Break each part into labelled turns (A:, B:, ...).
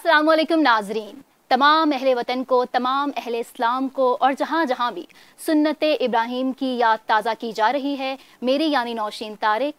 A: अस्सलामुअलैकुम नाजरीन, तमाम अहले वतन को, तमाम अहले इस्लाम को और जहाँ जहाँ भी सुन्नत इब्राहिम की याद ताज़ा की जा रही है, मेरी यानी नौशीन तारिक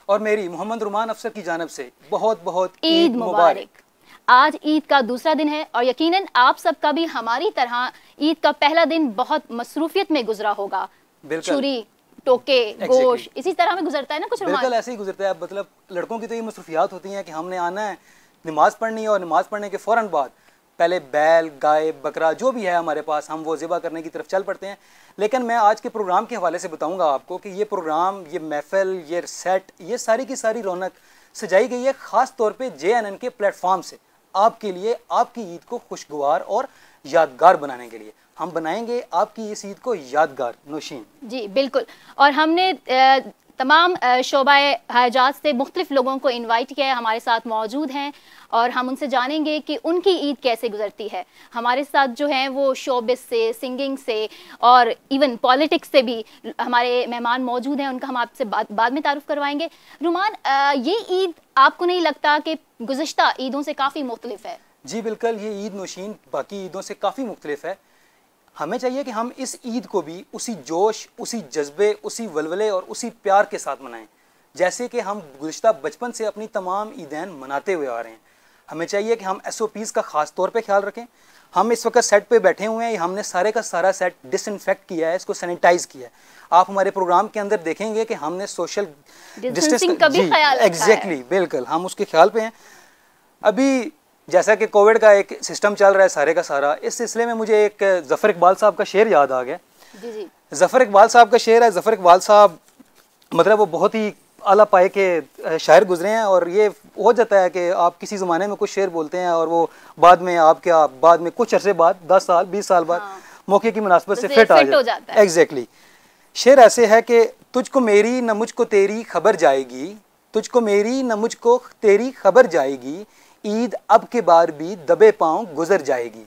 B: और मेरी मोहम्मद रुमान अफसर की जानब से बहुत बहुत
A: ईद मुबारक। आज ईद का दूसरा दिन है और यकीनन आप सबका भी हमारी तरह ईद का पहला दिन बहुत मसरूफियत में गुजरा होगा। छुरी, टोके, गोश्त इसी तरह में गुजरता है ना कुछ?
B: बिल्कुल ऐसे ही गुजरता है। मतलब लड़कों की तो ये मसरूफियात होती हैं कि हमने आना है, नमाज पढ़नी है और नमाज पढ़ने के फ़ौरन बाद पहले बैल, गाय, बकरा जो भी है हमारे पास, हम वो ज़िबा करने की तरफ चल पड़ते हैं। लेकिन मैं आज के प्रोग्राम के हवाले से बताऊंगा आपको कि ये प्रोग्राम, ये महफिल, ये सेट, ये सारी की सारी रौनक सजाई गई है ख़ास तौर पे JNN के प्लेटफॉर्म से आपके लिए, आपकी ईद को खुशगवार और यादगार बनाने के लिए। हम बनाएंगे आपकी इस ईद को यादगार। नौशीन
A: जी बिल्कुल। और हमने तमाम शोबाए हाजात से मुख्तलिफ लोगों को इनवाइट किया है, हमारे साथ मौजूद हैं और हम उनसे जानेंगे कि उनकी ईद कैसे गुजरती है। हमारे साथ जो हैं वो शोबिस से, सिंगिंग से और इवन पॉलिटिक्स से भी हमारे मेहमान मौजूद हैं, उनका हम आपसे बाद में तारुफ करवाएंगे। रुमान, ये ईद आपको नहीं लगता कि गुज़श्ता ईदों से काफ़ी मुख्तलिफ है?
B: जी बिल्कुल, ये ईद नौशीन बाकी ईदों से काफ़ी मुख्तलिफ है। हमें चाहिए कि हम इस ईद को भी उसी जोश, उसी जज्बे, उसी वलवले और उसी प्यार के साथ मनाएं जैसे कि हम गुज़श्ता बचपन से अपनी तमाम ईदैन मनाते हुए आ रहे हैं। हमें चाहिए कि हम SOPs का ख़ास तौर पे ख्याल रखें। हम इस वक्त सेट पे बैठे हुए हैं, हमने सारे का सारा सेट डिसइंफेक्ट किया है, इसको सैनिटाइज़ किया है। आप हमारे प्रोग्राम के अंदर देखेंगे कि हमने सोशल
A: डिस्टेंसिंग का भी ख्याल रखा है।
B: एग्जैक्टली, बिल्कुल हम उसके ख्याल पे हैं। अभी जैसा कि कोविड का एक सिस्टम चल रहा है सारे का सारा, इस सिलसिले में मुझे एक ज़फ़र इकबाल साहब का शेर याद आ गया।
A: जी जी।
B: ज़फ़र इकबाल साहब का शेर है। ज़फ़र इकबाल साहब मतलब वो बहुत ही आला पाए के शायर गुजरे हैं और ये हो जाता है कि आप किसी ज़माने में कुछ शेर बोलते हैं और वो बाद में कुछ अरसे बाद 10 साल 20 साल बाद मौके की मुनासबत से फिट हो जाता है। एग्जैक्टली। शेर ऐसे है कि तुझको मेरी न मुझको तेरी खबर जाएगी, तुझको मेरी न मुझको तेरी खबर जाएगी, ईद अब के बार भी दबे पांव गुजर जाएगी।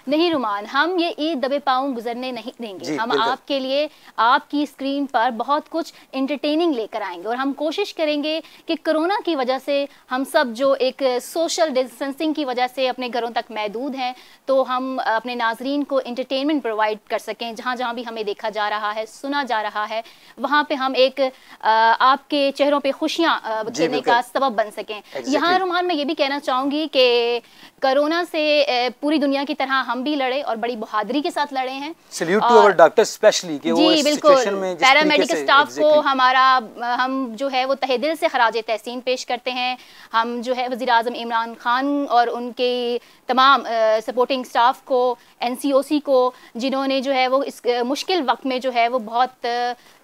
A: नहीं रुमान, हम ये ईद दबे पाँव गुजरने नहीं देंगे। हम आपके लिए आपकी स्क्रीन पर बहुत कुछ एंटरटेनिंग लेकर आएंगे और हम कोशिश करेंगे कि कोरोना की वजह से हम सब जो एक सोशल डिस्टेंसिंग की वजह से अपने घरों तक महदूद हैं, तो हम अपने नाजरीन को एंटरटेनमेंट प्रोवाइड कर सकें। जहाँ जहाँ भी हमें देखा जा रहा है, सुना जा रहा है, वहाँ पे हम एक आपके चेहरों पे खुशियाँ देने का सबब बन सकें। यहाँ रुमान मैं ये भी कहना चाहूँगी कि कोरोना से पूरी दुनिया की तरह हम भी लड़े और बड़ी बहादुरी के साथ लड़े हैं।
B: Salute to our doctors specially कि वो इस सिचुएशन में
A: पैरामेडिकल स्टाफ को हम जो है वो तहे दिल से खराज तहसीन पेश करते हैं। हम जो है वज़ीर आज़म इमरान खान और उनके तमाम सपोर्टिंग स्टाफ को, NCOC को, जिन्होंने जो है वो इस मुश्किल वक्त में जो है वो बहुत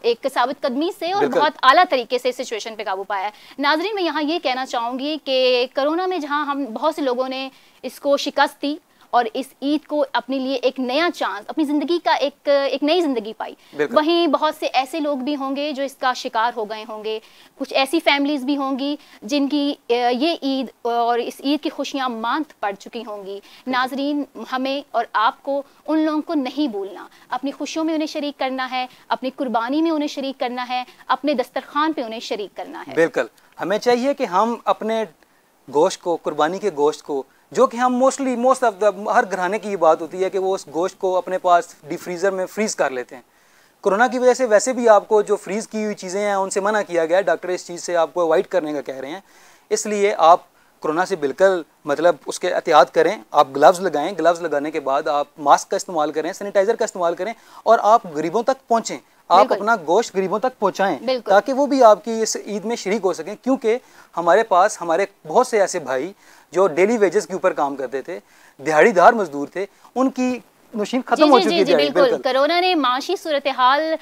A: एक साबित कदमी से और बहुत आला तरीके से सिचुएशन पे काबू पाया है। नाज़रीन, मैं यहाँ ये कहना चाहूँगी कि कोरोना में जहाँ हम बहुत से लोगों ने इसको शिकस्त दी और इस ईद को अपने लिए एक नया चांस, अपनी ज़िंदगी का एक नई ज़िंदगी पाई, वहीं बहुत से ऐसे लोग भी होंगे जो इसका शिकार हो गए होंगे। कुछ ऐसी फैमिलीज़ भी होंगी जिनकी ये ईद और इस ईद की खुशियाँ मांद पड़ चुकी होंगी। नाजरीन, हमें और आपको उन लोगों को नहीं भूलना, अपनी खुशियों में उन्हें शरीक करना है, अपनी कुर्बानी में उन्हें शरीक करना है, अपने दस्तरखान पर उन्हें शरीक करना है।
B: बिल्कुल, हमें चाहिए कि हम अपने गोश्त को, कुर्बानी के गोश्त को, जो कि हम मोस्ट ऑफ द हर घराने की ये बात होती है कि वो उस गोश्त को अपने पास डीप फ्रीज़र में फ्रीज़ कर लेते हैं। कोरोना की वजह से वैसे भी आपको जो फ्रीज़ की हुई चीज़ें हैं उनसे मना किया गया है। डॉक्टर इस चीज़ से आपको अवॉइड करने का कह रहे हैं। इसलिए आप कोरोना से बिल्कुल मतलब उसके एहतियात करें। आप ग्लव्स लगाएं, ग्लव्स लगाने के बाद आप मास्क का इस्तेमाल करें, सैनिटाइज़र का इस्तेमाल करें और आप गरीबों तक पहुँचें। आप अपना गोश्त गरीबों तक पहुंचाएं ताकि वो भी आपकी इस ईद में शरीक हो सकें। क्योंकि हमारे पास हमारे बहुत से ऐसे भाई जो डेली वेजेस के ऊपर काम करते थे, दिहाड़ीदार मजदूर थे, उनकी नौशीन खत्म हो चुकी है।
A: बिल्कुल, कोरोना ने माशी सूरत हाल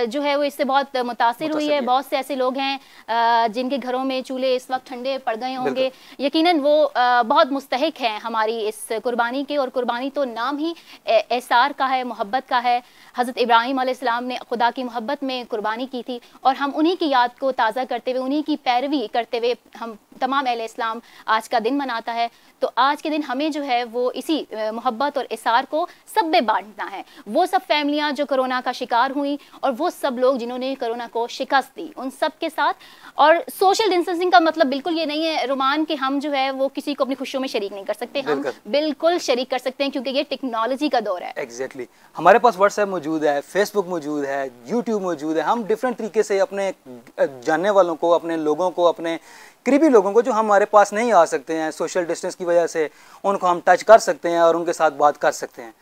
A: जो है वो इससे बहुत मुतासिर हुई है। बहुत से ऐसे लोग हैं जिनके घरों में चूल्हे इस वक्त ठंडे पड़ गए होंगे। यकीनन वो बहुत मुस्तहिक हैं हमारी इस कुर्बानी के, और कुर्बानी तो नाम ही एसार का है, मोहब्बत का है। हज़रत इब्राहीम अलैहिस्सलाम ने खुदा की मोहब्बत में कुर्बानी की थी और हम उन्हीं की याद को ताज़ा करते हुए, उन्हीं की पैरवी करते हुए हम तमाम अहले इस्लाम आज का दिन मनाता है। तो आज के दिन हमें जो है वो इसी मोहब्बत और इसार को सब में बांटना है। वो सब फैमिलियां जो कोरोना का शिकार हुई और वो सब लोग जिन्होंने कोरोना को शिकस्त दी, उन सब के साथ। और सोशल डिस्टेंसिंग का मतलब बिल्कुल ये नहीं है रुमान कि हम जो है वो किसी को अपनी खुशियों में शरीक नहीं कर सकते, हम बिल्कुल शरीक कर सकते हैं क्योंकि ये टेक्नोलॉजी का दौर है।
B: एग्जैक्टली हमारे पास व्हाट्सएप मौजूद है, फेसबुक मौजूद है, यूट्यूब मौजूद है। हम डिफरेंट तरीके से अपने जानने वालों को, अपने लोगों को, अपने करीबी लोगों को जो हमारे पास नहीं आ सकते हैं सोशल डिस्टेंस की वजह से, उनको हम टच कर सकते हैं और उनके साथ बात कर सकते हैं।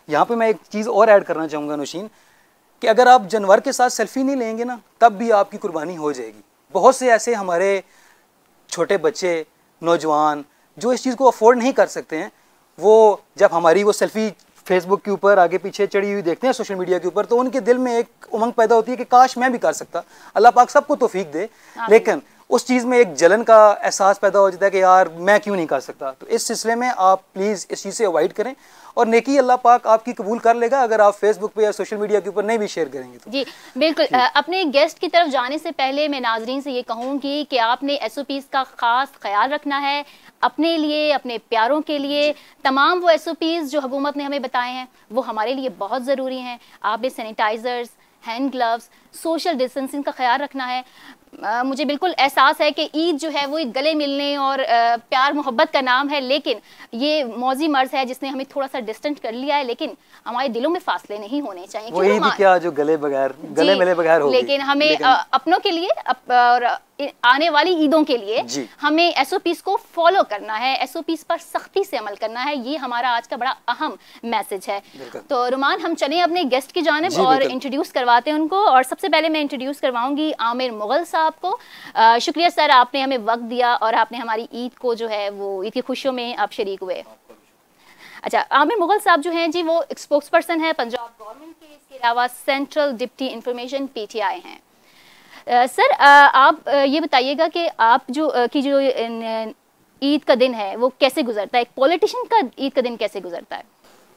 B: यहाँ पे मैं एक चीज़ और ऐड करना चाहूँगा नौशीन, कि अगर आप जानवर के साथ सेल्फी नहीं लेंगे ना, तब भी आपकी कुर्बानी हो जाएगी। बहुत से ऐसे हमारे छोटे बच्चे, नौजवान जो इस चीज़ को अफोर्ड नहीं कर सकते हैं, वो जब हमारी वो सेल्फी फेसबुक के ऊपर आगे पीछे चढ़ी हुई देखते हैं सोशल मीडिया के ऊपर, तो उनके दिल में एक उमंग पैदा होती है कि काश मैं भी कर सकता। अल्लाह पाक सबको तौफीक दे, लेकिन उस चीज़ में एक जलन का एहसास पैदा हो जाता है कि यार मैं क्यों नहीं कर सकता। तो इस सिलसिले में आप प्लीज़ इस चीज़ से अवॉइड करें और नेकी अल्लाह पाक आपकी कबूल कर लेगा अगर आप फेसबुक पे या सोशल मीडिया के ऊपर नहीं भी शेयर करेंगे तो।
A: जी बिल्कुल। अपने गेस्ट की तरफ जाने से पहले मैं नाजरीन से ये कहूँगी कि आपने SOPs का ख़ास ख्याल रखना है अपने लिए, अपने प्यारों के लिए। तमाम वो SOPs जो हुकूमत ने हमें बताए हैं वो हमारे लिए बहुत ज़रूरी हैं। आपने sanitisers, hand gloves, social distancing का ख्याल रखना है। मुझे बिल्कुल एहसास है कि ईद जो है वो एक गले मिलने और प्यार मोहब्बत का नाम है, लेकिन ये मौजी मर्ज है जिसने हमें थोड़ा सा डिस्टेंट कर लिया है, लेकिन हमारे दिलों में फासले नहीं होने चाहिए।
B: वो ईद क्या जो गले मिले बगैर होगी।
A: लेकिन हमें अपनों के लिए और आने वाली ईदों के लिए हमें SOPs को फॉलो करना है, SOPs पर सख्ती से अमल करना है। ये हमारा आज का बड़ा अहम मैसेज है। तो रुमान, हम चले अपने गेस्ट की जानिब और इंट्रोड्यूस करवाते हैं उनको। और सबसे पहले मैं इंट्रोड्यूस करवाऊंगी आमिर मुगल साहब को। शुक्रिया सर, आपने हमें वक्त दिया और आपने हमारी ईद को जो है वो ईद की खुशियों में आप शरीक हुए। अच्छा, आमिर मुगल साहब जो हैं जी वो स्पोक्स पर्सन है पंजाब गवर्नमेंट के, इसके अलावा सेंट्रल डिप्टी इंफॉर्मेशन PTI हैं। सर आप ये बताइएगा कि आप जो ईद का दिन है वो कैसे गुजरता है, एक पॉलिटिशियन का ईद का दिन कैसे गुजरता है?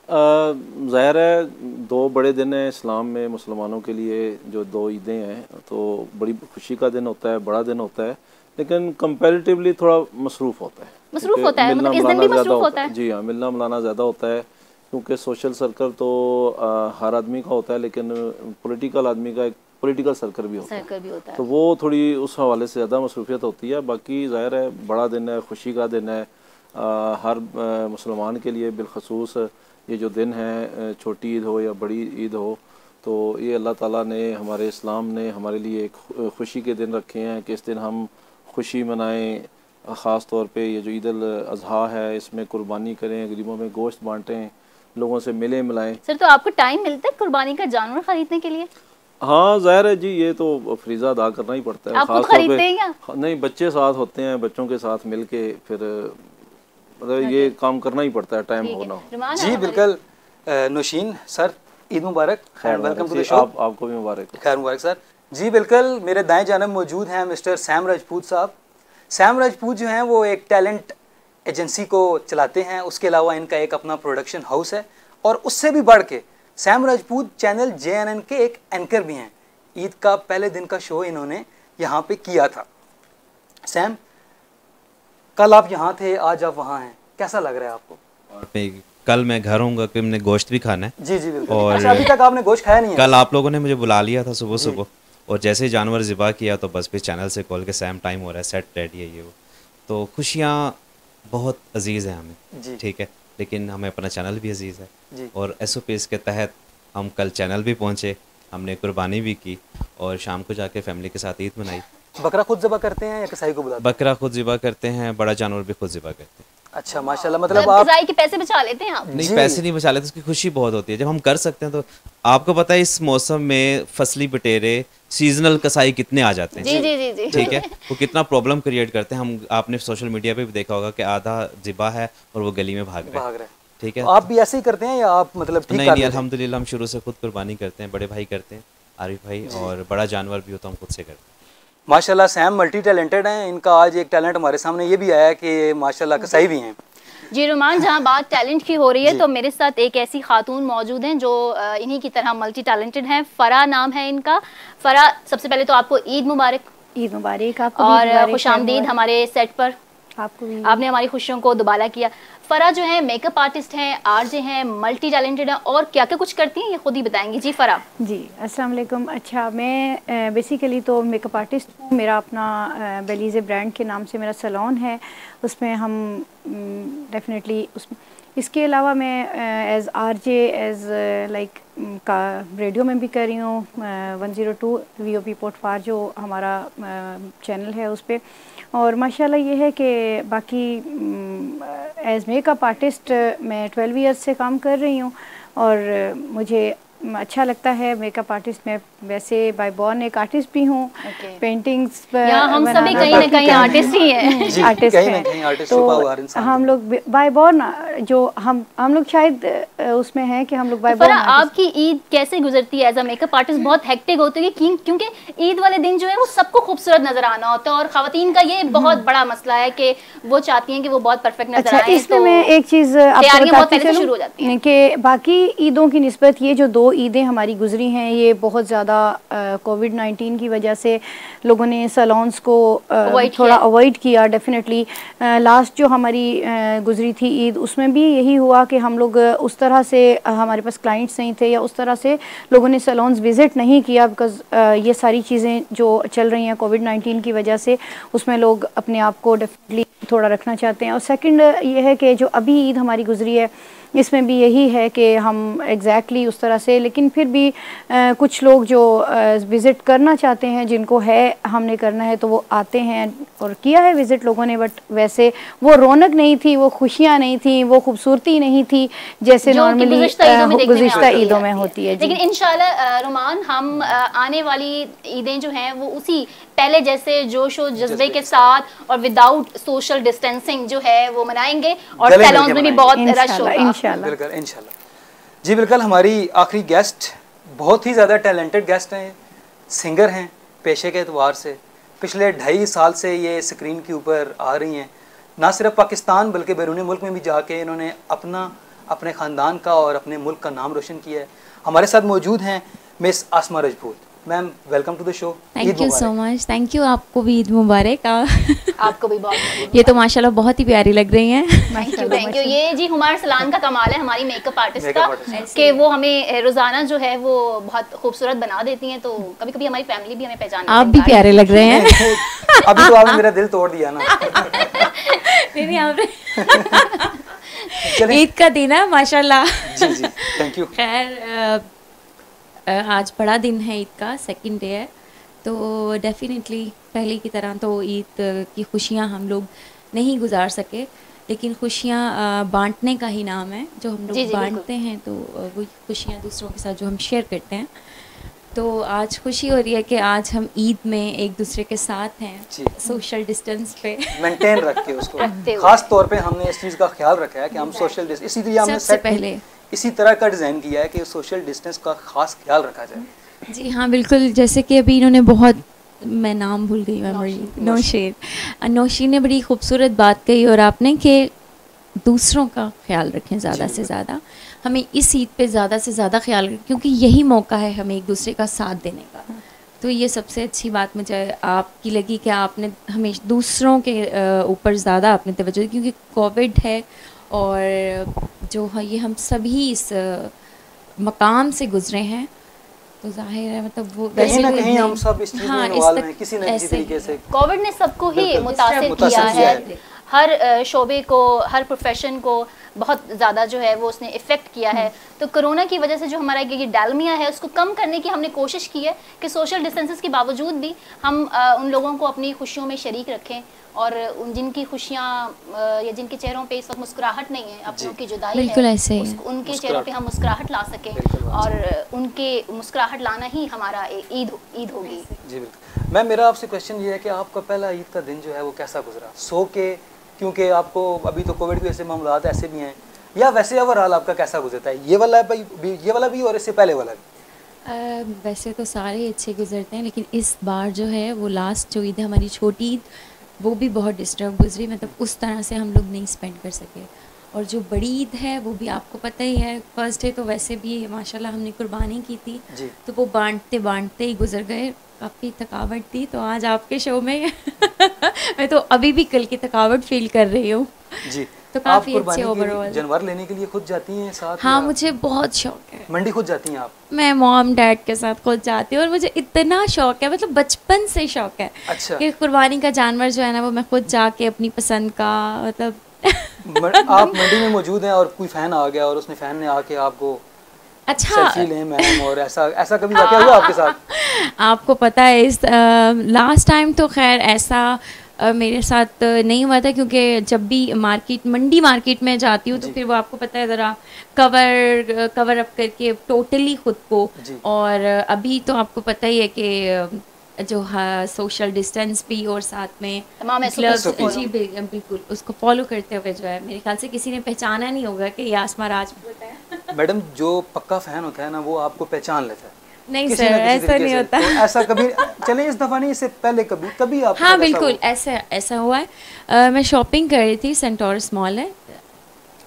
C: ज़ाहिर है 2 बड़े दिन हैं इस्लाम में मुसलमानों के लिए, जो 2 ईदें हैं, तो बड़ी खुशी का दिन होता है, बड़ा दिन होता है, लेकिन कंपैरेटिवली थोड़ा मसरूफ़ होता है।
A: मसरूफ़ होता है मतलब इस दिन भी मसरूफ़ होता है?
C: जी हाँ, मिलना मिलाना ज़्यादा होता है क्योंकि सोशल सर्कल तो हर आदमी का होता है, लेकिन पॉलिटिकल आदमी का एक पॉलिटिकल सर्कल भी होता है, तो वो थोड़ी उस हवाले से ज़्यादा मसरूफियत होती है। बाकी ज़ाहिर है बड़ा दिन है, खुशी का दिन है हर मुसलमान के लिए। बिलखसूस ये जो दिन है, छोटी ईद हो या बड़ी ईद हो, तो ये अल्लाह ताला ने, हमारे इस्लाम ने हमारे लिए एक खुशी के दिन रखे हैं कि इस दिन हम खुशी मनाएं। ख़ास तौर पे ये जो ईद अल अज़हा है, इसमें कुर्बानी करें, गरीबों में गोश्त बांटें, लोगों से मिले मिलाएं।
A: सर, तो आपको टाइम मिलता है कुर्बानी का जानवर खरीदने के लिए?
C: हाँ ज़ाहिर है जी, ये तो फ्रीज़ा अदा करना ही पड़ता है।
A: आप खुद खरीदते हैं क्या?
C: नहीं, बच्चे साथ होते हैं, बच्चों के साथ मिल के फिर मतलब ये काम करना ही पड़ता है, टाइम होना।
B: जी बिल्कुल। नौशीन सर, ईद मुबारक, वेलकम टू द शो।
C: आपको भी मुबारक।
B: खैर मुबारक सर। जी बिल्कुल, मेरे दाएं जानब मौजूद हैं मिस्टर सैम राजपूत साहब। सैम राजपूत जो हैं वो एक टैलेंट एजेंसी को चलाते हैं, उसके अलावा इनका एक अपना प्रोडक्शन हाउस है, और उससे भी बढ़ के सैम राजपूत चैनल JNN के एक एंकर भी हैं। ईद का पहले दिन का शो इन्होंने यहाँ पे किया था। सैम, कल आप यहाँ थे, आज आप वहाँ हैं, कैसा लग रहा है आपको?
D: कल मैं घर हूँगा क्योंकि हमने गोश्त भी खाना है।
B: जी जी बिल्कुल। और अच्छा, अभी तक आपने गोश्त खाया नहीं है?
D: कल आप लोगों ने मुझे बुला लिया था सुबह सुबह, और जैसे ही जानवर ज़िबा किया तो बस फिर चैनल से कॉल के सैम टाइम हो रहा है, सेट रेडी है ये वो। तो खुशियाँ बहुत अजीज़ हैं हमें, ठीक है, लेकिन हमें अपना चैनल भी अजीज़ है। और SOPs के तहत हम कल चैनल भी पहुँचे, हमने कुर्बानी भी की और शाम को जाके फैमिली के साथ ईद मनाई।
B: बकरा खुद ज़िबा करते हैं या कसाई को बुलाते हैं?
D: बकरा खुद ज़िबा करते हैं, बड़ा जानवर भी खुद ज़िबा करते हैं।
B: अच्छा माशाल्लाह, मतलब आप
A: कसाई के पैसे बचा लेते हैं आप?
D: नहीं, पैसे नहीं बचा लेते, उसकी खुशी बहुत होती है जब हम कर सकते हैं। तो आपको पता है इस मौसम में फसली बटेरे, सीजनल कसाई कितने आ जाते हैं।
A: जी जी जी जी,
D: ठीक है, वो कितना प्रॉब्लम क्रिएट करते हैं। हम आपने सोशल मीडिया पे भी देखा होगा कि आधा ज़िबा है और वो गली में भाग रहे हैं। ठीक है,
B: तो आप भी ऐसे ही करते हैं या आप मतलब ठीक?
D: नहीं, अल्हम्दुलिल्लाह हम शुरू से खुद कुर्बानी करते हैं, बड़े भाई करते हैं, आरिफ भाई, और बड़ा जानवर भी हो तो हम खुद से करते हैं।
B: माशाल्लाह सैम मल्टी टैलेंटेड हैं। इनका आज एक टैलेंट हमारे सामने ये भी आया है कि माशाल्लाह कसाई भी हैं।
A: जी रुमान, जहाँ बात टैलेंट की हो रही है तो मेरे साथ एक ऐसी खातून मौजूद हैं जो इन्हीं की तरह मल्टी टैलेंटेड हैं। फ़रा नाम है इनका। फ़रा, सबसे पहले तो आपको ईद मुबारक।
E: ईद मुबारक आपको,
A: और खुशामदीद हमारे सेट पर।
E: आपको भी।
A: आपने हमारी खुशियों को दुबारा किया। फ़रा जो है मेकअप आर्टिस्ट हैं, आरजे हैं, मल्टी टैलेंटेड हैं, और क्या क्या कुछ करती हैं ये खुद ही बताएंगी। जी फ़रा।
E: जी अस्सलाम वालेकुम। अच्छा, मैं बेसिकली तो मेकअप आर्टिस्ट हूँ। मेरा अपना बेलीज़े ब्रांड के नाम से मेरा सैलून है, उसमें हम डेफिनेटली इसके अलावा मैं एज़ आरजे एज़ लाइक का रेडियो में भी कर रही हूँ, 102 VOP पोटफार जो हमारा चैनल है उस पर। और माशाल्लाह ये है कि बाकी एज़ मेकअप आर्टिस्ट मैं 12 ईयर्स से काम कर रही हूँ और मुझे अच्छा लगता है। मेकअप आर्टिस्ट में वैसे बाय बॉर्न एक आर्टिस्ट भी हूँ। पेंटिंग्स
A: हम सभी कहीं ना कहीं आर्टिस्ट ही हैं।
E: आर्टिस्ट हैं, तो हम लोग बाय बॉर्न जो हम लोग शायद उसमें हैं कि हम लोग बाय बॉर्न।
A: आपकी ईद कैसे गुजरती है एज अ मेकअप आर्टिस्ट? बहुत हेक्टिक होती है क्योंकि ईद वाले दिन जो है वो सबको खूबसूरत नजर आना होता है, और खवातीन का ये बहुत बड़ा मसला है कि वो चाहती हैं कि वो बहुत परफेक्ट नजर आए।
E: इसमें मैं एक चीज़ आपको बताती चलूं कि बाकी ईदों की निस्बत ये जो 2 ईदें हमारी गुजरी हैं ये बहुत ज़्यादा कोविड-19 की वजह से लोगों ने सैलून्स को थोड़ा अवॉइड किया। डेफिनेटली लास्ट जो हमारी गुजरी थी ईद, उसमें भी यही हुआ कि हम लोग उस तरह से हमारे पास क्लाइंट्स नहीं थे या उस तरह से लोगों ने सैलून्स विज़िट नहीं किया, बिकॉज़ ये सारी चीज़ें जो चल रही हैं कोविड-19 की वजह से, उसमें लोग अपने आप को डेफिनेटली थोड़ा रखना चाहते हैं। और सेकंड ये है कि जो अभी ईद हमारी गुजरी है इसमें भी यही है कि हम एग्जैक्टली उस तरह से, लेकिन फिर भी कुछ लोग जो विज़िट करना चाहते हैं, जिनको है हमने करना है, तो वो आते हैं और किया है विज़िट लोगों ने, बट वैसे वो रौनक नहीं थी, वो खुशियाँ नहीं थी, वो खूबसूरती नहीं थी जैसे नॉर्मली गुज़िश्ता ईदों में होती है।
A: लेकिन इंशाल्लाह रुमान हम आने वाली ईदें जो हैं वो उसी पहले जैसे जोश और जज्बे के साथ और विदाउट सोशल डिस्टेंसिंग जो है वो मनाएंगे, और सैलून में भी बहुत रश होगा
B: इंशाल्लाह। जी बिल्कुल। हमारी आखिरी गेस्ट बहुत ही ज़्यादा टैलेंटेड गेस्ट हैं, सिंगर हैं पेशे के एतबार से। पिछले 2.5 साल से ये स्क्रीन के ऊपर आ रही हैं, ना सिर्फ पाकिस्तान बल्कि बैरून मुल्क में भी जाके इन्होंने अपने ख़ानदान का और अपने मुल्क का नाम रोशन किया है। हमारे साथ मौजूद हैं miss Asma Rajput. Ma'am welcome to the show.
F: Thank you so much. Thank you, आपको भी ईद मुबारक।
A: आपको भी बहुत।
F: ये तो माशाल्लाह बहुत ही प्यारी लग रही हैं।
A: Thank you. ये जी हुमार सलान का कमाल है हमारी मेकअप आर्टिस्ट का कि वो हमें रोजाना जो है वो बहुत खूबसूरत बना देती हैं, तो कभी कभी हमारी फैमिली भी हमें पहचान।
F: आप भी प्यारे लग रहे हैं।
B: अभी तो आपने मेरा दिल तोड़ दिया ना।
F: नहीं आपने ईद का दिन है माशाल्लाह।
B: जी जी थैंक यू।
F: खैर आज बड़ा दिन है, ईद का 2nd डे है, तो डेफिनेटली पहले की तरह तो ईद की खुशियाँ हम लोग नहीं गुजार सके, लेकिन खुशियाँ बांटने का ही नाम है। जो हम लोग बांटते हैं तो वो खुशियाँ दूसरों के साथ जो हम शेयर करते हैं, तो आज खुशी हो रही है कि आज हम ईद में एक दूसरे के साथ हैं, सोशल डिस्टेंस पे
B: मेंटेन रख के उसको खास तौर पे हमने इस चीज़ का ख्याल रखा है कि हम सोशल डिस्टेंस, इसीलिए हमने सबसे पहले इसी तरह का डिज़ाइन किया है कि सोशल डिस्टेंस का खास ख्याल रखा जाए।
F: जी हाँ बिल्कुल। जैसे कि अभी इन्होंने बहुत, मैं नाम भूल गई, नौशीन ने बड़ी खूबसूरत बात कही, और आपने कि दूसरों का ख्याल रखें ज़्यादा से ज़्यादा। हमें इस ईद पे ज़्यादा से ज़्यादा ख्याल रखें, क्योंकि यही मौका है हमें एक दूसरे का साथ देने का। तो ये सबसे अच्छी बात मुझे आपकी लगी कि आपने हमेशा दूसरों के ऊपर ज़्यादा आपने तवज्जो दी, क्योंकि कोविड है और जो है ये हम सभी इस मकाम से गुजरे हैं, तो जाहिर है मतलब वो
B: कहीं ना कहीं हम सब इस चीज़ में इन्वॉल्व हैं किसी न किसी तरीके से।
A: कोविड ने सबको ही मुतासिर किया है, हर शोबे को, हर प्रोफेशन को बहुत ज़्यादा जो है वो उसने इफ़ेक्ट किया है। तो कोरोना की वजह से जो हमारा ये डालमिया है उसको कम करने की हमने कोशिश की है कि सोशल डिस्टेंसेस के बावजूद भी हम उन लोगों को अपनी खुशियों में शरीक रखें, और उन जिनकी खुशियाँ या जिनके चेहरों पे इस वक्त मुस्कुराहट नहीं है, अपनों की जुदाई है, उनके चेहरों पे हम मुस्कुराहट ला सकें, और उनके मुस्कुराहट लाना ही हमारा ईद होगी।
B: जी बिल्कुल। मैम मेरा आपसे क्वेश्चन ये है कि आपका पहला ईद का दिन जो है वो कैसा गुजरा? सो के, क्योंकि आपको अभी तो कोविड के ऐसे मामलात ऐसे भी हैं, या वैसे ओवरऑल आपका कैसा गुजरता है? ये वाला भी और इससे पहले वाला भी?
F: वैसे तो सारे अच्छे गुजरते हैं, लेकिन इस बार जो है वो लास्ट जो ईद है हमारी छोटी ईद, वो भी बहुत डिस्टर्ब गुजरी। मतलब उस तरह से हम लोग नहीं स्पेंड कर सके। और जो बड़ी ईद है वो भी आपको पता ही है, फर्स्ट डे तो वैसे भी माशाल्लाह हमने कुर्बानी की थी, तो वो बांटते ही गुजर गए। काफ़ी थकावट थी, तो आज आपके शो में मैं तो अभी भी कल की थकावट फील कर रही हूँ।
B: जी
F: तो काफ़ी अच्छे ओवरऑल।
B: जानवर लेने के लिए खुद जाती हैं साथ?
F: हाँ, मुझे बहुत शौक है।
B: मंडी खुद जाती हैं आप?
F: मैं मॉम डैड के साथ खुद जाती हूँ और मुझे इतना शौक है, मतलब बचपन से शौक है।
B: अच्छा।
F: कि कुर्बानी का जानवर जो है ना वो मैं खुद जाके अपनी पसंद का, मतलब
B: आप मंडी में मौजूद हैं और कोई फैन आ गया और उसने फैन ने आके आपको
F: अच्छा
B: सेल्फी लें मैम, और ऐसा कभी वाकया हुआ आपके साथ?
F: आपको पता है इस लास्ट टाइम तो खैर ऐसा मेरे साथ नहीं हुआ था, क्योंकि जब भी मंडी मार्केट में जाती हूँ तो फिर वो आपको पता है ज़रा कवर अप करके टोटली खुद को, और अभी तो आपको पता ही है कि जो सोशल डिस्टेंस भी और साथ में ग्लव्स, जी बिल्कुल उसको फॉलो करते हुए जो है मेरे ख्याल से किसी ने पहचाना नहीं होगा कि ये आसमा राजपूत है।
B: मैडम जो पक्का फैन होता है ना वो आपको पहचान लेता है।
F: नहीं सर, ऐसा नहीं होता।
B: तो ऐसा कभी चले इस दफ़ा नहीं, इससे पहले कभी आप?
F: हाँ बिल्कुल ऐसा हुआ है। मैं शॉपिंग कर रही थी, सेंटोरस मॉल है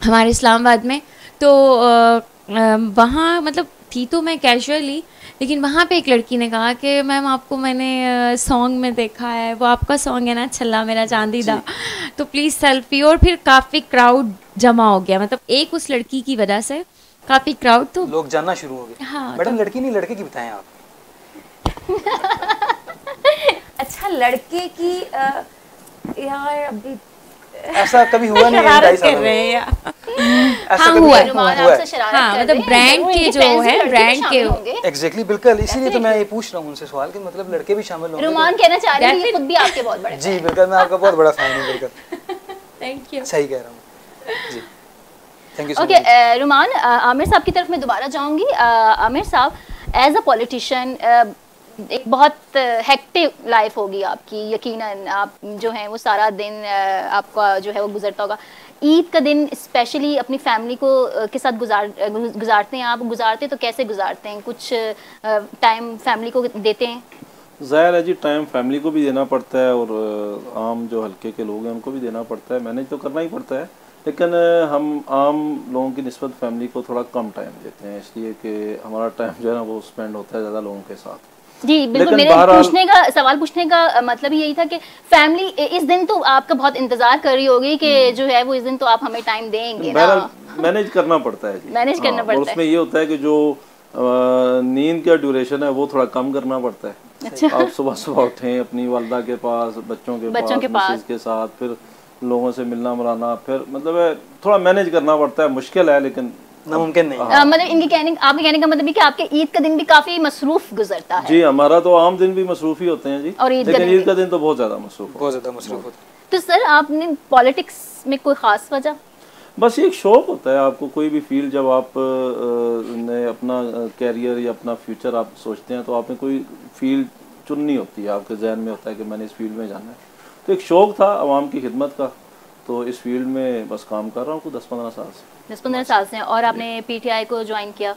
F: हमारे इस्लामाबाद में, तो वहाँ मतलब थी तो मैं कैजुअली, लेकिन वहाँ पे एक लड़की ने कहा कि मैम आपको मैंने सॉन्ग में देखा है, वो आपका सॉन्ग है ना छल्ला मेरा चांदीदा, तो प्लीज़ सेल्फी। और फिर काफ़ी क्राउड जमा हो गया, मतलब एक उस लड़की की वजह से काफ़ी क्राउड, तो
B: लोग जानना शुरू हो गए।
F: हाँ,
B: मैडम तो लड़की नहीं लड़के की बताएं आप।
F: अच्छा लड़के की यार अभी
B: ऐसा कभी हुआ नहीं है?
F: कर रहे हैं
B: हाँ
F: हुआ
A: हाँ,
F: मतलब ब्रांड के जो है ब्रांड के
B: एग्जैक्टली बिल्कुल, इसीलिए तो मैं ये पूछ रहा हूँ उनसे सवाल कि मतलब लड़के भी शामिल होंगे।
A: रुमान कहना चाह रही है खुद भी आपके बहुत बड़े
B: जी बिल्कुल, मैं आपका बहुत बड़ा फैन हूँ। बिल्कुल
F: थैंक यू,
B: सही कह रहा हूँ जी, थैंक यू।
A: ओके रुमान, आमिर साहब की तरफ मैं दोबारा जाऊंगी। आमिर साहब, एज अ पॉलिटिशियन एक बहुत हेक्टिक लाइफ होगी आपकी, यकीनन आप जो हैं वो सारा दिन आपका जो है वो गुजरता होगा। ईद का दिन स्पेशली अपनी फैमिली को के साथ गुजारते हैं आप? गुजारते तो कैसे गुजारते हैं? कुछ टाइम फैमिली को देते हैं?
C: ज़ाहिर है जी, टाइम फैमिली को भी देना पड़ता है और आम जो हल्के के लोग हैं उनको भी देना पड़ता है, मैनेज तो करना ही पड़ता है, लेकिन हम आम लोगों की निस्बत फैमिली को थोड़ा कम टाइम देते हैं, इसलिए कि हमारा टाइम जो है ना वो स्पेंड होता है ज़्यादा लोगों के साथ।
A: जी बिल्कुल, मेरे सवाल पूछने का मतलब यही था कि फैमिली इस दिन तो आपका बहुत इंतजार कर रही होगी कि जो है वो इस दिन तो आप हमें टाइम देंगे ना।
C: मैनेज करना पड़ता है जी,
A: मैनेज करना पड़ता है।
C: और उसमें ये होता है कि जो नींद का ड्यूरेशन है वो थोड़ा कम करना पड़ता है। अच्छा। आप सुबह उठें अपनी वालदा के पास, बच्चों के पास के साथ, फिर लोगों से मिलना मिलाना, फिर मतलब थोड़ा मैनेज करना पड़ता है, मुश्किल है लेकिन
B: नामुमकिन नहीं।
A: मतलब आपके कहने का मतलब है कि आपके ईद का दिन भी काफी मसरूफ गुजरता है?
C: जी, हमारा तो आम दिन भी मसरूफ ही होते हैं जी,
A: और
C: लेकिन ईद का दिन तो बहुत ज्यादा मसरूफ
B: होता है।
A: तो सर आपने पॉलिटिक्स में कोई खास वजह?
C: बस एक शौक होता है आपको, कोई भी फील्ड जब आप ने अपना कैरियर या अपना फ्यूचर आप सोचते हैं तो आपने कोई फील्ड चुननी होती है, आपके जहन में होता है कि मैंने इस फील्ड में जाना है, तो एक शौक था आवाम की खिदमत का, तो इस फील्ड में बस काम कर रहा हूँ 10-15 साल से।
A: 10-15 साल से। और आपने पीटीआई को ज्वाइन किया?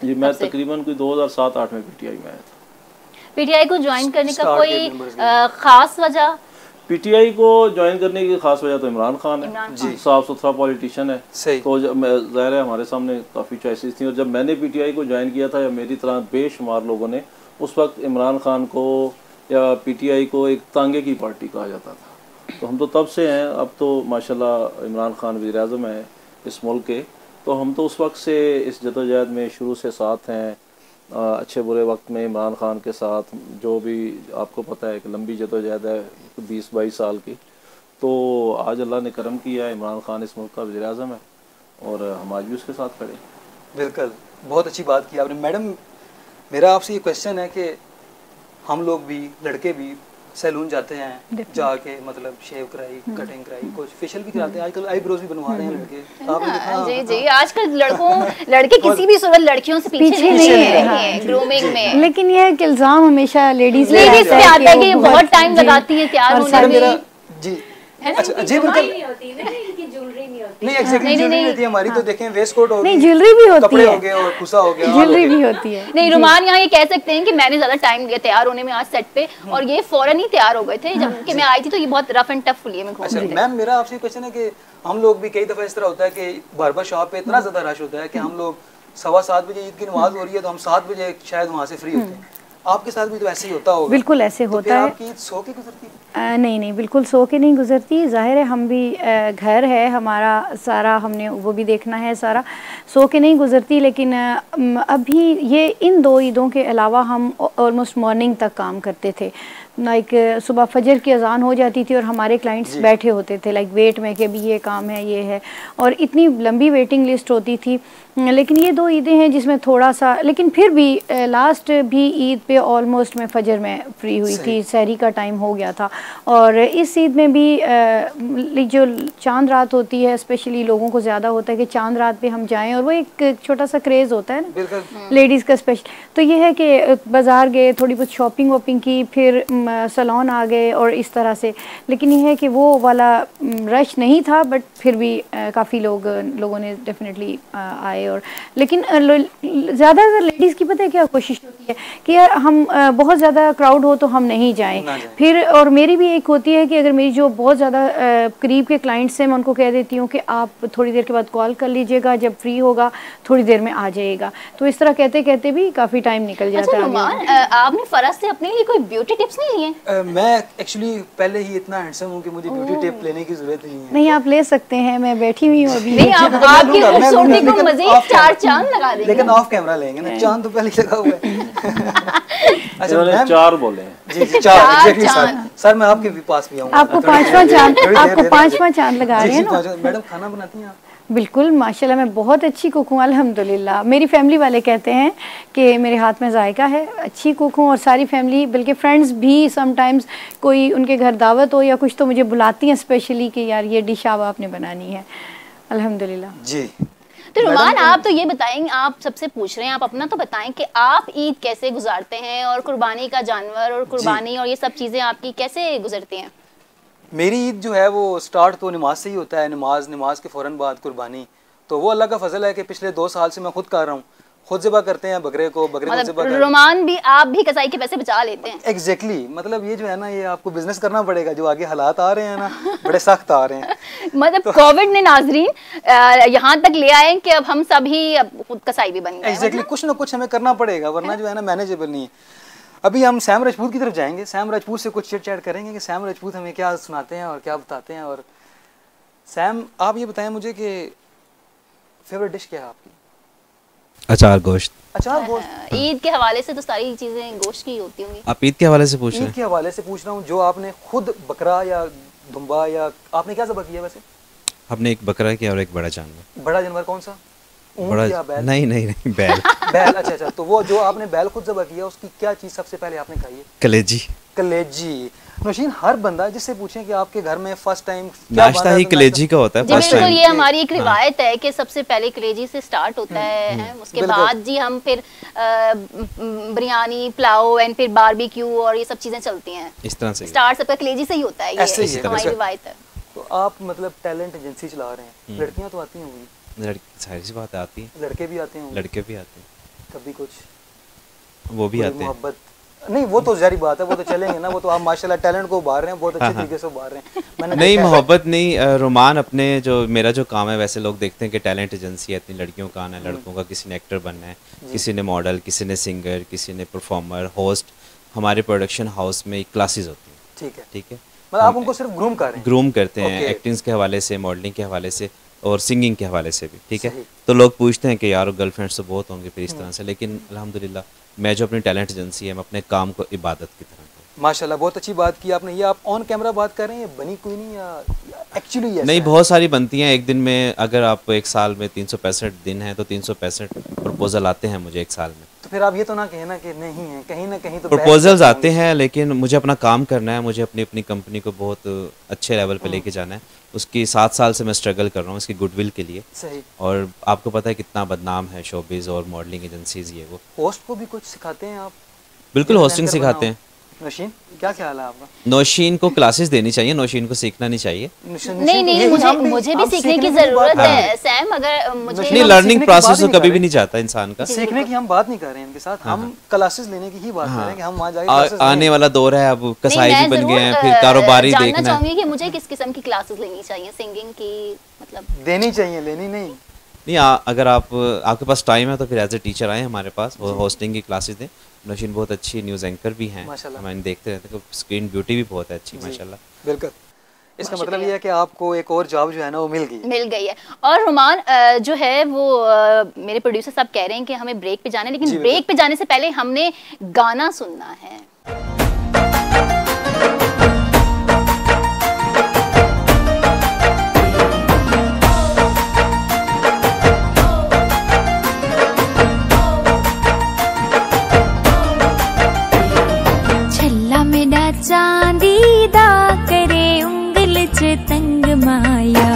C: जी, मैं तकरीबन कोई 2007-8 में पीटीआई में आया था।
A: पीटीआई को ज्वाइन करने का कोई खास वजह?
C: पीटीआई को ज्वाइन करने की खास वजह तो इमरान खान है जी, साफ सुथरा पॉलिटिशियन है, तो ज़ाहिर है हमारे सामने काफ़ी चॉइसेस थी, और जब मैंने पीटीआई को ज्वाइन किया था या मेरी तरह बेशुमार लोगों ने, उस वक्त इमरान खान को या पीटीआई को एक तांगे की पार्टी कहा जाता था, तो हम तो तब से हैं, अब तो माशाल्लाह इमरान खान वज़ीर-ए-आज़म है इस मुल्क के, तो हम तो उस वक्त से इस जदोजहद में शुरू से साथ हैं, अच्छे बुरे वक्त में इमरान खान के साथ, जो भी आपको पता है कि लंबी जदोजहद है 20-22 साल की, तो आज अल्लाह ने करम किया है, इमरान खान इस मुल्क का वज़ीर-ए-आज़म है और हम आज भी उसके साथ खड़े।
B: बिल्कुल, बहुत अच्छी बात की आपने। मैडम, मेरा आपसे ये क्वेश्चन है कि हम लोग भी, लड़के भी सैलून जाते हैं, जाके मतलब शेव कराई, कटिंग कराई, कुछ फेशियल भी कराते हैं, आजकल आईब्रोज भी बनवा रहे हैं लड़के। आपने देखा?
A: जी जी, आजकल लड़के किसी भी सूरत लड़कियों से पीछे नहीं है ग्रूमिंग में,
E: लेकिन ये है कि इल्जाम हमेशा लेडीज
A: पे आता है कि बहुत टाइम लगाती है तैयार होने में।
B: जी अच्छा जी, बिल्कुल नहीं, एग्जैक्टली ज्वेलरी नहीं होती हमारी, तो देखें वेस्ट कोट हो गई,
E: ज्वेलरी भी होती है,
B: कपड़े हो गए और खुसा हो गया,
E: ज्वेलरी भी होती है।
A: नहीं, रुमान यहाँ ये कह सकते हैं कि मैंने ज्यादा टाइम लिया तैयार होने में आज सेट पे, और ये फौरन ही तैयार हो गए थे, जबकि मैं आई थी तो ये बहुत रफ एंड टफ लिए में घूम रही थी।
B: मैम, मेरा आपसे क्वेश्चन है कि हम लोग भी कई दफा इस तरह होता है कि बार्बर शॉप पे इतना ज्यादा रश होता है कि हम लोग 7:15 बजे ईद की नमाज हो रही है तो हम 7 बजे शायद वहाँ से फ्री होते हैं, आपके साथ भी तो ऐसे ही होता होगा?
E: बिल्कुल ऐसे होता है।
B: आपकी ईद सो के गुजरती है?
E: नहीं, बिल्कुल सो के नहीं गुजरती। ज़ाहिर है हम भी घर है हमारा सारा, हमने वो भी देखना है सारा, सो के नहीं गुजरती। लेकिन अभी ये इन 2 ईदों के अलावा हम ऑलमोस्ट मॉर्निंग तक काम करते थे। लाइक सुबह फजर की अजान हो जाती थी और हमारे क्लाइंट्स बैठे होते थे लाइक वेट में कि अभी ये काम है, ये है, और इतनी लंबी वेटिंग लिस्ट होती थी। लेकिन ये 2 ईदें हैं जिसमें थोड़ा सा, लेकिन फिर भी लास्ट भी ईद पे ऑलमोस्ट मैं फजर में फ्री हुई थी, सहरी का टाइम हो गया था। और इस ईद में भी जो चांद रात होती है स्पेशली लोगों को ज़्यादा होता है कि चांद रात पे हम जाएं, और वो एक छोटा सा क्रेज़ होता है ना लेडीज़ का स्पेशल। तो ये है कि बाज़ार गए, थोड़ी बहुत शॉपिंग वॉपिंग की, फिर सलोन आ गए और इस तरह से। लेकिन ये है कि वो वाला रश नहीं था, बट फिर भी काफ़ी लोगों ने डेफिनेटली आए। और लेकिन ज़्यादातर लेडीज़ की पता है क्या कोशिश होती है कि यार हम बहुत ज़्यादा क्राउड हो तो हम नहीं जाएं। फिर और मेरी भी एक होती है कि अगर मेरी जो बहुत ज़्यादा करीब के क्लाइंट्स हैं मैं उनको कह देती हूँ कि आप थोड़ी देर के बाद कॉल कर लीजिएगा, जब फ्री होगा थोड़ी देर में आ जाइएगा। तो इस तरह कहते कहते भी काफ़ी टाइम निकल जाता है।
A: आपने फरज से अपने लिए कोई ब्यूटी टिप्स नहीं लिए?
B: मैं एक्चुअली पहले ही इतना हैंडसम हूँ कि मुझे ब्यूटी टिप लेने की जरूरत नहीं है।
E: नहीं, आप ले सकते हैं, मैं बैठी हुई हूँ अभी।
A: नहीं, आपकी खूबसूरती को मज़ीद 4 चांद लगा देंगे।
B: लेकिन ऑफ कैमरा लेंगे ना, चांद तो पहले लगा हुआ है।
C: अच्छा, 4 बोले हैं।
B: जी 4 एग्जैक्टली सर, मैं आपके भी पास भी आऊंगा।
E: आपको 5वां चांद, आपको 5वां चांद लगा रहे हैं ना।
B: मैडम खाना बनाती हैं आप?
E: बिल्कुल माशाल्लाह, मैं बहुत अच्छी कुक हूँ अल्हम्दुलिल्लाह। मेरी फैमिली वाले कहते हैं कि मेरे हाथ में जायका है, अच्छी कुक हूँ। और सारी फैमिली, बल्कि फ्रेंड्स भी समटाइम्स कोई उनके घर दावत हो या कुछ तो मुझे बुलाती हैं स्पेशली कि यार ये डिश अब आपने बनानी है। अल्हम्दुलिल्लाह
B: जी।
A: तो रुमान, आप तो ये बताएंगे, आप सबसे पूछ रहे हैं, आप अपना तो बताएं कि आप ईद कैसे गुजारते हैं और कुर्बानी का जानवर और कुर्बानी और ये सब चीज़ें आपकी कैसे गुजरती हैं?
B: मेरी ईद जो है वो स्टार्ट तो नमाज से ही होता है। नमाज के फ़ौरन बाद कुर्बानी, तो वो अल्लाह का फजल है कि पिछले 2 साल से मैं खुद कर रहा हूँ। खुद ज़िबा करते हैं बकरे को ज़िबा।
A: रोमान भी, आप भी कसाई के पैसे बचा लेते हैं?
B: एग्जैक्टली मतलब ये जो है ना, ये आपको बिजनेस करना पड़ेगा। जो आगे हालात आ रहे हैं ना, बड़े सख्त आ रहे हैं।
A: मतलब कोविड ने नाजरीन यहाँ तक ले आए कि अब हम सभी खुद कसाई भी बन गए।
B: एग्जैक्टली कुछ ना कुछ हमें करना पड़ेगा, वरना जो है ना मैनेजेबल नहीं है। अभी हम सैम राजपूत की तरफ जाएंगे। सैम राजपूत से कुछ चिट चैट करेंगे कि सैम राजपूत हमें क्या सुनाते हैं और क्या बताते हैं। और सैम, आप ये बताएं मुझे कि फेवरेट डिश क्या है आपकी?
D: अचार गोश्त।
B: अचार गोश्त।
A: ईद के हवाले से तो सारी चीजें गोश्त की होती होंगी।
D: आप ईद के हवाले से पूछ रहे हैं?
B: ईद के हवाले से पूछ रहा हूँ। जो आपने खुद बकरा या दुम्बा या आपने क्या ज़िबा किया? वैसे
D: हमने एक बकरा किया और एक बड़ा जानवर।
B: बड़ा जानवर कौन सा?
D: बड़ा या बैल? नहीं, बैल।
B: बैल, अच्छा। तो वो जो आपने बैल खुद ज़िबा किया, उसकी क्या चीज़ सबसे पहले आपने खाई है? कलेजी। नौशीन, हर बंदा जिससे पूछें कि आपके घर में फर्स्ट टाइम
D: नाश्ता ही कलेजी का होता है।
A: जी बिल्कुल, ये हमारी एक रिवायत है कि सबसे पहले कलेजी से स्टार्ट होता है। उसके बाद जी हम फिर बिरयानी, पुलाव एंड फिर बारबेक्यू और ये सब चीजें चलती हैं।
D: इस तरह से
A: स्टार्ट सबका कलेजी से ही होता है। ये हमारी रिवायत है।
B: तो आप मतलब टैलेंट एजेंसी चला रहे हैं, लड़कियां तो आती होंगी?
D: सारी सी बात आती है।
B: लड़के भी आते हैं?
D: लड़के भी आते हैं।
B: कभी कुछ
D: वो भी आते हैं।
B: मोहब्बत नहीं, वो तो जारी बात है, वो तो चलेंगे ना। वो तो आप माशाल्लाह टैलेंट को उभार रहे हैं, बहुत अच्छे तरीके से उभार रहे हैं। मैंने
D: नहीं, मोहब्बत नहीं, रोमान अपने जो मेरा जो काम है, वैसे लोग देखते हैं कि टैलेंट एजेंसी है, इतनी लड़कियों का आना है, लड़कों का किसी ने एक्टर बनना है, किसी ने मॉडल, किसी ने सिंगर, किसी ने परफॉर्मर, होस्ट। हमारे प्रोडक्शन हाउस में क्लासेस होती हैं। ठीक है,
B: मतलब आप उनको सिर्फ ग्रूम कर रहे हैं?
D: ग्रूम करते हैं, एक्टिंग के हवाले से, मॉडलिंग के हवाले से और सिंगिंग के हवाले से भी। ठीक है, तो लोग पूछते हैं कि यार गर्लफ्रेंड्स तो बहुत होंगे फिर इस तरह से, लेकिन अल्हम्दुलिल्लाह मैं जो अपनी टैलेंट एजेंसी है, मैं अपने काम को इबादत की तरह।
B: माशाल्लाह, बहुत अच्छी बात की आपने। ये आप ऑन कैमरा बात कर रहे हैं, बनी कोई नहीं या एक्चुअली?
D: नहीं, बहुत सारी बनती हैं एक दिन में। अगर आप एक साल में 365 दिन हैं तो 365 प्रपोजल आते हैं मुझे एक साल में।
B: तो फिर आप ये तो ना कहना कि नहीं है, कहीं ना कहीं तो
D: प्रपोजल्स आते हैं, लेकिन मुझे अपना काम करना है, मुझे अपनी कंपनी को बहुत अच्छे लेवल पे लेके जाना है। उसकी 7 साल से मैं स्ट्रगल कर रहा हूँ इसकी गुडविल के लिए।
B: सही।
D: और आपको पता है कितना बदनाम है शोबिज़ और मॉडलिंग एजेंसीज ये वो।
B: होस्ट को भी कुछ सिखाते हैं आप?
D: बिल्कुल, होस्टिंग सिखाते हैं।
B: नौशीन, क्या ख्याल है आपका?
D: नौशीन को क्लासेस देनी चाहिए, नौशीन को सीखना नहीं चाहिए।
A: नहीं, मुझे भी सीखने की जरूरत है सैम। अगर मुझे
D: नहीं, लर्निंग प्रोसेस तो कभी भी नहीं जाता इंसान का।
B: सीखने की हम बात नहीं कर रहे हैं इनके साथ, हम क्लासेस लेने की ही बात कर रहे हैं कि हम वहाँ जाके
D: आने वाला दौर है, अब कसाई भी बन गए हैं, फिर कारोबारी देखना।
A: जानना चाहूंगी कि मुझे किस किस्म की क्लासेस लेनी चाहिए? सिंगिंग की मतलब?
B: देनी चाहिए, लेनी नहीं।
D: नहीं अगर आपके पास टाइम है तो फिर एज ए टीचर आए हमारे पास, वो होस्टिंग की क्लासेस दें। नौशीन बहुत अच्छी न्यूज़ एंकर भी हैं, हम देखते रहते हैं, स्क्रीन ब्यूटी भी बहुत है अच्छी माशाल्लाह।
B: बिल्कुल, इसका मतलब ये है कि आपको एक और जॉब जो है ना वो मिल गई है।
A: और रुमान जो है वो मेरे प्रोड्यूसर साहब कह रहे हैं कि हमें ब्रेक पे जाना है, लेकिन ब्रेक पे जाने से पहले हमने गाना सुनना है।
G: चांदी दा करे उंगल च तंग माया,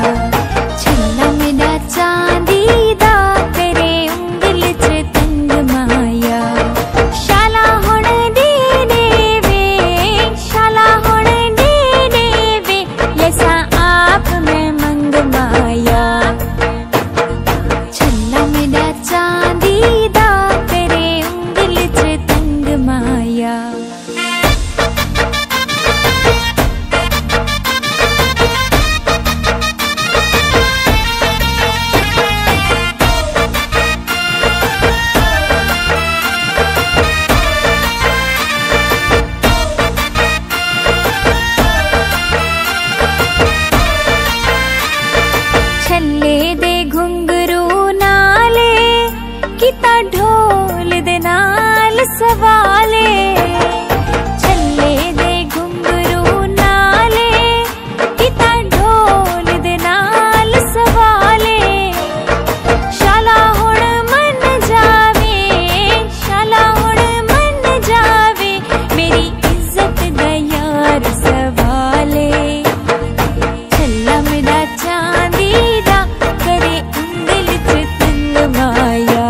G: छल्ला मेरा चांदी दा करे उंगल च तंग माया। शाला हुण दे वे, शाला हुण दे वे, ऐसा आप मैं मंग माया। छल्ला मेरा चांदी दा करे उंगल च तंग माया। सवाले छल्ले दे घुंघरू नाले, किता ढोल दे नाल सवाले। शाला हुण मन जावे, शाला हुण मन जावे, मेरी इज्जत दा यार सवाले। छल्ला मेरा चांदी दा करे उंगल च तंग माया।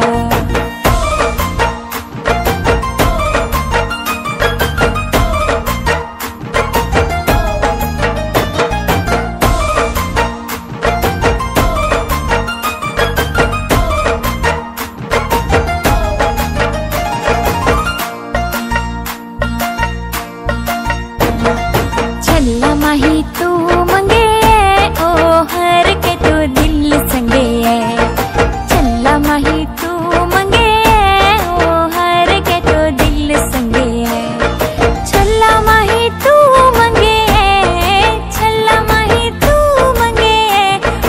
G: माही तू मंगे ओ हर के तो दिल संगे है। चल्ला माही तू मंगे ओ हर के तो दिल संगे है। छल्ला माही तू मंगे, छल्ला माही तू मंगे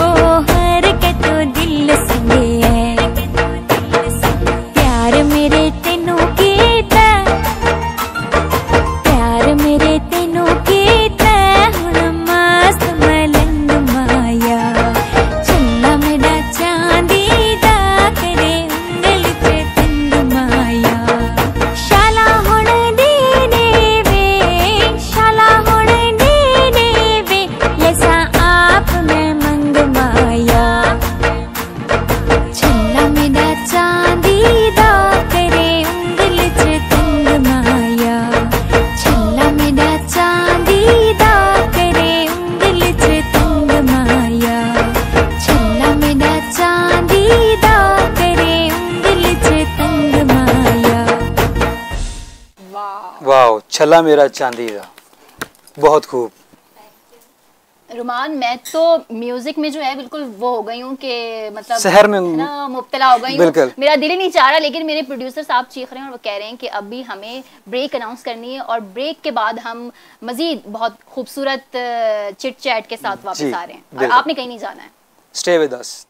G: ओ हर के तो दिल संगे है। प्यार मेरे तेनू कीता, प्यार मेरे तेनू कीता,
B: वाह, छल्ला मेरा चांदी दा, बहुत खूब।
A: रुमान, मैं तो म्यूजिक में जो है बिल्कुल वो हो गई हूँ कि मतलब
B: शहर में
A: ना मुब्तला हो गई हूँ, मेरा दिल ही नहीं चाह रहा। लेकिन मेरे प्रोड्यूसर साहब चीख रहे हैं और वो कह रहे हैं कि अभी हमें ब्रेक अनाउंस करनी है और ब्रेक के बाद हम मजीद बहुत खूबसूरत चिट चैट के साथ वापस आ रहे हैं और आपने कहीं नहीं जाना है।
B: Stay with us.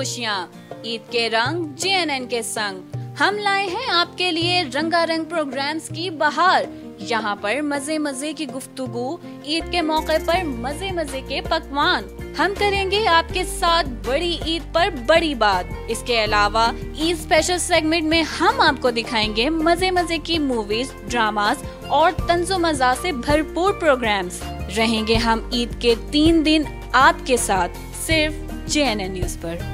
H: खुशियाँ, ईद के रंग JNN के संग। हम लाए हैं आपके लिए रंगारंग प्रोग्राम्स की बहार। यहाँ पर मजे मजे की गुफ्तगू, ईद के मौके पर मजे मजे के पकवान। हम करेंगे आपके साथ बड़ी ईद पर बड़ी बात। इसके अलावा ईद स्पेशल सेगमेंट में हम आपको दिखाएंगे मजे मजे की मूवीज, ड्रामास और तंजो मजा से भरपूर प्रोग्राम्स। रहेंगे हम ईद के 3 दिन आपके साथ, सिर्फ JNN न्यूज पर।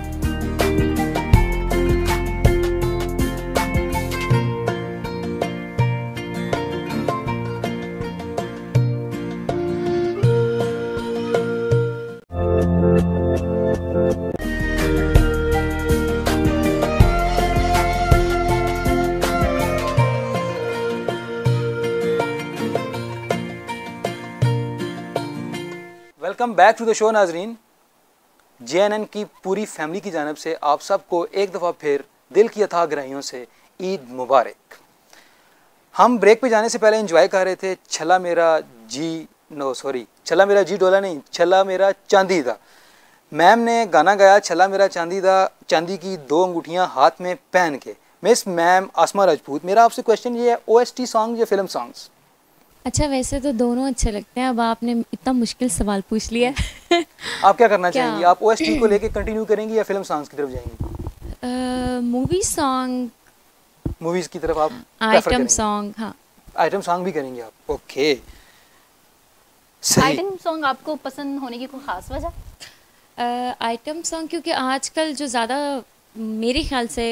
B: Welcome back to the show नाजरीन। JNN की पूरी फैमिली की जानिब से आप सबको एक दफ़ा फिर दिल की अथाह गहराइयों से ईद मुबारक। हम ब्रेक पे जाने से पहले एंजॉय कर रहे थे छला मेरा जी डोला नहीं, छला मेरा चांदी दा। मैम ने गाना गाया छला मेरा चांदी दा, चांदी की 2 अंगूठियाँ हाथ में पहन के। मिस मैम आसमा राजपूत, मेरा आपसे क्वेश्चन ये है, OST सॉन्ग या फिल्म सॉन्ग्स?
F: अच्छा, वैसे तो दोनों अच्छे लगते हैं। अब आपने इतना मुश्किल सवाल पूछ लिया
B: आप क्या करना चाहेंगी? आप OST को लेके कंटिन्यू करेंगी या फिल्म सॉन्ग्स की तरफ जाएंगी?
F: मूवी सॉन्ग,
B: मूवीज की तरफ आप
F: आइटम सॉन्ग। हाँ,
B: आइटम सॉन्ग भी करेंगे आप? ओके,
A: आइटम सॉन्ग आपको पसंद होने की कोई खास वजह?
F: आइटम सॉन्ग क्योंकि आजकल जो ज़्यादा मेरे ख्याल से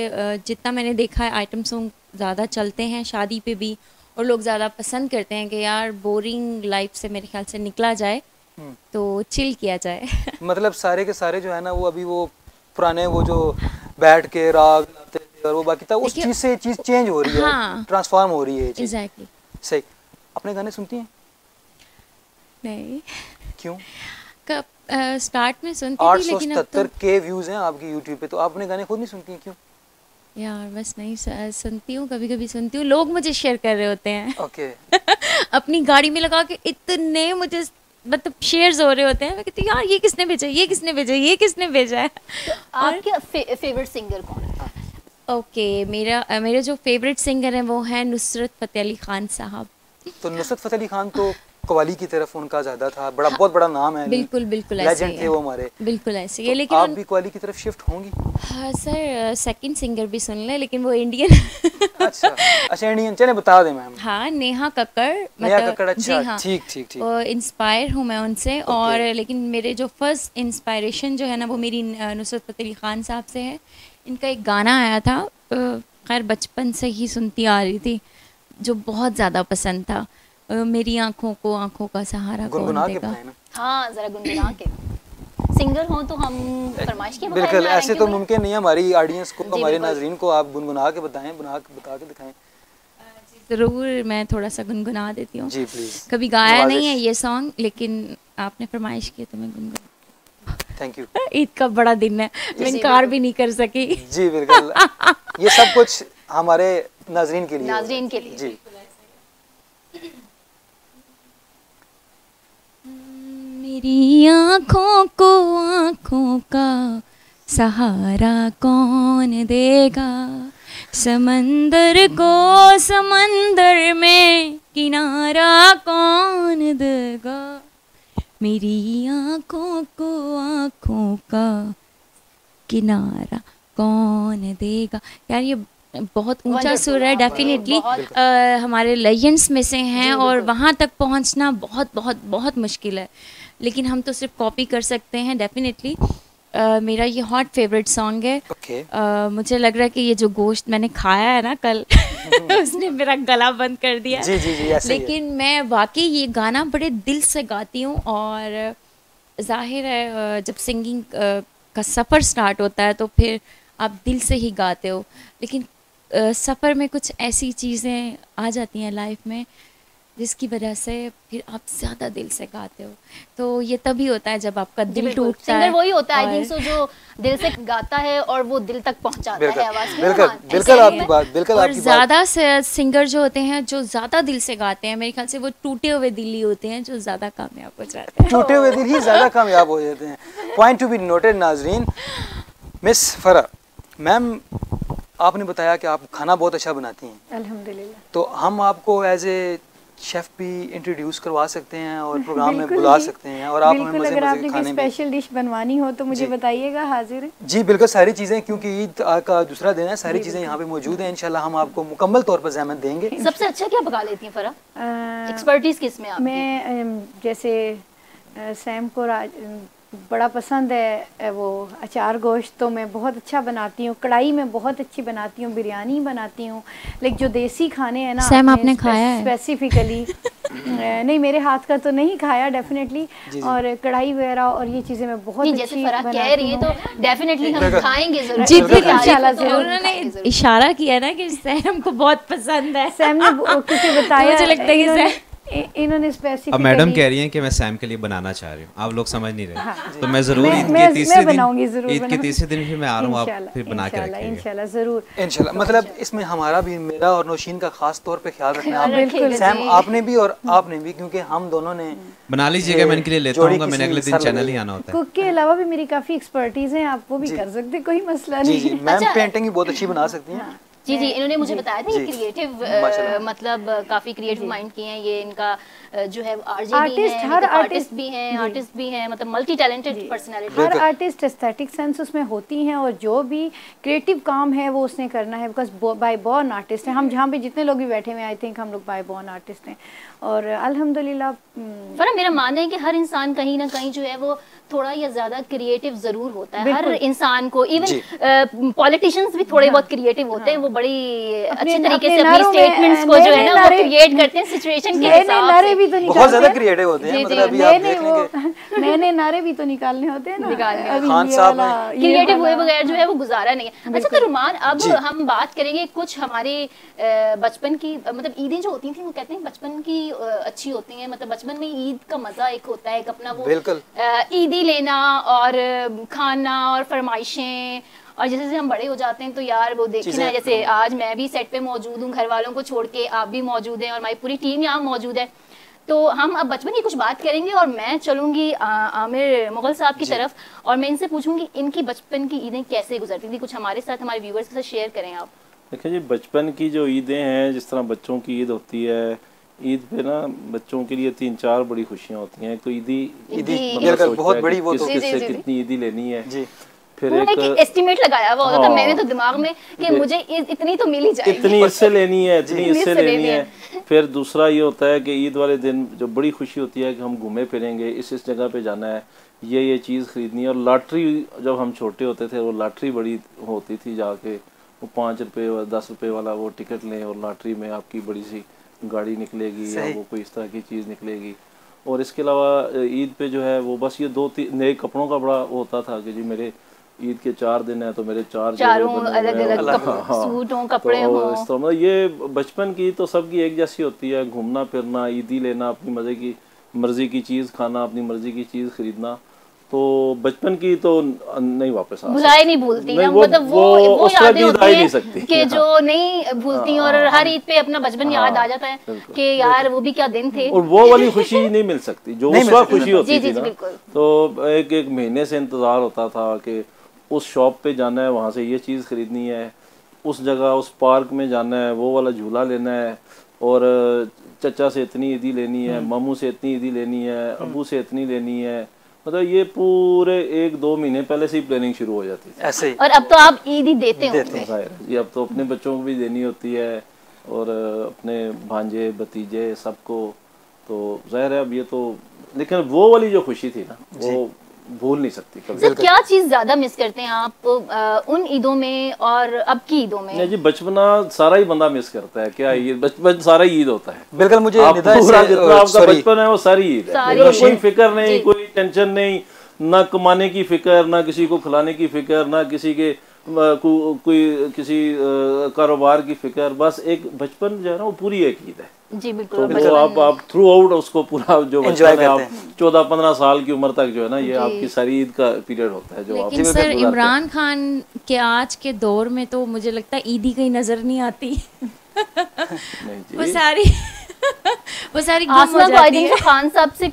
F: जितना मैंने देखा है आइटम सॉन्ग ज़्यादा चलते हैं शादी पे भी, और लोग ज़्यादा पसंद करते हैं कि यार बोरिंग लाइफ से मेरे ख्याल से निकला जाए तो चिल किया जाए।
B: मतलब सारे के सारे जो है ना वो अभी वो पुराने वो जो बैठ के राग लाते थे और वो बाकी था, उस चीज़ से चीज़ चेंज हो रही है। हाँ, ट्रांसफॉर्म हो रही है।
F: एग्जैक्टली
B: सही। अपने गाने सुनती हैं?
F: नहीं।
B: क्यों?
F: कब स्टार्ट में सुनती थी, लेकिन
B: 877K व्यूज हैं आपकी यूट्यूब पे, तो आप अपने गाने खुद नहीं सुनती हैं? क्यों
F: यार? बस नहीं सुनती हूँ, कभी कभी सुनती हूँ, लोग मुझे शेयर कर रहे होते हैं।
B: ओके।
F: अपनी गाड़ी में लगा के इतने मुझे मतलब शेयर्स हो रहे होते हैं, मैं कहती हूँ यार ये किसने भेजा, ये किसने भेजा, ये किसने भेजा है।
A: तो आपके फेवरेट सिंगर कौन है?
F: ओके, मेरे जो फेवरेट सिंगर हैं वो हैं नुसरत फ़तेह अली खान साहब।
B: तो नुसरत फ़तेह अली खान तो कवाली की तरफ उनका ज़्यादा था, बड़ा बहुत बड़ा नाम है।
F: बिल्कुल बिल्कुल
B: लेजेंड थे वो हमारे।
F: बिल्कुल ऐसे ही
B: है,
F: तो लेकिन
B: आप भी कवाली की तरफ शिफ्ट होंगी?
F: हाँ सर, सेकंड सिंगर भी सुन ले, लेकिन वो इंडियन।
B: अच्छा इंडियन, चले बता दें मैम।
F: हाँ, नेहा कक्कड़।
B: नेहा कक्कड़, अच्छा,
F: हाँ,
B: ठीक।
F: इंस्पायर हूँ मैं उनसे। और लेकिन मेरे जो फर्स्ट इंस्पायरेशन जो है ना वो मेरी नुसरत फ़तेह अली खान साहब से है। इनका एक गाना आया था, खैर बचपन से ही सुनती आ रही थी, जो बहुत ज़्यादा पसंद था, मेरी आंखों को आंखों का सहारा कौन देगा।
A: हाँ, जरा गुनगुना के। सिंगर हो तो हम फरमाइश की
B: बिल्कुल, ऐसे तो मुमकिन नहीं है हमारी ऑडियंस को, हमारे नाज़रीन को आप गुनगुना के बताएं, बता के दिखाएं।
F: ज़रूर, मैं थोड़ा सा गुनगुना देती हूँ
B: जी प्लीज़।
F: कभी गाया नहीं है ये सॉन्ग, लेकिन आपने फरमाइश की तो मैं गुनगुना।
B: Thank you.
F: ईद का बड़ा दिन है, मैं इनकार भी नहीं कर सकी।
B: जी बिल्कुल, ये सब कुछ हमारे नाज़रीन के लिए। जी।
F: मेरी आँखों को आँखों का सहारा कौन देगा, समंदर को समंदर में किनारा कौन देगा, मेरी आँखों को आँखों का किनारा कौन देगा। यार ये बहुत ऊंचा सुर है, डेफिनेटली हमारे लेजेंड्स में से हैं और वहाँ तक पहुँचना बहुत बहुत बहुत मुश्किल है, लेकिन हम तो सिर्फ कॉपी कर सकते हैं। डेफिनेटली मेरा ये हॉट फेवरेट सॉन्ग है। मुझे लग रहा है कि ये जो गोश्त मैंने खाया है ना कल उसने मेरा गला बंद कर दिया।
B: जी,
F: लेकिन मैं वाकई ये गाना बड़े दिल से गाती हूँ, और जाहिर है जब सिंगिंग का सफ़र स्टार्ट होता है तो फिर आप दिल से ही गाते हो, लेकिन सफ़र में कुछ ऐसी चीज़ें आ जाती हैं लाइफ में जिसकी वजह से फिर आप ज़्यादा दिल से गाते हो। तो ये तभी होता है जब आपका दिल टूटता है।
A: सिंगर वही होता है आई थिंक सो जो दिल से गाता है और वो दिल तक पहुंचाता है आवाज़।
B: बिल्कुल आपकी बात, बिल्कुल
F: और ज़्यादा से सिंगर जो होते हैं जो ज़्यादा दिल से गाते हैं, मेरे ख्याल से वो टूटे हुए दिल ही होते हैं जो ज़्यादा कामयाब हो जाते हैं।
B: टूटे हुए दिल ही ज़्यादा कामयाब हो जाते हैं। पॉइंट टू बी नोटेड नाजरीन। मिस फरा मैम, आपने बताया कि आप खाना बहुत अच्छा बनाती हैं
E: अल्हम्दुलिल्लाह,
B: तो हम आपको एज ए शेफ भी इंट्रोड्यूस करवा सकते हैं और प्रोग्राम में बुला सकते हैं और आप हमें मजे मजे खाने में
E: स्पेशल डिश बनवानी हो तो मुझे बताइएगा, हाजिर है
B: जी। बिल्कुल, सारी चीज़ें, क्योंकि ईद का दूसरा दिन है, सारी चीज़ें यहाँ पे मौजूद हैं। इंशाल्लाह हम आपको मुकम्मल तौर पर ज़हमत देंगे।
A: सबसे अच्छा क्या पका लेती हैं फरा? एक्सपर्टीज किस में आपकी?
E: मैं जैसे सैम को बड़ा पसंद है वो अचार गोश्त, तो मैं बहुत अच्छा बनाती हूँ, कढ़ाई में बहुत अच्छी बनाती हूँ, बिरयानी बनाती हूँ। लेकिन जो देसी खाने हैं ना,
F: सैम आपने खाया है
E: स्पेसिफिकली नहीं, मेरे हाथ का तो नहीं खाया डेफिनेटली, और कढ़ाई वगैरह और ये चीज़ें मैं बहुत अच्छी
A: कह रही है तो डेफिनेटली हम खाएंगे जरूर।
F: जी इंशाल्लाह। उन्होंने इशारा किया ना कि सैम को बहुत पसंद है,
E: सैम ने क्योंकि बताया,
F: मुझे लगता है कि
E: इन्होंने स्पेसिफिकली।
D: अब मैडम कह रही हैं कि मैं सैम के लिए बनाना चाह रही हूँ, आप लोग समझ नहीं रहे। हाँ, तो मैं जरूर ईद के तीसरे दिन फिर मैं आ रहा हूँ, आप फिर बना के रखिएगा
E: इंशाल्लाह ज़रूर।
B: इंशाल्लाह, मतलब इसमें हमारा भी, मेरा और नौशीन का खास तौर पे ख्याल रखना है सैम, आपने भी और आपने भी, क्योंकि हम दोनों ने
D: बना लीजिएगा, मैं इनके लिए लेता हूँ, मैंने अगले दिन चैनल ही आना होता है।
E: कुक के अलावा भी मेरी काफ़ी एक्सपर्टीज है, आप वो भी कर सकते, कोई मसला नहीं।
B: मैम पेंटिंग भी बहुत अच्छी बना सकती हैं।
A: जी जी, इन्होंने मुझे बताया था ये क्रिएटिव मतलब काफ़ी क्रिएटिव माइंड की हैं ये। इनका जो है आर्टिस्ट भी हैं, मतलब मल्टी टैलेंटेड पर्सनालिटी।
E: हर आर्टिस्ट एस्थेटिक सेंस उसमें होती हैं, और जो भी क्रिएटिव काम है वो उसने करना है, बिकॉज बाय बॉर्न आर्टिस्ट हैं हम। जहाँ पे जितने लोग भी बैठे हुए हैं, आई थिंक हम लोग बाय बॉर्न आर्टिस्ट हैं, और अल्हम्दुलिल्लाह।
A: फरा, मेरा मानना है कि हर इंसान कहीं ना कहीं जो है वो थोड़ा या ज्यादा क्रिएटिव जरूर होता है, हर इंसान को। इवन पॉलिटिशियंस भी थोड़े बहुत क्रिएटिव होते हैं, वो बड़ी अच्छे तरीके से अपनी स्टेटमेंट्स को जो है ना वो क्रिएट करते हैं सिचुएशन के हिसाब से।
B: बहुत ज्यादा क्रिएटिव होते हैं, मतलब अभी आप देख लेंगे
E: नए नए भी तो निकालने होते हैं ना,
B: खान साहब
A: क्रिएटिव हुए बगैर जो है वो गुजारा नहीं है। अच्छा तो रुमान, अब हम बात करेंगे कुछ हमारे बचपन की, मतलब ईदें जो होती थी वो कहते हैं बचपन की अच्छी होती हैं, मतलब बचपन में ईद का मजा एक होता है, एक अपना वो ईदी लेना और खाना और फरमाइशें। और जैसे जैसे हम बड़े हो जाते हैं तो यार वो देखना है, जैसे आज मैं भी सेट पे मौजूद हूँ, घर वालों को छोड़ के आप भी मौजूद हैं और हमारी पूरी टीम यहाँ मौजूद है। तो हम अब बचपन की कुछ बात करेंगे और मैं चलूँगी आमिर मुगल साहब की तरफ और मैं इनसे पूछूंगी इनकी बचपन की ईदें कैसे गुजरती थी। कुछ हमारे साथ, हमारे व्यूअर्स के साथ शेयर करें आप।
C: देखिए जी, बचपन की जो ईदें हैं, जिस तरह बच्चों की ईद होती है, ईद पे ना बच्चों के लिए 3-4 बड़ी खुशियाँ होती हैं। एक तो ईदी बहुत बड़ी, वो कितनी ईदी लेनी है, फिर
A: एक एस्टिमेट लगाया हुआ होता था मैंने तो दिमाग में कि मुझे इतनी तो मिल ही जाएगी,
C: इतनी इससे लेनी है, इतनी इससे लेनी है। फिर दूसरा ये होता है कि ईद वाले दिन जो बड़ी खुशी होती है कि हम घूमे फिरेंगे, इस जगह पे जाना है, ये चीज़ खरीदनी है। और लॉटरी जब हम छोटे होते थे वो लॉटरी बड़ी होती थी, जाके वो 5 रुपये और 10 रुपये वाला वो टिकट लें और लॉटरी में आपकी बड़ी सी गाड़ी निकलेगी या वो कोई इस तरह की चीज़ निकलेगी। और इसके अलावा ईद पे जो है वो बस ये 2-3 नए कपड़ों का बड़ा होता था कि जी मेरे ईद के 4 दिन है तो मेरे चारों
A: अलग-अलग सूट हो, कपड़े हो।
C: इस तरह मतलब ये बचपन की तो सबकी एक जैसी होती है, घूमना फिरना, ईदी लेना, अपनी मर्जी की चीज़ खाना, अपनी मर्जी की चीज़ खरीदना। तो बचपन की तो नहीं वापस आ
A: भुलाए नहीं भूलती, मतलब वो यादें होती हैं कि जो नहीं भूलती और हर ईद पे अपना बचपन याद आ जाता है कि यार वो भी क्या दिन थे।
C: और वो वाली खुशी नहीं मिल सकती जो उस वक्त खुशी होती थी ना। तो एक महीने से इंतजार होता था कि उस शॉप पे जाना है, वहाँ से ये चीज़ खरीदनी है, उस जगह उस पार्क में जाना है, वो वाला झूला लेना है, और चचा से इतनी ईदी लेनी है, मामू से इतनी ईदी लेनी है, अबू से इतनी लेनी है। मतलब ये पूरे 1-2 महीने पहले से ही प्लानिंग शुरू हो जाती है
B: ऐसे ही।
A: और अब तो आप ईद ही देते हो
C: ये, अब तो अपने बच्चों को भी देनी होती है और अपने भांजे भतीजे सबको, तो जाहिर है अब ये तो, लेकिन वो वाली जो खुशी थी ना वो भूल नहीं सकती कभी।
A: तो क्या चीज ज्यादा मिस करते हैं आप उन ईदों में और अब की ईदों में?
C: नहीं जी, बचपना सारा ही बंदा मिस करता है। क्या ये बचपन सारा ईद होता है।
B: बिल्कुल, मुझे
C: पूरा जितना आपका बचपन है वो सारी ईद है। कोई फिक्र नहीं, कोई टेंशन नहीं, ना कमाने की फिक्र, ना किसी को खिलाने की फिक्र, ना किसी के कोई किसी कारोबार की फिक्र। बस एक बचपन जो है ना वो पूरी एक ईद है
A: जी। बिल्कुल,
C: तो आप थ्रू आउट उसको पूरा जो बचपन है, आप 14-15 साल की उम्र तक जो है ना ये आपकी सारी ईद का पीरियड होता है जो आप।
F: लेकिन सर इमरान खान के आज के दौर में तो मुझे लगता है ईदी कहीं नजर नहीं आती। वो सारी वो सारी गुम हो जाती है।
A: खान साहब से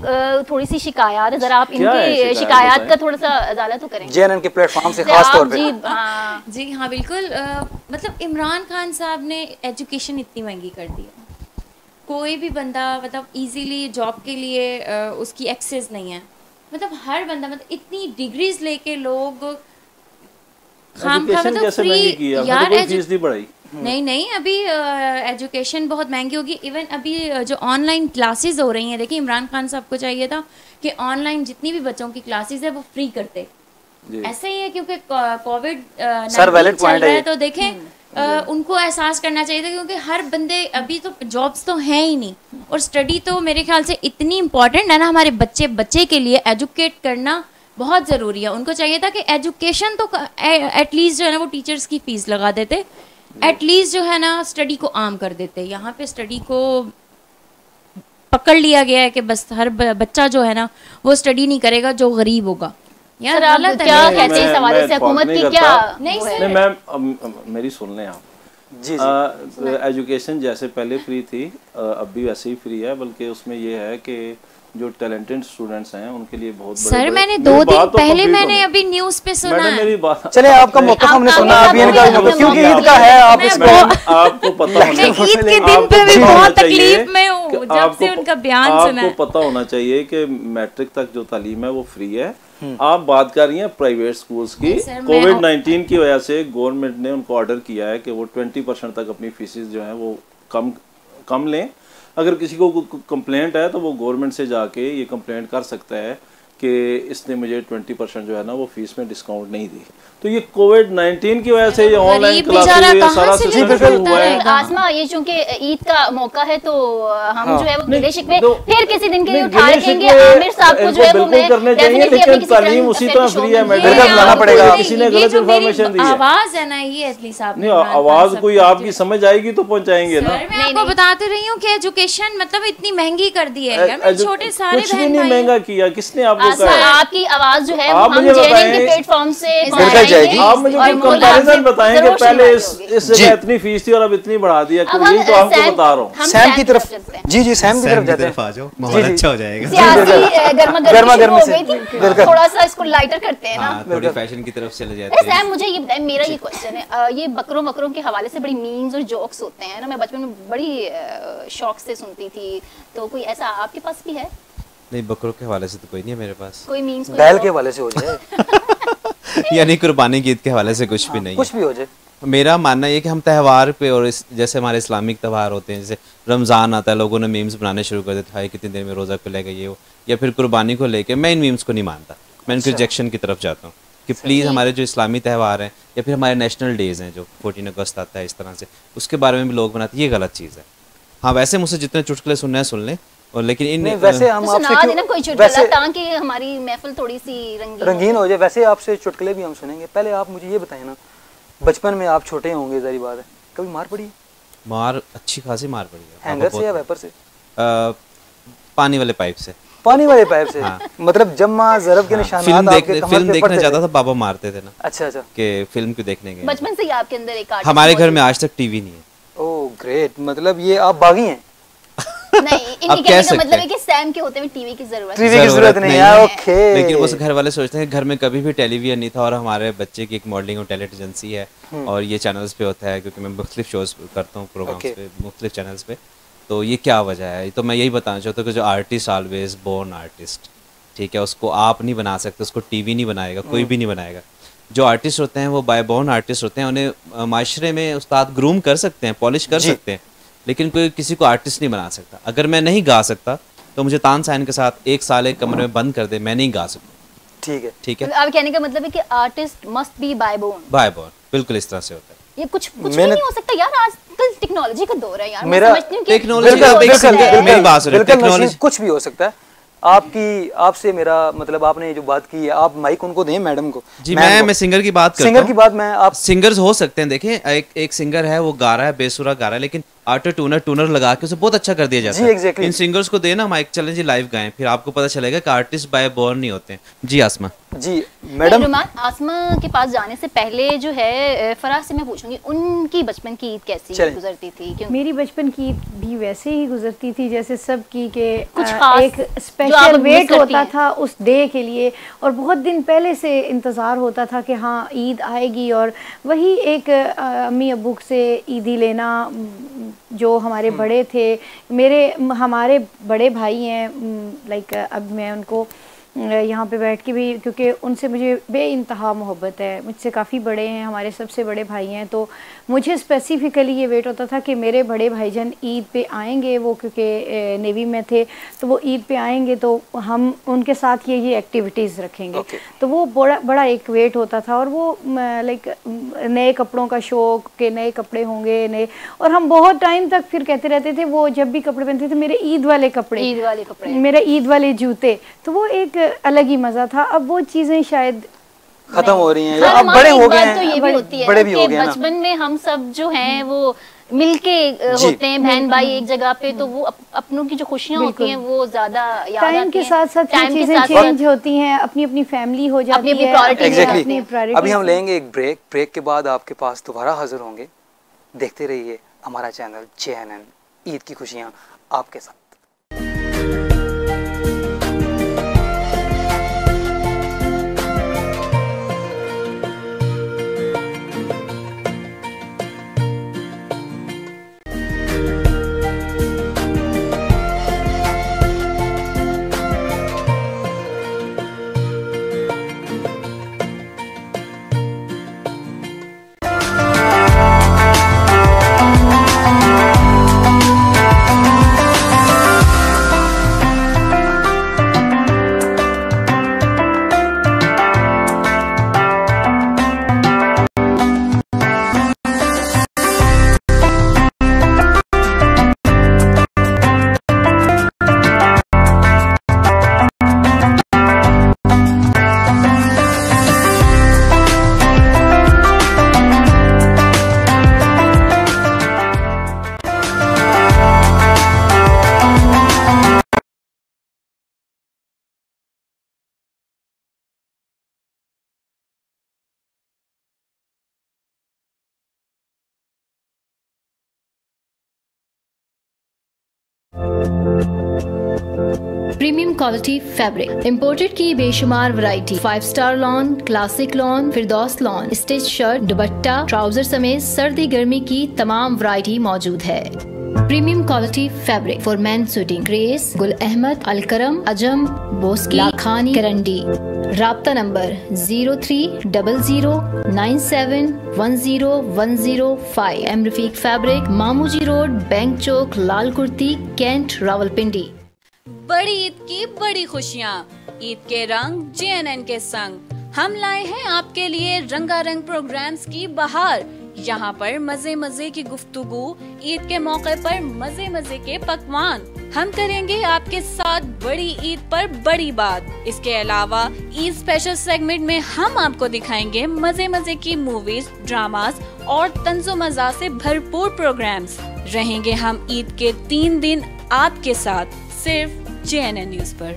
A: थोड़ी सी शिकायत है, जरा आप इनकी शिकायत का थोड़ा सा इजाला तो करें
B: जेएनएन के प्लेटफॉर्म से खास तौर पे।
F: जी हाँ बिल्कुल, मतलब इमरान खान साहब ने एजुकेशन इतनी महंगी कर दी है, कोई भी बंदा मतलब इजीली जॉब के लिए उसकी एक्सेस नहीं है, मतलब हर बंदा मतलब इतनी डिग्रीज लेके लोग
C: मतलब फ्री यार फीस नहीं बढ़ाई।
F: नहीं अभी एजुकेशन बहुत महंगी होगी। इवन अभी जो ऑनलाइन क्लासेस हो रही हैं, देखिए इमरान खान साहब को चाहिए था कि ऑनलाइन जितनी भी बच्चों की क्लासेस है वो फ्री करते, ऐसा ही है क्योंकि कोविड चल रहा है तो देखें उनको एहसास करना चाहिए था, क्योंकि हर बंदे अभी तो जॉब्स तो हैं ही नहीं, और स्टडी तो मेरे ख्याल से इतनी इम्पोर्टेंट है ना हमारे बच्चे के लिए, एजुकेट करना बहुत ज़रूरी है। उनको चाहिए था कि एजुकेशन तो एटलीस्ट जो है ना वो टीचर्स की फीस लगा देते, एटलीस्ट जो है ना स्टडी को आम कर देते। यहाँ पे स्टडी को पकड़ लिया गया है कि बस हर बच्चा जो है ना वो स्टडी नहीं करेगा जो गरीब होगा।
A: यार क्या कहते हैं इस हवाले से हुकूमत की क्या
C: नहीं मैम मेरी सुन लें आप जी एजुकेशन जैसे पहले फ्री थी अब भी वैसे ही फ्री है, बल्कि उसमें ये है कि जो टैलेंटेड स्टूडेंट्स हैं उनके लिए बहुत
F: सर मैंने 2 दिन पहले मैंने अभी न्यूज़ पे सुना है।
C: मेरी बात
B: चले आपका मौका हमने सुना, अभी इनका क्योंकि ईद का है, आप
C: आपको पता होना
F: ईद के दिन पे भी बहुत तकलीफ में हूँ जब से उनका बयान सुना है।
C: आपको पता होना चाहिए कि मैट्रिक तक जो तालीम है वो फ्री है। आप बात कर रही हैं प्राइवेट स्कूल्स की, कोविड-19 की वजह से गवर्नमेंट ने उनको ऑर्डर किया है कि वो 20% तक अपनी फीसेस जो है वो कम लें। अगर किसी को कंप्लेंट है तो वो गवर्नमेंट से जाके ये कंप्लेंट कर सकता है कि इसने मुझे 20% जो है ना वो फीस में डिस्काउंट नहीं दी। तो ये कोविड-19 की वजह से ये ऑनलाइन क्लासेस ये सारा सिस्टम हुआ है।
A: आसमा ये चूंकि ईद का मौका है तो हम जो है वो गिले शिकवे फिर किसी दिन के लिए उठा रखेंगे। आमिर साहब को जो है वो मैं
C: करने चाहिए, लेकिन तालीम उसी तरह फ्री है, मेडिकल लाना पड़ेगा। किसी ने गलत इंफॉर्मेशन दी है,
F: आवाज है ना ये असली साहब
C: नहीं आवाज कोई आपकी समझ आएगी तो पहुंचाएंगे ना।
F: मैं आपको बताते रही हूँ कि एजुकेशन मतलब इतनी महंगी कर दी है यार, छोटे सारे
C: कुछ भी नहीं महंगा किया, किसने आपको कहा?
A: आपकी आवाज जो है हम जेएनएन के प्लेटफॉर्म से
C: जाएगी। आप मुझे कंपैरिजन बताएं कि पहले इस जगह इतनी फीस थी और अब इतनी बढ़ा दिया, यही तो आपको बता रहा हूँ।
B: सैम की तरफ जी सैम की तरफ जाते हैं,
D: आ जाओ माहौल अच्छा हो जाएगा।
A: गर्मा-गर्मी से थोड़ा सा इसको लाइटर करते हैं ना,
D: थोड़ी फैशन की तरफ चले जाते हैं।
A: सैम मुझे ये बताएं, मेरा ये क्वेश्चन है, ये बकरों के हवाले से बड़ी मीम्स और जोक्स होते हैं ना, मैं बचपन में बड़ी शौक से सुनती थी, तो कोई ऐसा आपके पास भी है?
D: नहीं बकरों के हवाले से तो कोई नहीं है मेरे पास।
A: कोई मीम्स
B: बैल के हवाले से हो जाए
D: यानी कुर्बानी की ईद के हवाले से कुछ भी नहीं,
B: कुछ भी हो जाए।
D: मेरा मानना ये कि हम त्यौहार पे और जैसे हमारे इस्लामिक त्यौहार होते हैं, जैसे रमज़ान आता है, लोगों ने मीम्स बनाने शुरू कर देते हैं कितने दिन में रोज़ा खुलेगा ये हो, या फिर कुर्बानी को लेके मैं इन मीम्स को नहीं मानता, मैं इनके रिजेक्शन की तरफ जाता हूँ कि प्लीज़ हमारे जो इस्लामी त्यौहार हैं या फिर हमारे नेशनल डेज़ हैं जो 14 अगस्त आता है इस तरह से, उसके बारे में भी लोग बनाते हैं, ये गलत चीज़ है। हाँ वैसे मुझसे जितने चुटकुले सुनने हैं सुन लें, और लेकिन इन
B: वैसे हम आपसे
A: कोई चुटकुला ताकि हमारी महफिल थोड़ी सी
B: रंगीन हो जाए, वैसे आपसे चुटकुले भी हम सुनेंगे। पहले आप मुझे ये बताएं ना, बचपन में आप छोटे होंगे जारी बात है, कभी मार पड़ी?
D: मार अच्छी खासी मार पड़ी है।
B: हैंगर से या वेपर से?
D: पानी वाले पाइप से।
B: पानी वाले पाइप से? हाँ। मतलब जम्मा ज़रब के निशानात
D: फिल्म देखने जाता था, पापा मारते थे ना।
B: अच्छा
D: कि फिल्म क्यों देखने गए?
A: बचपन से ही आपके अंदर एक आर्टिस्ट?
D: हमारे घर में आज तक टीवी नहीं है।
B: ओह ग्रेट, मतलब ये आप बागी हैं।
A: नहीं, इनके कहने का मतलब है कि सैम के होते हुए टीवी की
B: जरूरत नहीं है। ओके,
D: लेकिन उस घर वाले सोचते हैं घर में कभी भी टेलीविजन नहीं था, और हमारे बच्चे की एक मॉडलिंग और टैलेंट एजेंसी है और ये चैनल्स पे होता है, क्योंकि मैं मुख्तलिफ शोज करता हूँ प्रोग्राम्स पे मुख्तलिफ चैनल्स पे, तो ये क्या वजह है? तो मैं यही बताना चाहता हूँ कि जो आर्टिस्ट ऑलवेज बोर्न आर्टिस्ट, ठीक है, उसको आप नहीं बना सकते, उसको टीवी नहीं बनाएगा, कोई भी नहीं बनाएगा। जो आर्टिस्ट होते हैं वो बाय बोर्न आर्टिस्ट होते हैं, उन्हें माशरे में उस्ताद ग्रूम कर सकते हैं, पॉलिश कर सकते हैं, लेकिन कोई किसी को आर्टिस्ट नहीं बना सकता। अगर मैं नहीं गा सकता तो मुझे तानसेन के साथ 1 साल एक कमरे में बंद कर दे, मैं नहीं गा सकता। ठीक है।
A: आप कहने का मतलब है कि artist must be by born,
D: बिल्कुल इस तरह से होता है।
A: ये कुछ भी नहीं हो सकता यार, आजकल टेक्नोलॉजी का दौर है यार,
B: मैं समझती हूं कि टेक्नोलॉजी कुछ भी हो सकता है। आपसे मेरा मतलब, आपने जो बात की है, आप माइक उनको दें मैडम को।
D: जी मैं सिंगर की बात करता हूं।
B: सिंगर की बात मैं आप
D: सिंगर्स हो सकते हैं, देखें एक सिंगर है वो गा रहा है, बेसुरा गा रहा है, लेकिन ऑटो टूनर लगा के उसे बहुत अच्छा कर दिया जाता है।
B: exactly.
D: इन सिंगर्स को देना माइक चलें जी, लाइव गाएं, फिर आपको पता चलेगा कि आर्टिस्ट बाय बॉर्न नहीं होते। जी आसमा।
B: जी मैडम,
A: आसमा के पास जाने से पहले जो है फराज से मैं पूछूंगी उनकी बचपन की ईद कैसी गुजरती थी? क्योंकि
E: मेरी बचपन की ईद भी वैसे ही गुजरती थी जैसे सब की, के
A: कुछ
E: एक स्पेशल वेट होता था उस डे के लिए, और बहुत दिन पहले से इंतज़ार होता था कि हाँ ईद आएगी, और वही एक अम्मी अब्बू से ईदी लेना, जो हमारे बड़े थे, हमारे बड़े भाई हैं, लाइक अब मैं उनको यहाँ पे बैठ के भी, क्योंकि उनसे मुझे बेइंतहा मोहब्बत है, मुझसे काफ़ी बड़े हैं, हमारे सबसे बड़े भाई हैं, तो मुझे स्पेसिफ़िकली ये वेट होता था कि मेरे बड़े भाईजान ईद पे आएंगे, वो क्योंकि नेवी में थे, तो वो ईद पे आएंगे तो हम उनके साथ ये एक्टिविटीज़ रखेंगे। तो वो बड़ा एक वेट होता था, और वो लाइक नए कपड़ों का शौक़ के नए कपड़े होंगे नए, और हम बहुत टाइम तक फिर कहते रहते थे, वो जब भी कपड़े पहनते थे मेरे ईद वाले कपड़े मेरे ईद वाले जूते, तो वो एक अलग ही मजा था। अब वो चीजें शायद
B: खत्म हो रही हैं, या अब बड़े हो गए हैं,
A: तो ये भी होती है,
B: बड़े भी हो गए हैं।
A: बचपन में हम सब जो हैं वो मिलके होते हैं, बहन भाई एक जगह पे, तो वो अपनों की जो खुशियां होती हैं वो ज्यादा याद आती हैं।
E: टाइम के साथ साथ चीजें चेंज होती हैं, अपनी अपनी फैमिली हो जाती है,
B: एग्जैक्टली। अभी हम लेंगे एक ब्रेक के बाद आपके पास दोबारा हाजिर होंगे। देखते रहिए हमारा चैनल JNN, ईद की खुशियां आपके साथ।
I: प्रीमियम क्वालिटी फैब्रिक इंपोर्टेड की बेशुमार variety, 5 star lawn, classic lawn, Firdous lawn, stitch shirt, dupatta, trouser समेत सर्दी गर्मी की तमाम वैरायटी मौजूद है। Premium quality fabric for men suiting, grace, Gul Ahmed, Alkaram, Ajam, Boski, Lakhani, Karandi. राब्ता number 030097101005। M Rafiq fabric, Mamuji road, bank Chowk, Lal Kurti, cantt, Rawalpindi.
H: बड़ी ईद की बड़ी खुशियाँ, ईद के रंग JNN के संग हम लाए हैं आपके लिए रंगारंग प्रोग्राम्स की बहार। यहाँ पर मजे मजे की गुफ्तगू, ईद के मौके पर मजे मजे के पकवान। हम करेंगे आपके साथ बड़ी ईद पर बड़ी बात। इसके अलावा ईद स्पेशल सेगमेंट में हम आपको दिखाएंगे मजे मजे की मूवीज, ड्रामास और तंजो मजा से भरपूर प्रोग्राम्स। रहेंगे हम ईद के 3 दिन आपके साथ, सिर्फ JNN न्यूज पर।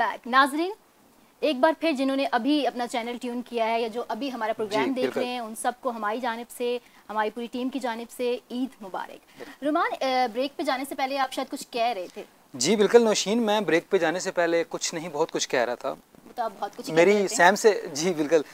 A: बैक। नाजरीन, एक बार फिर जिन्होंने अभी अपना चैनल ट्यून किया है या जो अभी हमारा प्रोग्राम देख रहे हैं, उन सबको हमारी जानिब से, हमारी पूरी टीम की जानिब से ईद मुबारक। रुमान, ब्रेक पे जाने से पहले आप शायद कुछ कह रहे थे। जी
B: बिल्कुल नौशीन, मैं ब्रेक पे जाने से पहले कुछ नहीं बहुत कुछ कह रहा था।
A: तो आप बहुत कुछ
B: मेरी सैम से, जी बिल्कुल,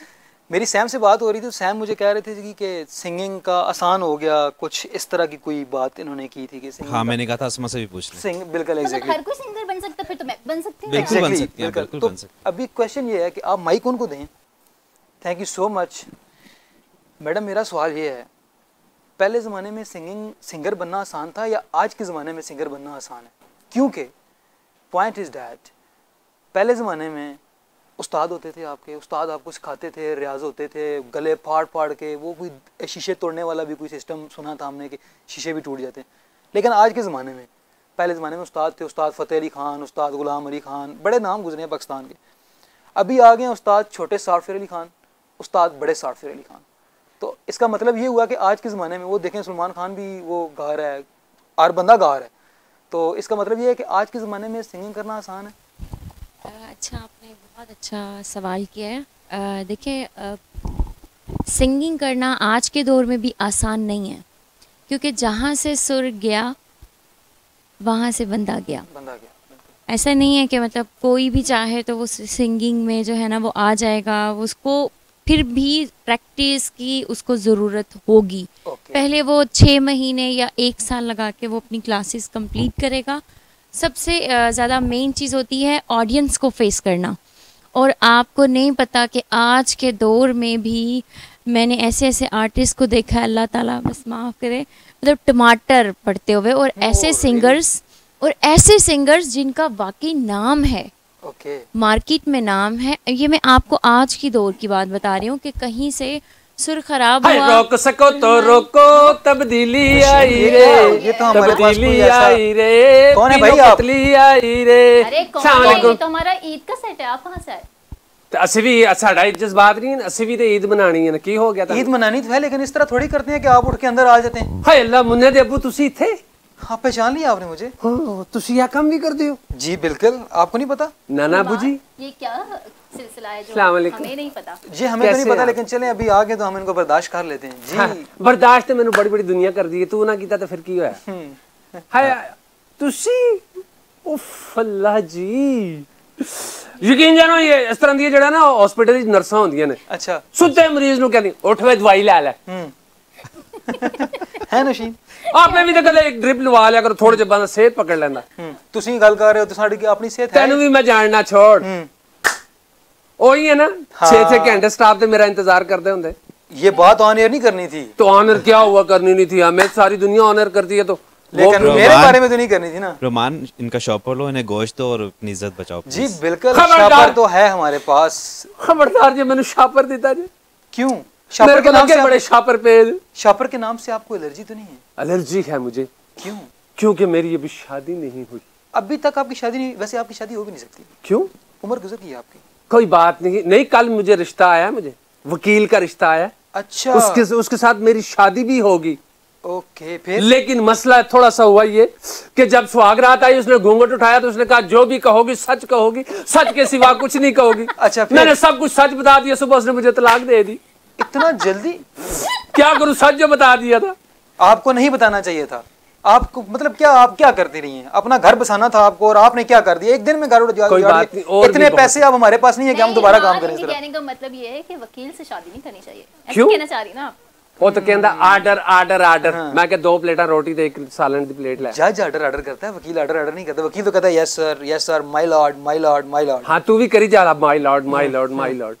B: मेरी सैम से बात हो रही थी, तो सैम मुझे कह रहे थे कि सिंगिंग का आसान हो गया, कुछ इस तरह की कोई बात इन्होंने की थी कि
D: हाँ, मैंने कहा था अस्मा से भी पूछ लें।
B: सिंग बिल्कुल एग्जैक्टली,
A: हर कोई सिंगर बन सकता है, फिर तो मैं बन सकती हूं।
D: बिल्कुल बन सकती हैं, बिल्कुल बन सकती हैं।
B: अभी क्वेश्चन ये है कि आप माइक उनको दें। Thank you so much madam. मेरा सवाल ये है, पहले ज़माने में सिंगर बनना आसान था या आज के ज़माने में सिंगर बनना आसान है? क्योंकि पॉइंट इज़ डैट, पहले ज़माने में उस्ताद होते थे आपके, उस्ताद आपको सिखाते थे, रियाज होते थे, गले फाड़ फाड़ के, वो कोई शीशे तोड़ने वाला भी कोई सिस्टम सुना था हमने कि शीशे भी टूट जाते हैं। लेकिन आज के ज़माने में, पहले ज़माने में उस्ताद थे, उस्ताद फ़तेह अली खान, उस्ताद गुलाम अली खान, बड़े नाम गुजरे हैं पाकिस्तान के। अभी आ गए उस्ताद छोटे सारफिर अली खान, उस्ताद बड़े सारफिर अली खान। तो इसका मतलब ये हुआ कि आज के ज़माने में, वो देखें सलमान खान भी वो गा रहा है और बंदा गा रहा है, तो इसका मतलब ये है कि आज के ज़माने में सिंगिंग करना आसान है।
F: अच्छा, आपने बहुत अच्छा सवाल किया है। देखिए, सिंगिंग करना आज के दौर में भी आसान नहीं है, क्योंकि जहाँ से सुर गया वहाँ से बंदा गया। ऐसा नहीं है कि मतलब कोई भी चाहे तो वो सिंगिंग में जो है ना वो आ जाएगा, उसको फिर भी प्रैक्टिस की उसको ज़रूरत होगी। पहले वो 6 महीने या 1 साल लगा के वो अपनी क्लासेस कंप्लीट करेगा। सबसे ज़्यादा मेन चीज़ होती है ऑडियंस को फेस करना। और आपको नहीं पता कि आज के दौर में भी मैंने ऐसे ऐसे आर्टिस्ट को देखा है, अल्लाह ताला बस माफ़ करे, मतलब टमाटर पड़ते हुए, और ऐसे सिंगर्स जिनका वाकई नाम है, मार्केट में नाम है। ये मैं आपको आज की दौर की बात बता रही हूँ कि कहीं से सुर खराब हुआ,
J: रोक सको तो रोको, तब्दीली आई रे,
B: ये तो हमारे पास
J: तब्दीली आई रे,
B: कौन है भाई आप?
J: तब्दीली आई रे।
A: अरे कौन है? ये तो हमारा ईद का सेट है, आप कहाँ से आए?
J: तो ਅਸੀਂ ਵੀ ਸਾਡਾ जज्बात नहीं है, ਅਸੀਂ भी तो ईद मनानी है ना। की हो गया था?
B: ईद मनानी तो है, लेकिन इस तरह थोड़ी करते हैं कि आप उठ के अंदर आ जाते हैं।
J: हाय अल्लाह, मुन्ने दे अब्बू तुसी थे?
B: हाँ, पहचान लिया आपने मुझे?
J: हाँ, तुसी यह काम भी करते हो?
B: जी बिल्कुल, आपको नहीं पता?
J: नाना अब्बू जी,
A: ये क्या सिलसिला है जो हमें नहीं पता?
B: जी हमें तो नहीं पता, लेकिन चलें अभी आ गए तो हम इनको बर्दाश्त कर लेते हैं। जी
J: हाँ, बर्दाश्त तो मैंने बड़ी बड़ी दुनिया कर दी है, तू ना कीता तो फिर की होया? हाय तुसी, उफ अल्लाह जी, यकीन जानो ये इस तरह दी जड़ा ना हॉस्पिटल दी नर्सां होंदियां ने।
B: अच्छा,
J: सुते मरीज नु कहंदी उठ वे दवाई ले ले।
B: है नशीन,
J: आपने भी तो कदे एक ड्रिप लवा लिया करो, थोड़े जे बंदा सेहत पकड़ लेंदा।
B: तुसी गल कर रहे हो तो साडी की अपनी सेहत है।
J: तैनू भी मैं जानना छोड़, ओही है ना 6-6 घंटे स्टाफ ते मेरा इंतजार करदे हुंदे।
B: ये बात ऑन एयर नहीं करनी थी।
J: तो ऑनर क्या हुआ, करनी नहीं थी? हमें सारी दुनिया ऑनर करती है, तो
B: लेकिन मेरे बारे में तो नहीं करनी थी ना।
D: रोमान, इनका शॉपर लो, इन्हें गोश्त दो और अपनी इज्जत बचाओ।
B: जी बिल्कुल, शॉपर तो है हमारे पास।
J: खबरदार जी, मैंने शॉपर देता जी।
B: क्यों? शॉपर के नाम से
J: बड़े शॉपर पे,
B: शॉपर के नाम से आपको एलर्जी तो नहीं है?
J: एलर्जी है मुझे।
B: क्यों?
J: क्योंकि मेरी अभी शादी नहीं हुई।
B: अभी तक आपकी शादी नहीं? वैसे आपकी शादी हो भी नहीं सकती।
J: क्यों?
B: उम्र गुजर गई आपकी।
J: कोई बात नहीं, नहीं कल मुझे रिश्ता आया, मुझे वकील का रिश्ता आया।
B: अच्छा,
J: उसके साथ मेरी शादी भी होगी।
B: ओके, फिर?
J: लेकिन मसला थोड़ा सा हुआ ये कि जब सुहागरात आई, उसने घूंघट उठाया तो उसने कहा जो भी कहोगी सच कहोगी, सच के सिवा कुछ नहीं कहोगी।
B: अच्छा, फिर?
J: मैंने सब कुछ सच बता दिया, सुबह उसने मुझे तलाक दे दी।
B: इतना जल्दी?
J: क्या करूं, सच जो बता दिया था।
B: आपको नहीं बताना चाहिए था। आपको मतलब क्या, आप क्या करती रही हैं? अपना घर बसाना था आपको और आपने क्या कर दिया? एक दिन में घर उड़ जाए। इतने पैसे अब हमारे पास नहीं है कि हम दोबारा काम करें।
A: कहने का मतलब ये है कि वकील से शादी नहीं करनी चाहिए,
J: क्यों
A: कहना चाह रही ना?
J: वो तो कहता आर्डर आर्डर आर्डर। मैं क्या 2 प्लेटा रोटी ते 1 सालन दी प्लेट ले।
B: जज आर्डर आर्डर करता है, वकील आर्डर आर्डर नहीं करता। वकील तो कहता है yes sir, my Lord my Lord my Lord.
J: हाँ, तू भी करी जा my Lord my Lord my Lord.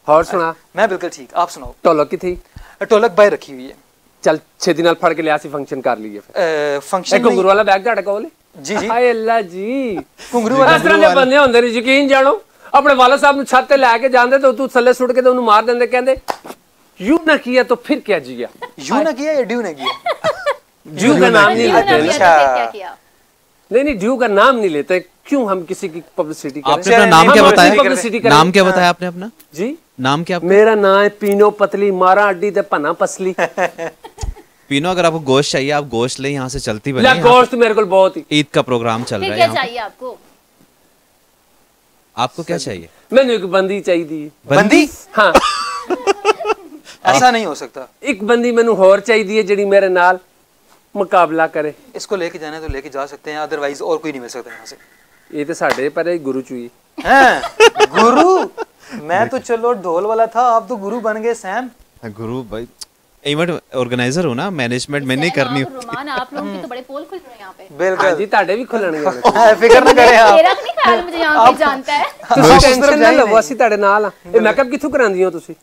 J: और सुना?
B: मैं बिल्कुल ठीक, आप सुनाओ।
J: टोलक की थी?
B: टोलक बाय रखी हुई है।
J: चल 6 दिन फड़ के लिया सी फंक्शन कर लिए। फिर
B: फंक्शन
J: घुंगरू वाला बैग ਤੁਹਾਡੇ ਕੋਲ?
B: जी जी।
J: हाय अल्लाह जी,
B: घुंगरू वाला
J: इस तरह ਦੇ ਬੰਦੇ ਹੁੰਦੇ ਨੇ, ਯਕੀਨ ਜਾਣੋ। अपने वाला साहब ਨੂੰ ਛੱਤ ਤੇ ਲੈ ਕੇ ਜਾਂਦੇ तो तू थल्ले सुट के तो ਉਹਨੂੰ मार ਦਿੰਦੇ, ਕਹਿੰਦੇ यूं ना किया तो फिर क्या जिया?
B: यूं ना किया या ड्यू ने किया?
J: ड्यू का नाम नहीं लेते।
A: अच्छा,
J: नहीं ड्यू का नाम नहीं लेते। क्यों हम किसी की पब्लिसिटी करें?
D: आपने अपना नाम क्या बताया? नाम क्या बताया आपने अपना?
J: जी
D: नाम क्या?
J: मेरा नाम है पीनो पतली, मारा अड्डी ते पन्ना पसली।
D: पीनो, अगर आपको गोश्त चाहिए आप गोश्त ले, यहाँ से चलती बनी।
J: गोश्त मेरे को बहुत ही।
D: ईद का प्रोग्राम चल रहा है।
A: क्या चाहिए आपको?
D: आपको क्या चाहिए?
J: मैंने एक बंदी चाहिए।
B: बंदी?
J: हाँ
B: ऐसा नहीं हो सकता।
J: एक बंदी मैंने होर चाहिए जिहड़ी मेरे नाल मुकाबला करे।
B: इसको लेके जाना है तो लेके जा सकते हैं, अदरवाइज और कोई नहीं मिल सकता यहाँ से।
J: ये तो साढ़े पर गुरु चुई
B: हैं। गुरु? मैं तो चलो ढोल वाला था, आप तो गुरु बन गए सैम।
D: गुरु भाई इवेंट ऑर्गेनाइजर हो ना, मैनेजमेंट में नहीं करनी होती।
A: रोमान आप लोगों के तो बड़े पोल खुल रहे हैं यहाँ पे।
B: बिल्कुल
J: जी, ताड़े भी खुलणगे।
B: फिक्र ना करें आप।
A: मेरा नहीं ख्याल, मुझे यहाँ पे जानता है।
J: ਤੁਸੀਂ ਟੈਨਸ਼ਨ ਨਾ ਲਵੋ, ਅਸੀਂ ਤੁਹਾਡੇ ਨਾਲ ਆ। ਇਹ ਮੇਕਅਪ ਕਿੱਥੋਂ ਕਰਾਉਂਦੀ ਹੋ ਤੁਸੀਂ?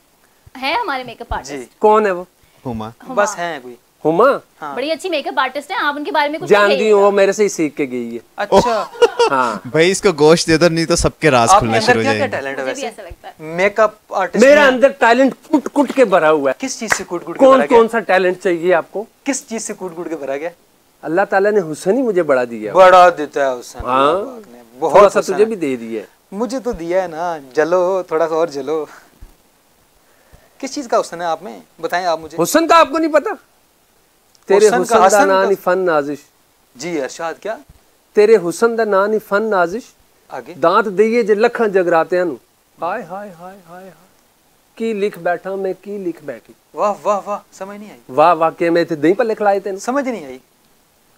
A: है हमारे मेकअप आर्टिस्ट।
J: कौन है वो?
D: हुमा।
B: बस है कोई
J: हुमा?
B: हाँ।
A: बड़ी अच्छी मेकअप आर्टिस्ट है, आप उनके बारे में कुछ
J: जानती हूँ, वो मेरे से ही सीख के गई है।
B: अच्छा
J: हाँ
D: भाई इसको गोश्त दे दो, नहीं तो सबके राज खुलना शुरू हो जाएंगे।
B: क्या टैलेंट है
A: मुझे भी
B: वैसे?
A: ऐसा लगता है।
B: मेकअप आर्टिस्ट
J: मेरा अंदर टैलेंट कुट कुट के भरा हुआ है।
B: किस चीज से कुट कुट के भरा
J: कौन
B: गया?
J: कौन सा टैलेंट चाहिए आपको?
B: किस चीज से कुट कुट के भरा गया?
J: अल्लाह ताला ने हुस्न ही मुझे बड़ा दिया।
B: बड़ा देता है हुस्न।
J: हाँ,
B: बहुत
J: थोड़ा सा तुझे भी दे दिया।
B: मुझे तो दिया है ना, जलो थोड़ा सा और जलो। किस चीज का हुस्न है आप में, बताएं आप मुझे।
J: हुस्न का आपको नहीं पता? तेरे हुस्न दा नाम ही फन नाजिश।
B: जी अरशाद क्या?
J: तेरे हुस्न दा नाम ही फन नाजिश।
B: आगे
J: दांत दईए जे लखां जगरातियां नु। हाय हाय हाय हाय हाय की लिख बैठा मैं, की लिख बैठी।
B: वाह वाह वाह, समझ नहीं आई।
J: वाह वाह के मैं इत्थे दही भल्ले खिलाए तेन,
B: समझ नहीं आई।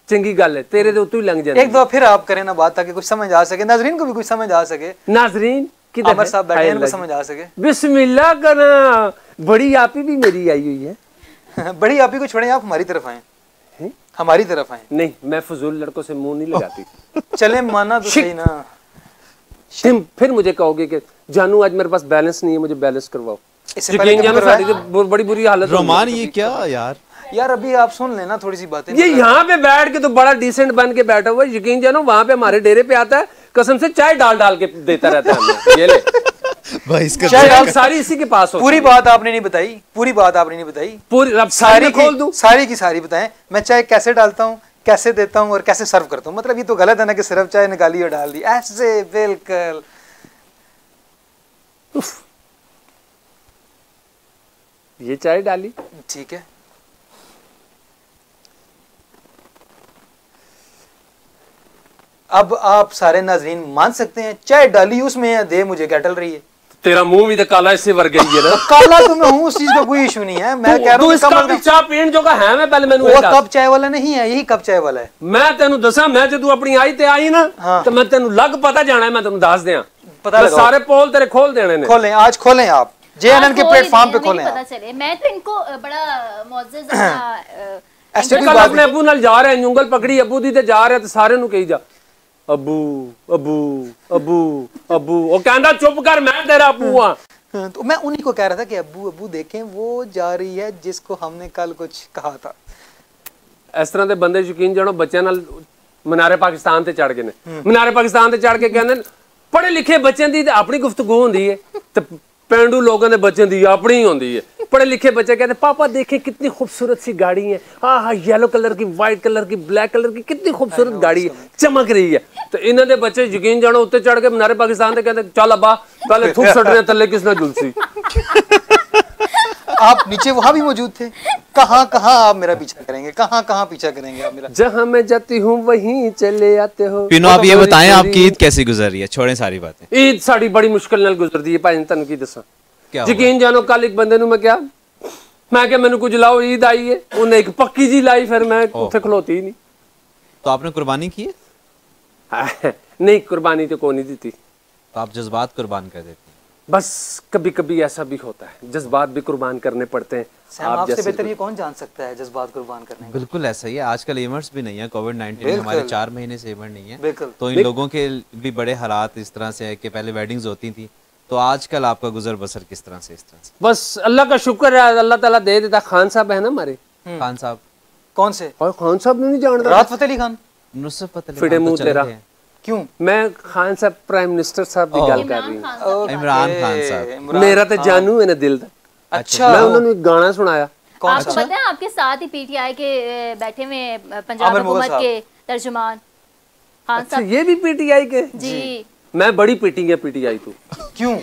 J: चंगी गल है, तेरे दे उत्तों ही लंघ जांदी।
B: एक दो फिर आप करें ना बात, ताकि कुछ समझ आ सके, नाजरीन को भी कुछ समझ आ सके।
J: नाजरीन किधर
B: अमर साहब बैठे हैं, इनको समझ आ सके।
J: बिस्मिल्लाह करना। बड़ी आपी भी मेरी आई हुई है।
B: बड़ी आपी को छोड़ें, आप हमारी तरफ आए। हमारी तरफ आए।
J: नहीं, मैं फजूल लड़कों से मुंह नहीं लगाती।
B: चले माना तो सही ना।
J: तुम फिर मुझे कहोगे कि जानू आज मेरे पास बैलेंस नहीं है, मुझे बैलेंस करवाओ।
B: इससे पहले
J: बड़ी बुरी हालत।
D: रोमान ये क्या यार?
B: यार अभी आप सुन लेना थोड़ी सी बातें।
J: ये यहाँ पे बैठ के तो बड़ा डिसेंट बन के बैठा हुआ है। यकीन जानो वहां पे हमारे डेरे पे आता है, कसम से चाय डाल डाल के देता रहता है। ये ले
D: भाई इसका
J: चाय डाल सारी इसी के पास होती।
B: पूरी बात आपने नहीं बताई, पूरी बात आपने नहीं बताई।
J: पूरी अब सारी खोल दूं?
B: सारी की सारी बताएं। मैं चाय कैसे डालता हूँ, कैसे देता हूँ और कैसे सर्व करता हूँ। मतलब ये तो गलत है ना कि सिर्फ चाय निकाली और डाल दी ऐसे। बिल्कुल
J: ये चाय डाली,
B: ठीक है। अब आप सारे नाजरीन मान सकते हैं, चाय डाली उसमें दे मुझे क्या डल रही है।
J: तेरा मुंह भी तो काला इससे वर गई है ना।
B: काला तो मैं हूँ, उस चीज का कोई इशू नहीं है। मैं कह रहा हूँ
J: चाह पीन जो का है, मैं पहले मैंने
B: वो कप चाय वाला नहीं है, यही कप चाय वाला है।
J: मैं तेन दसा, मैं जो तू अपनी आई ते आई ना, तो मैं तेन लग पता जाना है। मैं तेन दस दिया,
B: पता
J: सारे पोल तेरे खोल देने ने।
B: खोलें आज, खोलें आप JNN के प्लेटफॉर्म पे खोलें।
A: पता चले मैं तो इनको बड़ा मौजूद
J: कल अपने अबू नाल जा रहे हैं, उंगल पकड़ी अबू दी ते जा रहे तो सारे नु कही जा अबू अबू अबू अबू। वो कहंदा चुप कर, मैं तेरा अबू हां।
B: तो मैं उन्हीं को कह रहा था कि अबू अबू देखें, वो जा रही है जिसको हमने कल कुछ कहा था।
J: इस तरह के बंदे यकीन जानो बच्चों नाल मीनारे पाकिस्तान ते चढ़ गए ने। मीनारे पाकिस्तान ते चढ़ के कहंदे पढ़े लिखे बच्चों की अपनी गुफ्तगू होंदी है, ते पेंडू लोगों के बच्चों की अपनी ही होंदी है। पढ़े लिखे बच्चे कहते पापा देखे कितनी खूबसूरत सी गाड़ी है, हाँ येलो कलर की, व्हाइट कलर की, ब्लैक कलर की, कितनी खूबसूरत गाड़ी है, चमक रही है। तो इन्हों के बच्चे यकीन जानो उत्ते चढ़ के मीनारे पाकिस्तान से कहते चल अब्बा पहले थूक सट रहे थले किसने जुलसी।
B: आप नीचे वहां भी मौजूद थे। कहाँ कहाँ आप मेरा पीछा करेंगे, कहाँ कहाँ पीछा करेंगे आप मेरा?
J: जहाँ मैं जाती हूँ वहीं चले आते हो।
D: पिनो आप ये बताएं आपकी ईद कैसी गुजर रही है? छोड़ें सारी बातें।
J: ईद साड़ी बड़ी मुश्किल नाल गुजरदी है भाई, तन की दसा।
D: क्या
J: यकीन जानो कल एक बंदे मैं क्या मैं क्या मैंने कुछ लाओ, ईद आई है, उन्हें एक पक्की जी लाई, फिर मैं उसे खलोती ही नहीं।
D: तो आपने कुर्बानी की है?
J: नहीं, कुर्बानी तो कोई नहीं दी थी।
D: तो आप जज्बात कुर्बान कर देते हैं?
J: बस कभी कभी ऐसा भी होता है, जज्बात भी कुर्बान करने पड़ते हैं।
B: आपसे बेहतर ये कौन जान सकता है जज्बात कुर्बान करने?
D: बिल्कुल ऐसा ही है। आजकल इवेंट्स भी नहीं है, कोविड-19 हमारे 4 महीने से इवेंट नहीं है, तो इन लोगों के भी बड़े हालात इस तरह से है कि पहले वेडिंग्स होती थी। तो आजकल आपका गुजर बसर किस तरह से? इस तरह से
J: बस अल्लाह का शुक्र है, अल्लाह ताला दे देता। खान साहब है ना हमारे।
D: खान साहब
B: कौन से?
J: खान साहब नहीं जानता?
B: राहत फतेह अली खान,
D: नुसरत फतेह
J: फिटे मुंह तेरा।
B: क्यों?
J: मैं खान साहब प्राइम मिनिस्टर साहब की गल कर रही हूं।
D: इमरान खान साहब
J: मेरा तो जानू है ना दिल दा।
B: अच्छा,
J: मैं उन्होंने एक गाना सुनाया।
A: आपको पता है आपके साथ ही पीटीआई के बैठे हुए पंजाब हुकूमत के तर्जुमान खान साहब।
J: ये भी पीटीआई के?
A: जी।
J: मैं बड़ी पीटिंग है पीटीआई तो।
B: क्यों?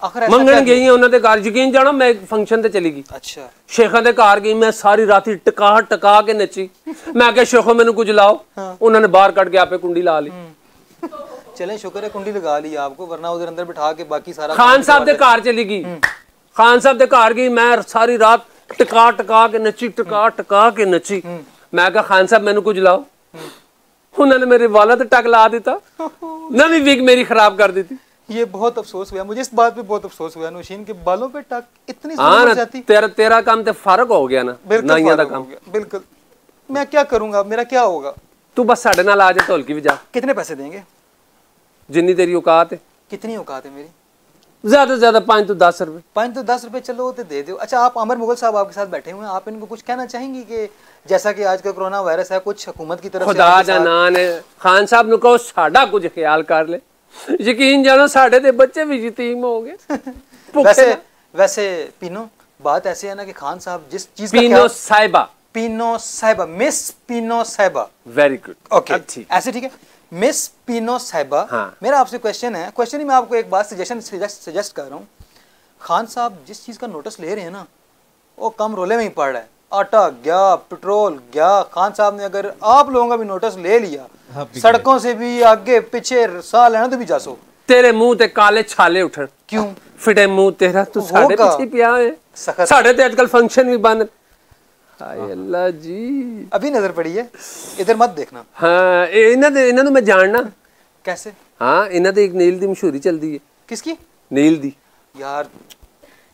J: मंगन गई है उन्होंने घर, यकीन जानो मैं फंक्शन ते चली गई।
B: अच्छा।
J: शेखा दे घर गई, मैं सारी रात टका टका के नची। मैं क्या शेखो मैनू कुछ लाओ, उन्होंने बाहर कट के आपे कुंडी ला ली।
B: चलें शुक्र है कुंडी लगा ली आपको, वरना उधर अंदर बिठा के बाकी सारा
J: खान साहब दे घर चली गई, खान साहब दे घर गई, मैं सारी रात टका टका के नची, टका टका के नची। मैं कहा खान साहब मैनू कुछ लाओ, उन्होंने मेरे वाला तो टक ला दिता, नवी विग मेरी खराब कर दी थी।
B: ये बहुत अफसोस हुआ मुझे, इस बात पे बहुत अफसोस हुआ नौशीन के बालों पे टक इतनी
J: जाती। तेरा काम तो फर्क हो गया ना, नाइया दा काम।
B: बिल्कुल, मैं क्या करूंगा, मेरा क्या होगा?
J: तू बस साढ़े नाल आ जा, ढोलकी भी जा।
B: कितने पैसे देंगे?
J: जिन्नी तेरी औकात है।
B: कितनी औकात है मेरी?
J: ज्यादा से ज्यादा 5 तो 10 रुपए।
B: 5 तो 10 रुपए चलो तो दे दो। अच्छा, आप अमर मुगल साहब आपके साथ बैठे हुए हैं, आप इनको कुछ कहना चाहेंगी कि जैसा कि आज का कोरोना वायरस है, कुछ हुकूमत की तरफ से
J: खुदा दा नाम है, खान साहब नु कहो साडा कुछ ख्याल कर ले, यकीन जानो साडे दे बच्चे भी यतीम हो गए।
B: वैसे पीनो, बात ऐसे है ना कि खान साहब जिस चीज
J: पीनो साहिबा,
B: पीनो साहिबा, मिस पीनो साहिबा,
J: वेरी गुड,
B: ओके ऐसे ठीक है, मिस पीनो साहिबा। हाँ। मेरा आपसे क्वेश्चन है, क्वेश्चन ही मैं आपको एक बात सजेस्ट कर रहा हूँ। खान साहब जिस चीज़ का नोटिस ले रहे हैं ना, वो कम रोले में ही पड़ रहा है। आटा गया, पेट्रोल गया, खान साहब ने अगर आप लोगों का भी नोटिस ले लिया, सड़कों से भी आगे पीछे साह लेना तो भी जा सो।
J: तेरे मुंह ते काले छाले उठन,
B: क्यों
J: फिटे मुंह तेरा, तू साढ़े पीछे पिया है, साढ़े ते आजकल फंक्शन भी बंद। हाय अल्लाह जी,
B: अभी नजर पड़ी है, इधर मत देखना।
J: हाँ, इन्हां नूं मैं जानना।
B: कैसे?
J: हाँ, इन्हां दे एक नील दी मशहूरी चलदी है।
B: किसकी?
J: नील दी।
B: यार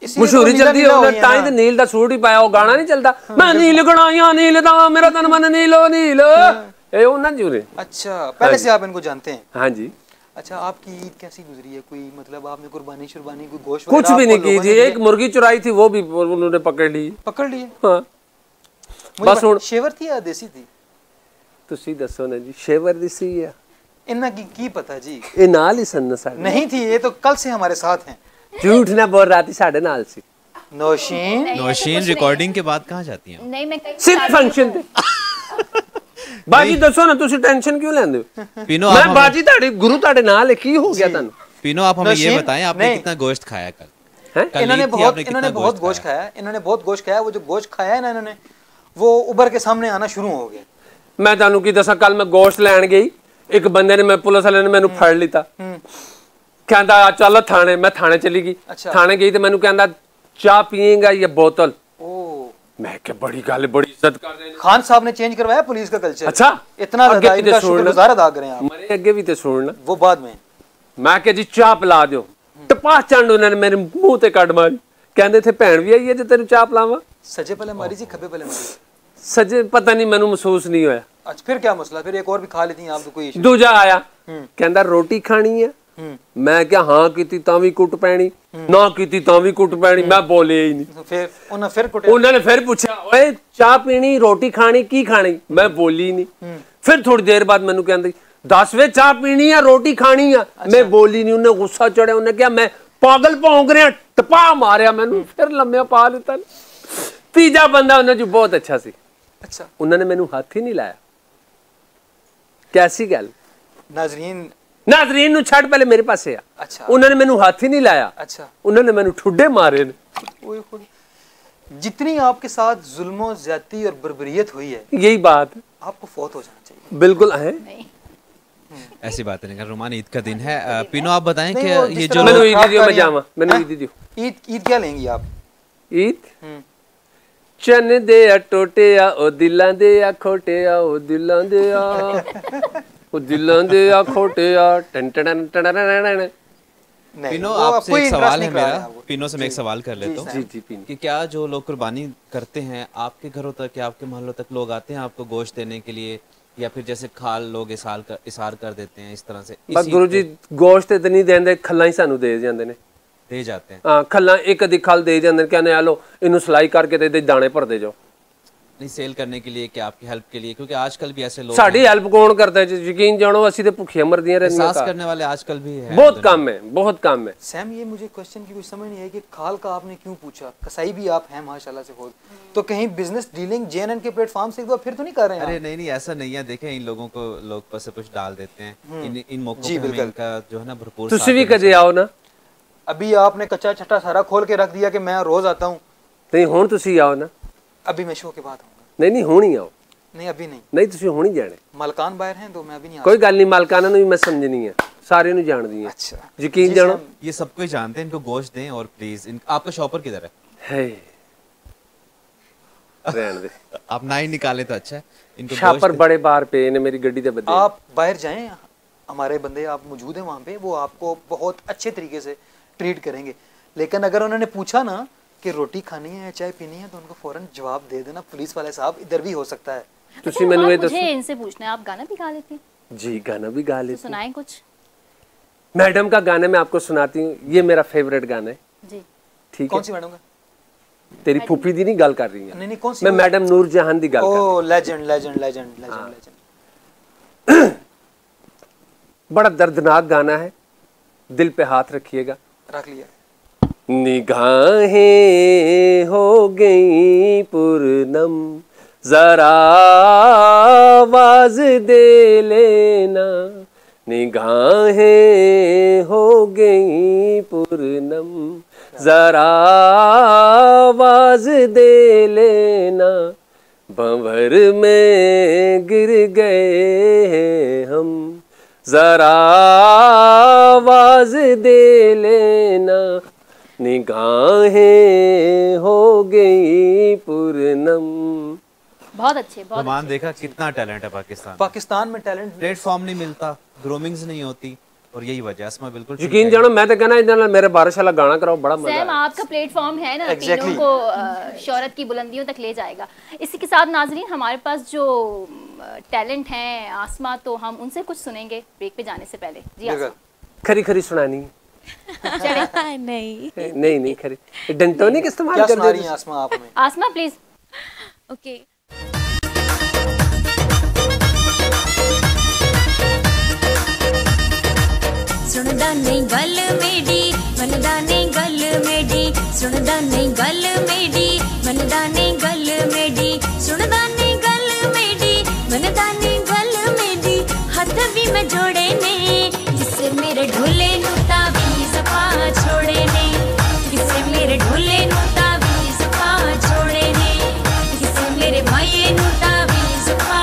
J: मशहूरी चलदी है, उन्हें ताई ते नील दा सूट ही पाया, वो गाना नहीं चलदा, मैं नील गणाया नील दा मेरा तन मन नीलो नील, ए उन्हां जुरे।
B: अच्छा, पहले से आप इनको जानते हैं?
J: हाँ जी।
B: अच्छा, आपकी ईद कैसी गुजरी है? कोई मतलब आपने कुर्बानी शुरबानी कोई गोश्त
J: कुछ भी नहीं की जी, एक मुर्गी चुराई थी, वो भी उन्होंने पकड़ ली।
B: पकड़ लिए?
J: हाँ। बस हुण
B: शेवर थी या देसी थी?
J: तुसी दसो ना जी, शेवर देसी है
B: इन्ना की पता जी,
J: ये नाल ही सन साडे
B: नहीं थी, ये तो कल से हमारे साथ हैं।
J: झूठ ना बोल, राती साडे नाल सी।
D: नौशीन रिकॉर्डिंग के बाद कहाँ जाती हैं?
A: नहीं, मैं
J: सिर्फ फंक्शन थे। बाजी दसो ना, तुसी टेंशन क्यों लेंदे हो?
D: पीनो,
J: मैं बाजी ताड़े गुरु ताड़े नाल है, की हो गया तन?
D: पीनो, आप हमें ये बताएं, आपने कितना गोश्त खाया कल?
B: इन्होंने बहुत गोश्त खाया, इन्होंने बहुत गोश्त खाया। वो जो गोश्त खाया है ना इन्होंने, वो उबर के सामने आना शुरू हो गया।
J: मैं तानू की दसा, कल मैं गोश्त लैन गई, एक बंदे ने, मैं पुलिस वाले ने मैनू फड़ लिता, कहंदा चल थाने। मैं थाने चली गई। थाने गई तो मैनू कहंदा चाह पिएगा या बोतल? मैं क्या बड़ी गल, बड़ी इज्जत कर रहे हैं।
B: खान साहब ने चेंज करवाया पुलिस का कल्चर।
J: अच्छा,
B: इतना ज्यादा शुक्रगुजार अदा करें आप।
J: मेरे अगे भी तो सुन,
B: वो बाद में।
J: मैं क्या जी चाह पिला दो, टपा चंड उन्होंने मेरे मुंह ते कट मारी, कहंदे थे भैन भी आई है जो तेनू चाह पिलावा।
B: सजे पहले मारी जी, खब्बे पहले मारी?
J: सजे पता नहीं, मैनू महसूस नहीं होया।
B: अच्छा, फिर क्या मसला? फिर एक और भी खा लेती आप तो कोई?
J: दूजा आया, कहंदा रोटी खानी है। मैं क्या हाँ कीती तां भी कुट पैनी, ना कीती तां भी कुट पैनी, मैं बोले ही नहीं।
B: फिर उन्होंने
J: फिर पूछा, ओए चाह पीनी, रोटी खानी, की खानी? मैं बोली नहीं। फिर थोड़ी देर बाद मैनू कहंदी 10 वे चाह पीनी या रोटी खानी है? मैं बोली नहीं। उन्हें गुस्सा चढ़िया, उन्हें क्या मैं पागल भौंक रहा, टपा मारिया मैनू, फिर लम्या पा लिता। तीजा बंदा उन्हें जो बहुत अच्छा सी।
B: अच्छा,
J: उन्होंने मैनू हाथ ही नहीं लाया। कैसी गल? नाजरीन नु छड़, पहले मेरे पास आ।
B: अच्छा,
J: उन्होंने मैनू हाथ ही नहीं लाया।
B: अच्छा,
J: उन्होंने मैनू ठुड्डे मारे ने।
B: जितनी आपके साथ जुल्म ज्यादती और बर्बरियत हुई है,
J: यही बात
B: आपको फौत हो जाना चाहिए।
J: बिल्कुल है,
D: ऐसी बात नहीं। रोमान, ईद का दिन है, पीनो आप बताएं कि ये जो
J: मैनू ईद दियो, मैं जावा, मैनू ईद दियो।
B: ईद क्या लेंगी आप?
J: ईद चन दे आ टोटे आ, ओ दिलां दे आ खोटे आ, ओ दिलां दे आ, ओ दिलां दे आ खोटे आ, टन टन टन टन।
D: पीनो, आपसे एक सवाल है मेरा, पीनो से मैं एक सवाल कर लेता हूँ
J: जी
D: कि क्या जो लोग कुर्बानी करते हैं, आपके घरों तक या आपके मोहल्लों तक लोग आते हैं आपको गोश्त देने के लिए, या फिर जैसे खाल लोग इसार कर देते हैं इस तरह से?
J: बस गुरु जी गोश्त ते नहीं देंदे, खल्ला ही सानू दे जांदे ने।
D: दे जाते हैं?
J: हाँ, खल्ला एक अधी खल दे जांदे, कहने आ लो इनू सिलाई करके दे दाने भर दे जाओ।
D: नहीं, सेल करने के लिए, क्या आपकी हेल्प के लिए? क्योंकि आजकल भी ऐसे लोग,
J: साडी हेल्प कौन करता है? यकीन जानो, असि ते भुखियां मरदियां रहंदियां।
D: एहसास करने वाले आजकल भी है,
J: बहुत कम है, बहुत कम है।
B: सैम, ये मुझे क्वेश्चन की कुछ समझ नहीं है कि खाल का आपने क्यों पूछा? कसाई भी आप हैं माशाल्लाह से खुद, तो कहीं बिजनेस डीलिंग जेएनएन के प्लेटफॉर्म से फिर तो नहीं कर रहे हैं?
D: अरे नहीं, ऐसा नहीं है। देखें, इन लोगों को लोग बस कुछ डाल देते हैं, इन मौकों पे इनका जो है ना भरपूर।
J: तुसी भी कजे आओ ना।
B: अभी आपने कच्चा छट्टा सारा खोल के रख दिया कि मैं रोज आता हूँ।
J: नहीं, हुण तुसी आओ ना।
B: अभी मैं शो के बाद आऊंगा।
J: नहीं, हुण ही आओ।
B: नहीं, अभी नहीं।
J: नहीं, तुसी हुण ही जाने।
B: मालकान बाहर हैं तो मैं अभी नहीं।
J: कोई गल नहीं, मालकाना नूं भी मैं समझनी है। सारे नु जान दी है।
B: अच्छा
J: यकीन जानो
D: ये सब कोई जानते हैं, इनको गोश्त दें और प्लीज आपका शॉपर किधर
J: है? रहने दे,
D: आप ना ही निकाले तो अच्छा है। इनको
J: शॉपर बड़े बार पे ने मेरी गड्डी दे बदले।
B: आप बाहर जाएं, हमारे बंदे आप मौजूद हैं वहाँ पे, वो आपको बहुत अच्छे तरीके से ट्रीट करेंगे। लेकिन अगर उन्होंने पूछा ना कि रोटी खानी है या चाय पीनी है तो उनको फौरन जवाब दे देना, पुलिस वाले साहब इधर भी हो सकता है।
A: तो मुझे इनसे पूछना है, आप गाना भी गा लेते हैं?
J: जी गाना भी गा लेते।
A: सुनाएं कुछ।
J: मैडम का गाना मैं आपको सुनाती हूँ, ये मेरा फेवरेट गाना है जी। ठीक है,
B: कौन सी मैडम का?
J: तेरी फूफी दी नहीं गल कर रही है।
B: नहीं कौन सी?
J: मैं मैडम नूर जहान दी गल कर रही हूं।
B: Legend legend legend legend.
J: बड़ा दर्दनाक गाना है, दिल पे हाथ रखिएगा।
B: रख लिया।
J: निगाहें हो गई पूर्णम, जरा आवाज दे लेना। निगाहें हो गई पूर्णम, जरा आवाज दे लेना। भंवर में गिर गए हैं हम, जरा आवाज दे लेना। निगाहें हो गई पूर्णम।
A: बहुत अच्छे, बहुत
D: अच्छे। देखा कितना टैलेंट है
B: पाकिस्तान में टैलेंट
D: प्लेटफॉर्म नहीं मिलता, ग्रूमिंग्स नहीं होती, और यही वजह है। बिल्कुल
J: यकीन जानो, मैं तो कहना इधर मेरे बारिश वाला गाना कराओ, बड़ा मजा
A: है। आपका प्लेटफॉर्म है ना, तीनों को शोहरत की बुलंदियों तक ले जाएगा। इसी के साथ नाजरीन, हमारे पास जो टैलेंट हैं आसमा, तो हम उनसे कुछ सुनेंगे ब्रेक पे जाने से पहले। जी आसमा,
J: खरी खरी सुनानी
F: नहीं
J: नहीं नहीं खरी डंटो नहीं इस्तेमाल कर रही है
B: आसमा आप में।
A: आसमा प्लीज।
F: ओके
G: सुनदा नहीं गल मेरी, मनदा नहीं गल मेरी। सुनदा नहीं गल मेरी, मनदा नहीं गल मेरी। सुनदा नहीं गल मेरी, मनदा नहीं गल मेरी। हथ भी मैं जोड़े ने, जिससे मेरे ढोले नू ताबीज़ पा छोड़े ने। जिससे मेरे ढोले नू ताबीज़ पा छोड़े ने। जिससे मेरे माये नू ताबीज़ पा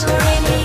G: छोड़े ने।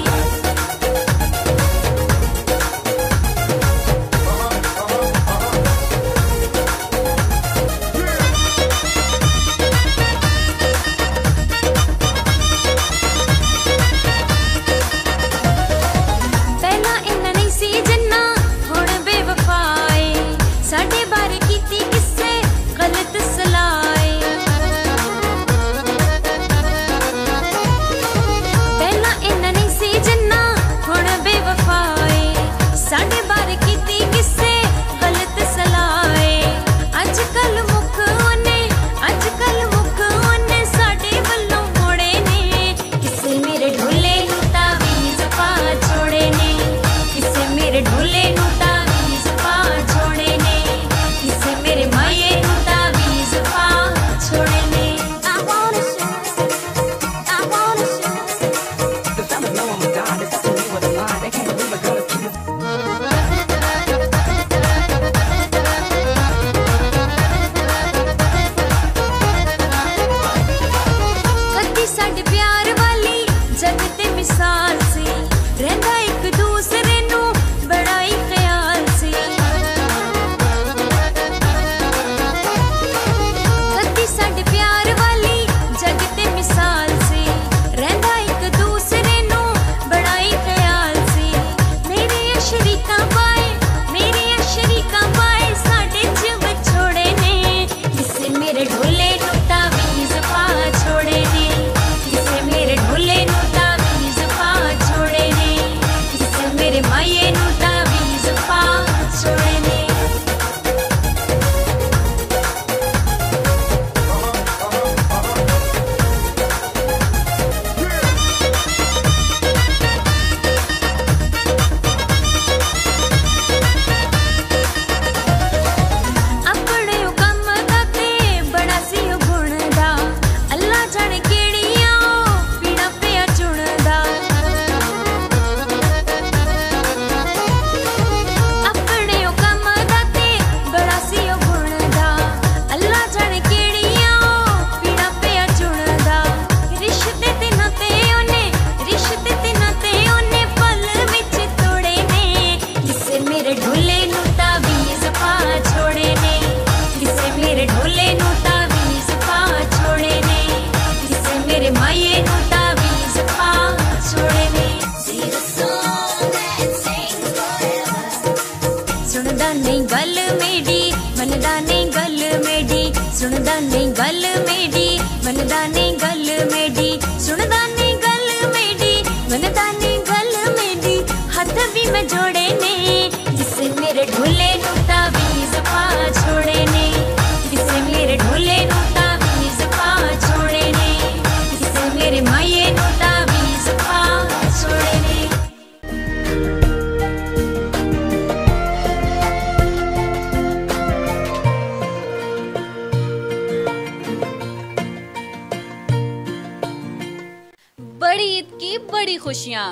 H: बड़ी ईद की बड़ी खुशियाँ,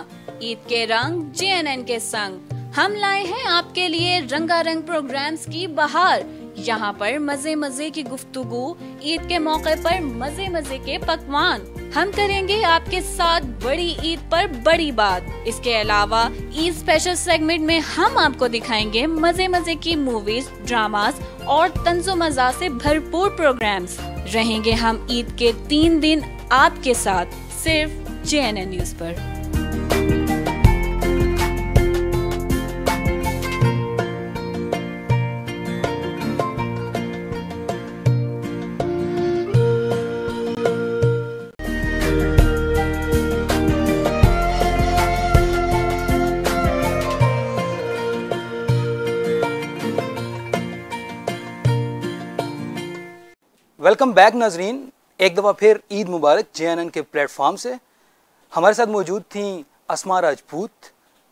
H: ईद के रंग JNN के संग। हम लाए हैं आपके लिए रंगारंग प्रोग्राम्स की बहार। यहाँ पर मजे मजे की गुफ्तगू, ईद के मौके पर मजे मजे के पकवान। हम करेंगे आपके साथ बड़ी ईद पर बड़ी बात। इसके अलावा ईद स्पेशल सेगमेंट में हम आपको दिखाएंगे मजे मजे की मूवीज, ड्रामास और तंजो मजा से भरपूर प्रोग्राम्स। रहेंगे हम ईद के 3 दिन आपके साथ, सिर्फ JNN न्यूज पर।
B: वेलकम बैक नाजरीन, एक दफ़ा फिर ईद मुबारक JNN के प्लेटफॉर्म से। हमारे साथ मौजूद थी अस्मा राजपूत,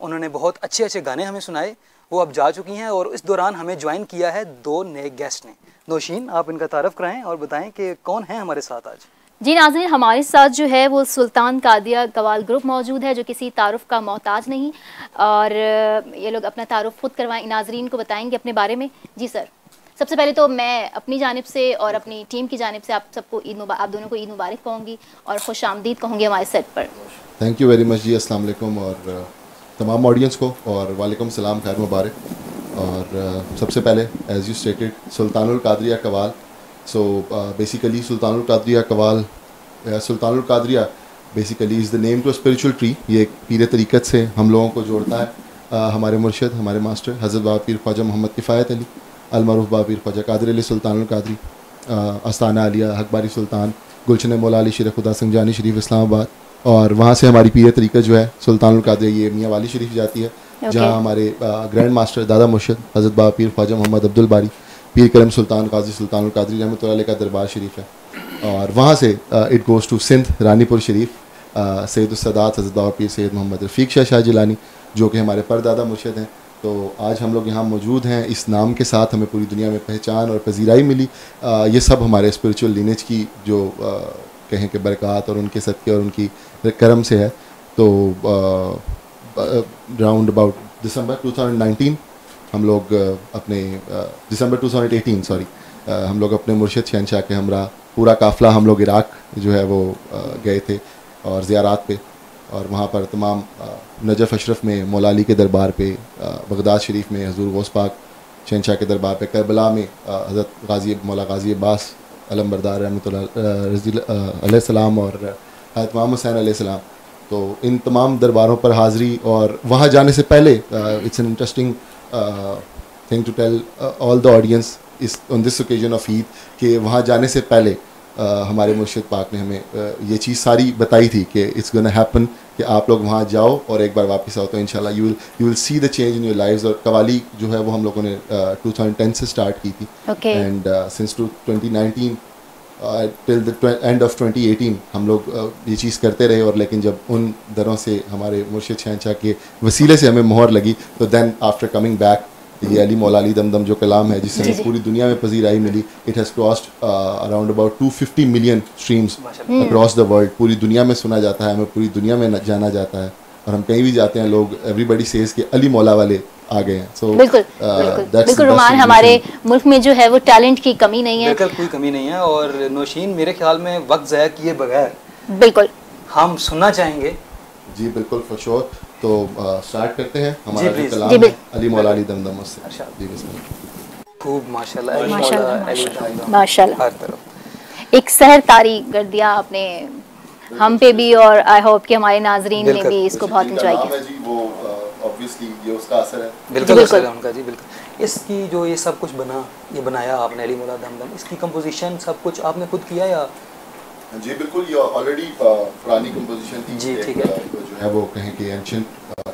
B: उन्होंने बहुत अच्छे अच्छे गाने हमें सुनाए, वो अब जा चुकी हैं और इस दौरान हमें ज्वाइन किया है 2 नए गेस्ट ने। नौशीन, आप इनका तारफ़ कराएं और बताएं कि कौन है हमारे साथ आज।
A: जी नाज़रीन, हमारे साथ जो है वो सुल्तान कादिया कवाल ग्रुप मौजूद है, जो किसी तारुफ का मोहताज नहीं, और ये लोग अपना तारुफ खुद करवाएं, नाजरीन को बताएंगे अपने बारे में। जी सर, सबसे पहले तो मैं अपनी जानिब से और अपनी टीम की जानिब से आप सबको आप दोनों को ईद मुबारक कहूँगी और खुश आमदीद कहूँगी हमारे सेट पर।
K: थैंक यू वेरी मच जी। अस्सलाम वालेकुम और तमाम ऑडियंस को और वालेकुम सलाम, खैर मुबारक। और सबसे पहले as you stated Sultanul Qadriya Qawwal, so basically Sultanul Qadriya Qawwal, Sultanul Qadriya basically is the name to a spiritual tree. ये एक पीर तरीक़त से हम लोगों को जोड़ता है। हमारे मुर्शिद, हमारे मास्टर हज़रत बाबा पीर ख्वाजा मोहम्मद किफ़ायत अली अलमरूफ बाबा पीर ख्वाजा कादिर अली सुल्तानुल कादरी, आस्ताना आलिया हकबारी सुल्तान, गुलशन मौला अली शेर खुदा संजानी शरीफ इस्लामाबाद, और वहाँ से हमारी पीर तरीक़त जो है सुल्तानुल कादरी ये मियाँ वाली शरीफ जाती है, जहाँ हमारे ग्रैंड मास्टर दादा मुर्शिद हज़रत बाबा पीर ख्वाजा मोहम्मद अब्दुल बारी पीर करम सुल्तान काजी सुल्तानुल कादरी रहमतुल्लाह अलैह का दरबार शरीफ है। और वहाँ से it goes to Sindh Ranipur Sharif, Syedussadat हज़रत बाबा पीर सैयद मोहम्मद रफ़ीक शाह जिलानी, जो कि हमारे परदादा मुर्शिद हैं। तो आज हम लोग यहाँ मौजूद हैं, इस नाम के साथ हमें पूरी दुनिया में पहचान और पजीराई मिली। ये सब हमारे स्पिरिचुअल लिनेज की जो कहें कि बरक़ात और उनके सदक़े और उनकी करम से है। तो राउंड अबाउट दिसंबर 2019 हम लोग अपने दिसंबर 2018 सॉरी हम लोग अपने मुर्शिद शहनशाह के हमरा पूरा काफ़िला हम लोग इराक़ जो है वो गए थे और ज़ियारात पे, और वहाँ पर तमाम नजफ़ अशरफ में मौला अली के दरबार पे, बगदाद शरीफ में हज़ूर गौस पाक शहनशाह के दरबार पे, करबला में हज़रत गाज़ी मौला गाज़ी अब्बास अलमबरदार रहमतुल्लाह अलैहि सलाम और हज़रत इमाम हुसैन अलैहि सलाम। तो इन तमाम दरबारों पर हाज़री, और वहाँ जाने से पहले it's an interesting thing to tell all the audience is on this occasion of Eid कि वहाँ जाने से पहले हमारे मुर्शिद पाक ने हमें ये चीज़ सारी बताई थी कि इट्स गोना हैपन, कि आप लोग वहाँ जाओ और एक बार वापस आओ तो इंशाल्लाह you will see the change in your lives. और कवाली जो है वो हम लोगों ने 2010 से स्टार्ट की थी, and since 2019 till the end of 2018 हम लोग ये चीज़ करते रहे। और लेकिन जब उन दरों से हमारे मुर्शिद शहनशाह के वसीले से हमें मोहर लगी, तो देन आफ्टर कमिंग बैक ये अली मौला अली दमदम जो कलाम है जिससे पूरी दुनिया में पजीराई मिली, it has crossed around about 250 million streams across the world. पूरी दुनिया में सुना जाता है, हमें पूरी दुनिया में जाना जाता है, और हम कहीं भी जाते हैं लोग एवरीबडी सेज कि अली मौला वाले आ गए हैं। सो
A: बिल्कुल रुमान, हमारे मुल्क में जो है वो टैलेंट की कमी नहीं है,
B: बिल्कुल कोई कमी नहीं है। और नौशीन, मेरे ख्याल में वक्त ज़ाया किए बगैर
A: बिल्कुल हम
B: सुनना चाहेंगे।
K: जी बिल्कुल, फॉर श्योर। तो स्टार्ट करते हैं हमारा जो कलाम है अली मौला अली दमदम से। जी बिस्मिल्लाह।
B: खूब माशाल्लाह
A: माशाल्लाह हर तरफ एक सहर तारी कर दिया आपने हम पे भी, और आई होप कि हमारे नाजरीन ने भी इसको बहुत एंजॉय किया।
K: वो ऑब्वियसली ये उसका असर है,
B: बिल्कुल असर है उनका। जी बिल्कुल। इसकी जो ये सब कुछ बनाया आपने अली मौला दमदम, इसकी कंपोजिशन सब कुछ आपने खुद किया या?
K: जी बिल्कुल, ये ऑलरेडी पुरानी कंपोजिशन थी
B: जी, ठीक है,
K: जो है वो कहें कि एंशिएंट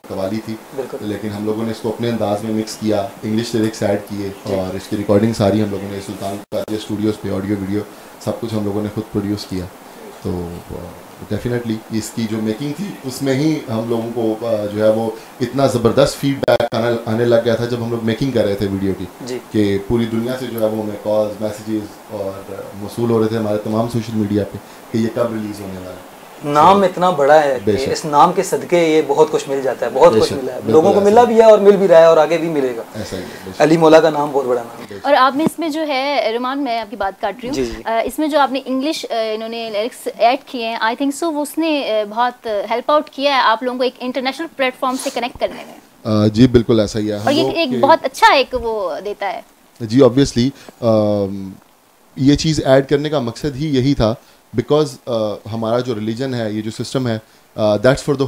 K: कवाली थी, लेकिन हम लोगों ने इसको अपने अंदाज में मिक्स किया, इंग्लिश लिरिक्स ऐड किए, और इसकी रिकॉर्डिंग सारी हम लोगों ने सुल्तान कादिया स्टूडियोज़ पे ऑडियो वीडियो सब कुछ हम लोगों ने खुद प्रोड्यूस किया। तो डेफिनेटली इसकी जो मेकिंग थी उसमें ही हम लोगों को जो है वो इतना ज़बरदस्त फीडबैक आने लग गया था जब हम लोग मेकिंग कर रहे थे वीडियो की, कि पूरी दुनिया से जो है वो हमें कॉल्स मैसेजेस और मौसूल हो रहे थे हमारे तमाम सोशल मीडिया पे कि ये कब रिलीज़ होने वाला है।
B: नाम इतना बड़ा है कि इस नाम के सदके ये बहुत कुछ मिल जाता है, बहुत कुछ मिला है, लोगों को मिला भी है और मिल भी रहा है और आगे भी मिलेगा। अली मौला का नाम बहुत बड़ा नाम है।
A: और आपने इसमें जो है रुमान, मैं आपकी बात काट रही हूँ, इसमें जो आपने इंग्लिश इन्होंने लिरिक्स ऐड किए हैं, आई थिंक सो वो उसने बहुत हेल्प आउट किया है आप लोगों को एक इंटरनेशनल प्लेटफॉर्म से कनेक्ट करने में।
K: जी बिल्कुल ऐसा ही है,
A: और ये एक बहुत अच्छा एक वो देता है
K: जी। ऑब्वियसली ये चीज़ ऐड करने का मकसद ही यही था, बिकॉज हमारा जो रिलीजन है, ये जो सिस्टम है, that's for the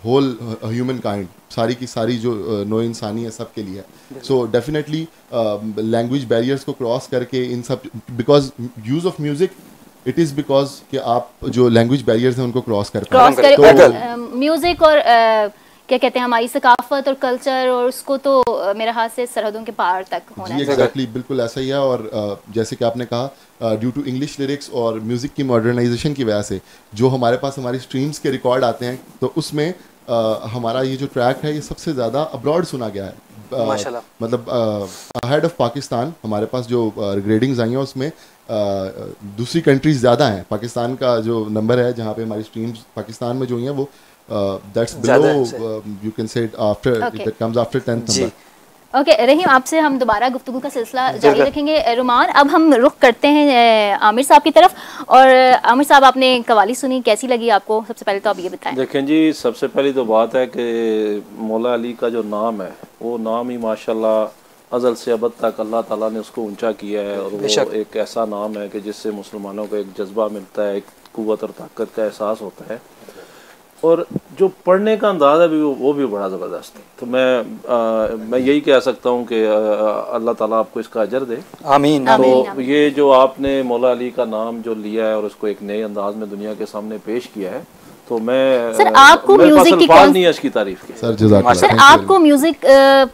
K: whole human kind, सारी की सारी जो नो इंसानी है सब के लिए है। सो डेफिनेटली लैंग्वेज बैरियर्स को क्रॉस करके इन सब, because use of music it is because कि आप जो लैंग्वेज बैरियर्स हैं उनको क्रॉस कर
A: म्यूज़िक और क्या कहते हैं हमारी सकाफत और कल्चर, और उसको तो मेरे हाथ से सरहदों के पार तक होना है।
K: एग्जैक्टली, बिल्कुल ऐसा ही है। और जैसे कि आपने कहा, ड्यू टू इंग्लिश लिरिक्स और म्यूज़िक की मॉडर्नाइजेशन की वजह से जो हमारे पास हमारी स्ट्रीम्स के रिकॉर्ड आते हैं, तो उसमें हमारा ये जो ट्रैक है ये सबसे ज़्यादा अब्रॉड सुना गया है। मतलब अहेड ऑफ पाकिस्तान हमारे पास जो ग्रेडिंग्स आई हैं उसमें दूसरी कंट्रीज ज़्यादा हैं। पाकिस्तान का जो नंबर है जहाँ पे हमारी स्ट्रीम्स पाकिस्तान में जो हैं वो that's below you can say it after it comes after 10th number।
A: Okay Rahim, आपसे हम दोबारा गुफ्तगू का सिलसिला जारी रखेंगे। रुमान, अब हम रुख करते हैं आमिर साहब की तरफ। और आमिर साहब, आपने कवाली सुनी, कैसी लगी आपको? सबसे पहले तो आप ये बताएं।
C: देखें जी, सबसे पहली तो बात है कि मौला अली का जो नाम है वो नाम ही माशाल्लाह अज़ल से अबद तक अल्लाह ताला ने उसको ऊंचा किया है। और वो एक ऐसा नाम है कि जिससे मुसलमानों को एक जज्बा मिलता है, एक कुव्वत और ताकत का एहसास होता है। और जो पढ़ने का अंदाज़ है वो भी बड़ा ज़बरदस्त है। तो मैं यही कह सकता हूँ कि अल्लाह ताला आपको इसका अजर दे,
B: आमीन।
C: तो ये जो आपने मौला अली का नाम जो लिया है और उसको एक नए अंदाज में दुनिया के सामने पेश किया है, तो मैं
A: सर आपको म्यूजिक की
C: कौन नहीं है इसकी तारीफ की।
A: सर आपको म्यूजिक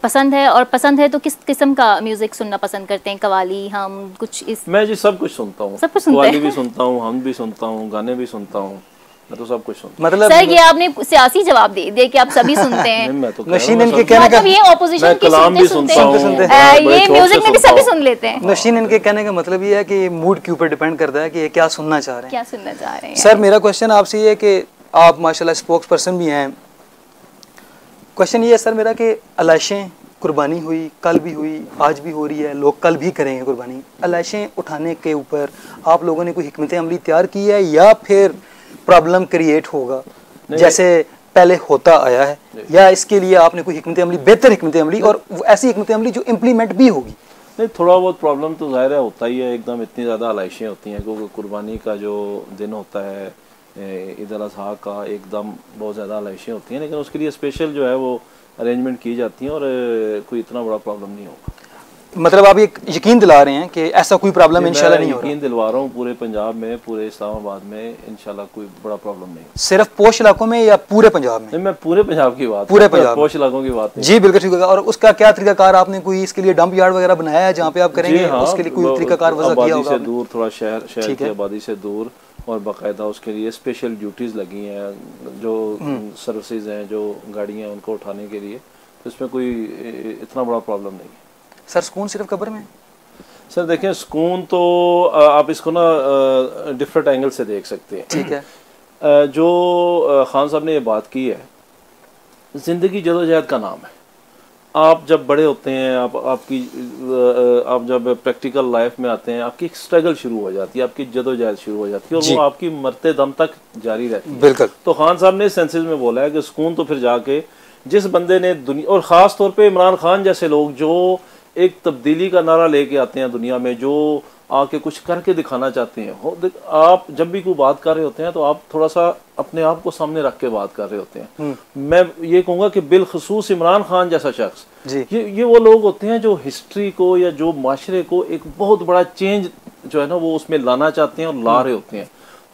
A: पसंद है, और पसंद है तो किस किस्म का म्यूजिक सुनना पसंद करते हैं? कवाली, हम कुछ इस?
C: मैं जी सब कुछ सुनता हूँ, कवाली भी सुनता हूँ, हम भी सुनता हूँ, गाने भी सुनता हूँ, मैं तो सब कुछ सुनता।
A: मतलब सर ये आपने सियासी जवाब दे कि आप सभी सुनते हैं।
C: मैं तो
B: नशीन इनके कहने का,
A: ये ऑपोजिशन की सुनते हैं, ये म्यूजिक में भी सभी सुन लेते हैं।
B: नशीन इनके कहने का मतलब ये है कि मूड के ऊपर डिपेंड करता है कि ये क्या सुनना चाह रहे हैं,
A: क्या सुनना चाह रहे हैं।
B: सर मेरा क्वेश्चन आपसे ये है कि आप माशाल्लाह स्पोक्स पर्सन भी हैं। क्वेश्चन ये है सर मेरा कि अलाइशें कुर्बानी हुई, कल भी हुई, आज भी हो रही है, लोग कल भी करेंगे कुर्बानी। अलाइशें उठाने के ऊपर आप लोगों ने कोई हिकमत अमली तैयार की है या फिर प्रॉब्लम क्रिएट होगा जैसे पहले होता आया है, या इसके लिए आपने कोई हिकमत अमली, बेहतर हिकमत अमली और ऐसी हिकमत अमली जो इम्प्लीमेंट भी होगी?
C: नहीं, थोड़ा बहुत प्रॉब्लम तो ज़ाहिर है होता ही है। एकदम इतनी ज़्यादा अलाइशें होती हैं क्योंकि कुर्बानी का जो दिन होता है, ईद अल अज़हा का, एकदम बहुत ज़्यादा अलाइशें होती हैं, लेकिन उसके लिए स्पेशल जो है वो अरेंजमेंट की जाती हैं और कोई इतना बड़ा प्रॉब्लम नहीं होगा।
B: मतलब आप एक यकीन दिला रहे हैं कि ऐसा कोई प्रॉब्लम इंशाल्लाह नहीं होगा?
C: यकीन दिलवा रहा हूँ, पूरे पंजाब में, पूरे इस्लामाबाद में इंशाल्लाह कोई बड़ा प्रॉब्लम नहीं।
B: सिर्फ पोश इलाकों में या पूरे पंजाब में?
C: नहीं, मैं पूरे पंजाब की बात,
B: पूरे पंजाब,
C: पोश इलाकों की बात
B: जी बिल्कुल ठीक है। और उसका क्या तरीकाकार, आपने कोई इसके लिए डंप यार्ड वगैरह बनाया है जहाँ पे आप करेंगे? उसके लिए कोई तरीकाकार वजह किया होगा?
C: से दूर, थोड़ा शहर की आबादी से दूर, और बाकायदा उसके लिए स्पेशल ड्यूटीज लगी हैं, जो सर्विसेज हैं, जो गाड़ियाँ हैं उनको उठाने के लिए, तो इसमें कोई इतना बड़ा प्रॉब्लम नहीं है। सर
B: सुकून सिर्फ कब्र में?
C: सर देखें, सुकून तो आप इसको ना डिफरेंट एंगल से देख सकते हैं।
B: ठीक है।
C: जो खान साहब ने ये बात की है, जिंदगी जदोजहद का नाम है। आप जब बड़े होते हैं, आप जब प्रैक्टिकल लाइफ में आते हैं, आपकी एक स्ट्रगल शुरू हो जाती है, आपकी जदोजहद शुरू हो जाती है, और वो आपकी मरते दम तक जारी रहती है।
B: बिल्कुल।
C: तो खान साहब ने सेंसेस में बोला है कि सुकून तो फिर जाके जिस बंदे ने दुनिया, और ख़ास तौर पे इमरान खान जैसे लोग जो एक तब्दीली का नारा लेके आते हैं दुनिया में, जो आके कुछ करके दिखाना चाहते हैं। आप जब भी कोई बात कर रहे होते हैं तो आप थोड़ा सा अपने आप को सामने रख के बात कर रहे होते हैं। मैं ये कहूँगा कि बिलखसूस इमरान खान जैसा शख्स, ये वो लोग होते हैं जो हिस्ट्री को या जो माशरे को एक बहुत बड़ा चेंज जो है ना वो उसमें लाना चाहते हैं और ला रहे होते हैं।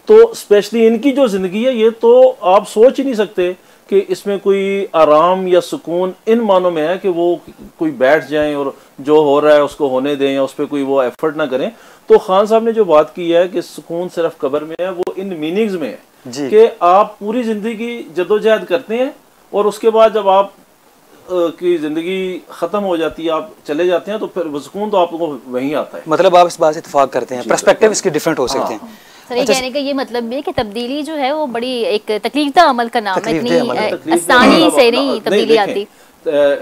C: तो स्पेशली इनकी जो ज़िंदगी है, ये तो आप सोच ही नहीं सकते कि इसमें कोई आराम या सुकून इन मानों में है कि वो कोई बैठ जाएं और जो हो रहा है उसको होने दें या उस पर कोई वो एफर्ट ना करें। तो खान साहब ने जो बात की है कि सुकून सिर्फ कब्र में है, वो इन मीनिंग्स में है कि आप पूरी ज़िंदगी जदोजहद करते हैं और उसके बाद जब आप की ज़िंदगी ख़त्म हो जाती है, आप चले जाते हैं, तो फिर सुकून तो आपको वहीं आता है।
B: मतलब आप इस बात से इत्तेफाक करते हैं, पर्सपेक्टिव इसके डिफरेंट हो सकते हैं।
A: सर, ये कहने का ये मतलब भी है कि तब्दीली जो है वो बड़ी एक तकलीफ अमल का नाम है, इतनी आसानी से नहीं तब्दीली आती।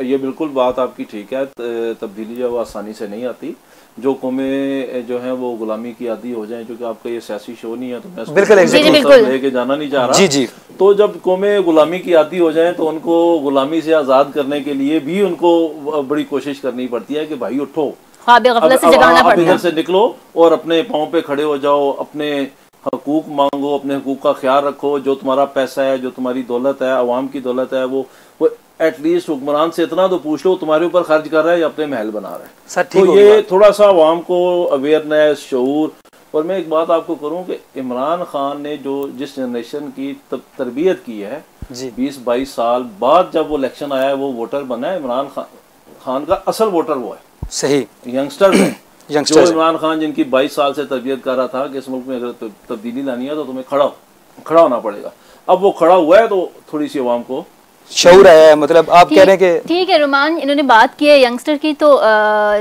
C: ये बिल्कुल बात आपकी ठीक है, तब्दीली जो है वो आसानी से नहीं आती। जो कौमें जो है वो गुलामी की आदी हो जाए, क्योंकि आपका ये सियासी शो नहीं है तो मैं बिल्कुल लेके जाना नहीं चाह रहा। जी। तो जब कौमें गुलामी की आदी हो जाए तो उनको गुलामी से आज़ाद करने के लिए भी उनको बड़ी कोशिश करनी पड़ती है कि भाई उठो, आप इधर से निकलो और अपने पाँव पे खड़े हो जाओ, अपने हकूक मांगो, अपने हकूक का ख्याल रखो। जो तुम्हारा पैसा है, जो तुम्हारी दौलत है, अवाम की दौलत है, वो एटलीस्ट हुक्मरान से इतना तो पूछ लो तुम्हारे ऊपर खर्च कर रहा है या अपने महल बना रहा है। तो ये थोड़ा सा अवाम को अवेयरनेस, शऊर। और मैं एक बात आपको करूं कि इमरान खान ने जो जिस जनरेशन की तरबियत की है 20-22 साल बाद जब वो इलेक्शन आया है, वो वोटर बना है। इमरान खान का असल वोटर वो है, सही यंगस्टर है। जो इमरान खान जिनकी 22 साल से तरबियत कर रहा था कि इस मुल्क में अगर तब्दीली लानी है तो तुम्हें खड़ा होना पड़ेगा। अब वो खड़ा हुआ है तो थोड़ी सी अवाम को
B: शऊर है। मतलब आप कह रहे हैं कि
A: ठीक है रुमान, इन्होंने बात की है यंगस्टर की, तो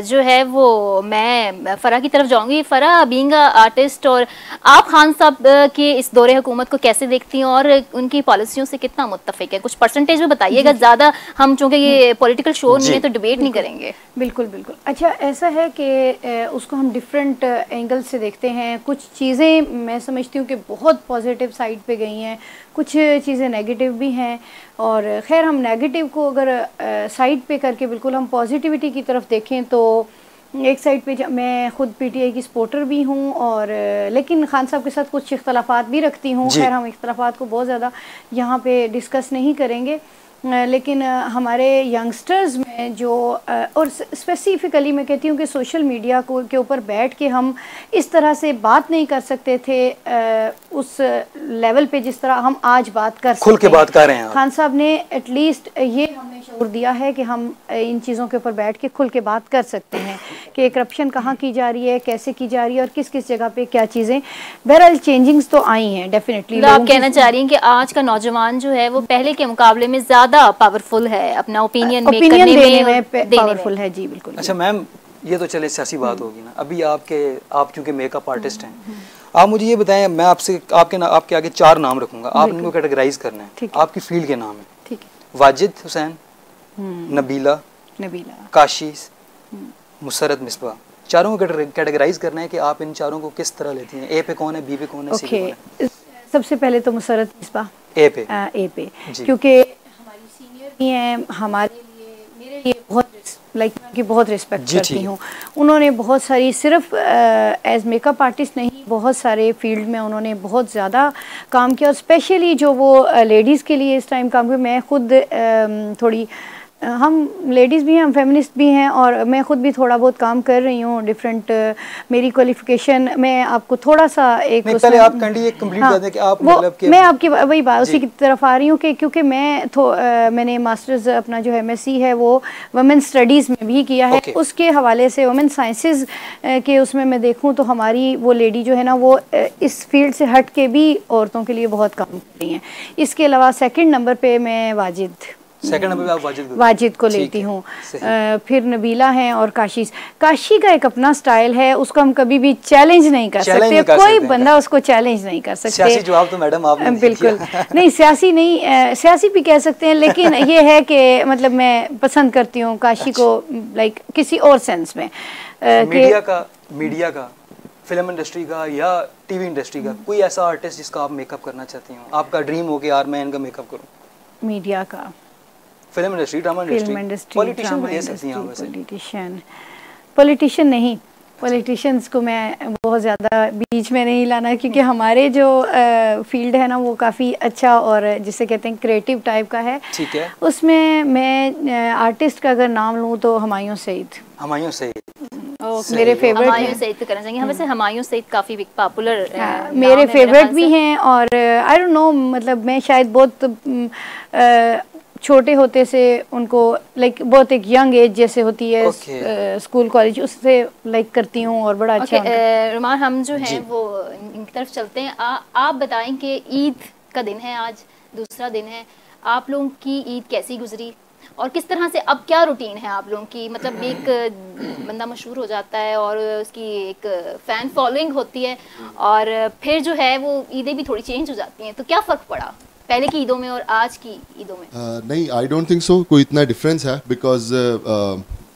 A: जो है वो मैं फरा की तरफ जाऊंगी। फरा बीइंग आर्टिस्ट, और आप खान साहब के इस दौरे हुकूमत को कैसे देखती हैं और उनकी पॉलिसियों से कितना मुत्तफिक है? कुछ परसेंटेज में बताइएगा, ज़्यादा हम चूँकि ये पॉलिटिकल शो नहीं है तो डिबेट नहीं करेंगे।
E: बिल्कुल बिल्कुल। अच्छा, ऐसा है कि उसको हम डिफरेंट एंगल से देखते हैं। कुछ चीज़ें मैं समझती हूँ कि बहुत पॉजिटिव साइड पे गई हैं, कुछ चीज़ें नेगेटिव भी हैं। और खैर, हम नेगेटिव को अगर साइड पे करके बिल्कुल हम पॉजिटिविटी की तरफ देखें तो एक साइड पे मैं ख़ुद पीटीआई की सपोर्टर भी हूँ, और लेकिन खान साहब के साथ कुछ इख्तलाफात भी रखती हूँ। खैर, हम इख्तलाफात को बहुत ज़्यादा यहाँ पे डिस्कस नहीं करेंगे, लेकिन हमारे यंगस्टर्स में जो और स्पेसिफ़िकली मैं कहती हूँ कि सोशल मीडिया के ऊपर बैठ के हम इस तरह से बात नहीं कर सकते थे उस लेवल पे जिस तरह हम आज बात कर सकते हैं।
B: खुल के बात कर रहे हैं।
E: खान साहब ने एटलीस्ट ये हमें शऊर दिया है कि हम इन चीज़ों के ऊपर बैठ के खुल के बात कर सकते हैं कि करप्शन कहाँ की जा रही है, कैसे की जा रही है और किस किस जगह पे क्या चीज़ें। बहरहाल चेंजिंग्स तो आई हैं डेफिनेटली।
A: आप कहना चाह रही हैं कि आज का नौजवान जो है वो पहले के मुकाबले में ज़्यादा पावरफुल है, अपना ओपिनियन
E: देने में पावरफुल है। जी बिल्कुल।
B: अच्छा मैम, ये तो चले सियासी बात होगी ना। अभी आप चूंकि मेकअप आर्टिस्ट हैं, आप मुझे ये बताएं, मैं आपसे आपके आगे 4 नाम रखूंगा, आप इनको कैटेगराइज करना है। आपकी फील्ड के नाम है, ठीक है? वाजिद हुसैन, नबीला, काशिश, मुसरत मिसबा। चारों को कैटेगराइज करना है कि आप इन चारों को किस तरह लेती हैं। ए पे कौन है, बी पे कौन है, सी पे कौन है?
E: सबसे पहले तो मुसरत मिसबा ए पे क्योंकि हमारी सीनियर भी हैं, हमारे लिए मेरे लिए बहुत उनकी बहुत रिस्पेक्ट करती हूँ। उन्होंने बहुत सारी सिर्फ एज मेकअप आर्टिस्ट नहीं, बहुत सारे फील्ड में उन्होंने बहुत ज़्यादा काम किया, और स्पेशली जो वो लेडीज़ के लिए इस टाइम काम किया। मैं खुद थोड़ी, हम लेडीज़ भी हैं, हम फेमिनिस्ट भी हैं, और मैं ख़ुद भी थोड़ा बहुत काम कर रही हूँ डिफरेंट। मेरी क्वालिफिकेशन, मैं आपको थोड़ा सा एक
B: पहले आप कंप्लीट कर दें कि आप मतलब
E: मैं आपकी वही बात उसी की तरफ आ रही हूँ कि क्योंकि मैंने मास्टर्स अपना जो MSc है वो वुमेन स्टडीज़ में भी किया है। उसके हवाले से वुमेन साइंसेज के उसमें मैं देखूँ तो हमारी वो लेडी जो है ना, वो इस फील्ड से हट के भी औरतों के लिए बहुत काम कर रही हैं। इसके अलावा सेकेंड नंबर पर मैं
B: सेकंड नंबर पे आप
E: वाजिद को लेती हूँ। फिर नबीला हैं और काशी का एक अपना स्टाइल है, उसको हम कभी भी चैलेंज नहीं कर सकते। कोई बंदा उसको चैलेंज नहीं कर सकते।
B: सियासी जवाब तो मैडम आपने
E: बिल्कुल नहीं, सियासी नहीं, सियासी भी कह सकते हैं, लेकिन ये है कि मतलब मैं पसंद करती हूँ काशी को, लाइक किसी और सेंस में।
B: मीडिया का, फिल्म इंडस्ट्री का या टीवी इंडस्ट्री का कोई ऐसा आर्टिस्ट जिसका आप मेकअप करना चाहती हो, आपका ड्रीम हो कि यार मैं इनका मेकअप करूँ?
E: मीडिया का,
B: film industry, drama industry, politician भी ले सकती हैं वैसे।
E: पॉलिटिशियन नहीं, पॉलिटिशियंस को मैं बहुत ज़्यादा बीच में नहीं लाना, क्योंकि हमारे जो फील्ड है ना वो काफ़ी अच्छा और जिसे कहते हैं क्रिएटिव टाइप का है।
B: ठीक है।
E: उसमें मैं आर्टिस्ट का अगर नाम लूँ तो हुमायूं सईद मेरे फेवरेट
A: हुमायूं सईद करना चाहिए। वैसे हुमायूं सईद काफ़ी पॉपुलर
E: मेरे फेवरेट भी हैं, और आई डोंट नो, मतलब मैं शायद बहुत छोटे होते से उनको लाइक बहुत एक यंग एज जैसे होती है स्कूल कॉलेज, उससे लाइक करती हूँ और बड़ा अच्छा।
A: रुमान, हम जो है वो इनकी तरफ चलते हैं। आप बताएं कि ईद का दिन है आज, दूसरा दिन है, आप लोगों की ईद कैसी गुजरी? और किस तरह से अब क्या रूटीन है आप लोगों की? मतलब एक बंदा मशहूर हो जाता है और उसकी एक फ़ैन फॉलोइंग होती है और फिर जो है वो ईदें भी थोड़ी चेंज हो जाती हैं, तो क्या फ़र्क पड़ा पहले की ईदों में और आज की ईदों में?
K: नहीं, आई डोंट थिंक सो कोई इतना डिफरेंस है, because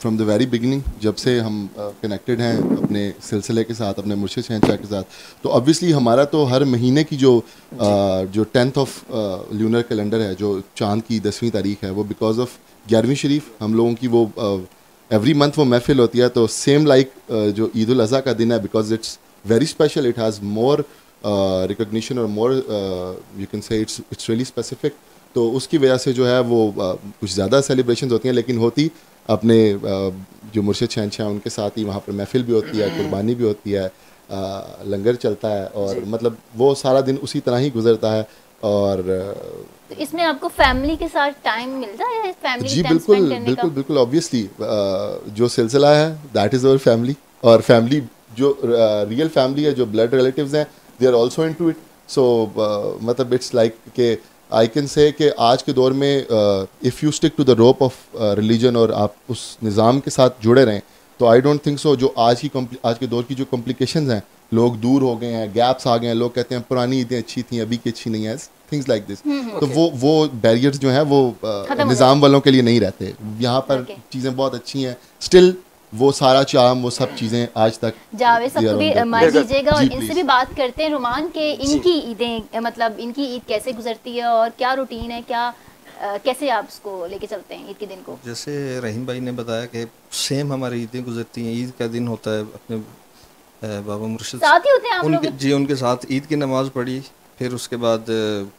K: from the very beginning जब से हम कनेक्टेड हैं अपने सिलसिले के साथ, अपने मुर्शिद शहंशाह के साथ, तो ऑब्वियसली हमारा तो हर महीने की जो 10th ऑफ ल्यूनर कैलेंडर है, जो चांद की 10वीं तारीख है, वो बिकॉज ऑफ 11वीं शरीफ हम लोगों की वो एवरी मंथ वो महफिल होती है। तो सेम लाइक जो ईद उल अज़हा का दिन है, because it's very special, it has more recognition और more you can say it's really specific. तो उसकी वजह से जो है वो कुछ ज़्यादा सेलिब्रेशंस होती हैं, लेकिन होती अपने जो मुर्शिद शहंशाह उनके साथ ही वहाँ पर महफिल भी होती है, कुर्बानी भी होती है, लंगर चलता है, और मतलब वो सारा दिन उसी तरह ही गुजरता है। और
A: तो इसमें आपको फैमिली के साथ टाइम मिलता है? फैमिली
K: जी बिल्कुल बिल्कुल बिल्कुल, ऑब्वियसली जो सिलसिला है दैट इज़ अवर फैमिली, और फैमिली जो रियल फैमिली है, जो ब्लड रिलेटिव्स हैं, they are also into it. So मतलब इट्स लाइक के आई कैन से कि आज के दौर में if you stick to the rope of religion और आप उस निज़ाम के साथ जुड़े रहें, तो आई डोंट थिंक सो जो आज के दौर की जो कॉम्प्लिकेशंस हैं, लोग दूर हो गए हैं, गैप्स आ गए हैं, लोग कहते हैं पुरानी ईदें अच्छी थी, अभी की अच्छी नहीं है, थिंग्स लाइक दिस। तो वो बैरियर्स जो हैं वो निज़ाम वालों के लिए नहीं रहते। यहाँ पर चीज़ें बहुत अच्छी हैं, स्टिल वो सारा चाम, वो सब चीज़ें आज तक।
A: जावेद साहब भी मान लीजिएगा और इनसे भी बात करते हैं रुमान के इनकी ईदें, मतलब इनकी ईद कैसे गुजरती है और क्या रूटीन है, क्या कैसे आप उसको लेके चलते हैं ईद के दिन को?
L: जैसे रहीम भाई ने बताया कि सेम हमारी ईदें गुजरती हैं। ईद का दिन होता है, अपने बाबा मुर्शिद
A: साथ ही होते हैं आप लोग?
L: जी, उनके साथ ईद की नमाज़ पढ़ी, फिर उसके बाद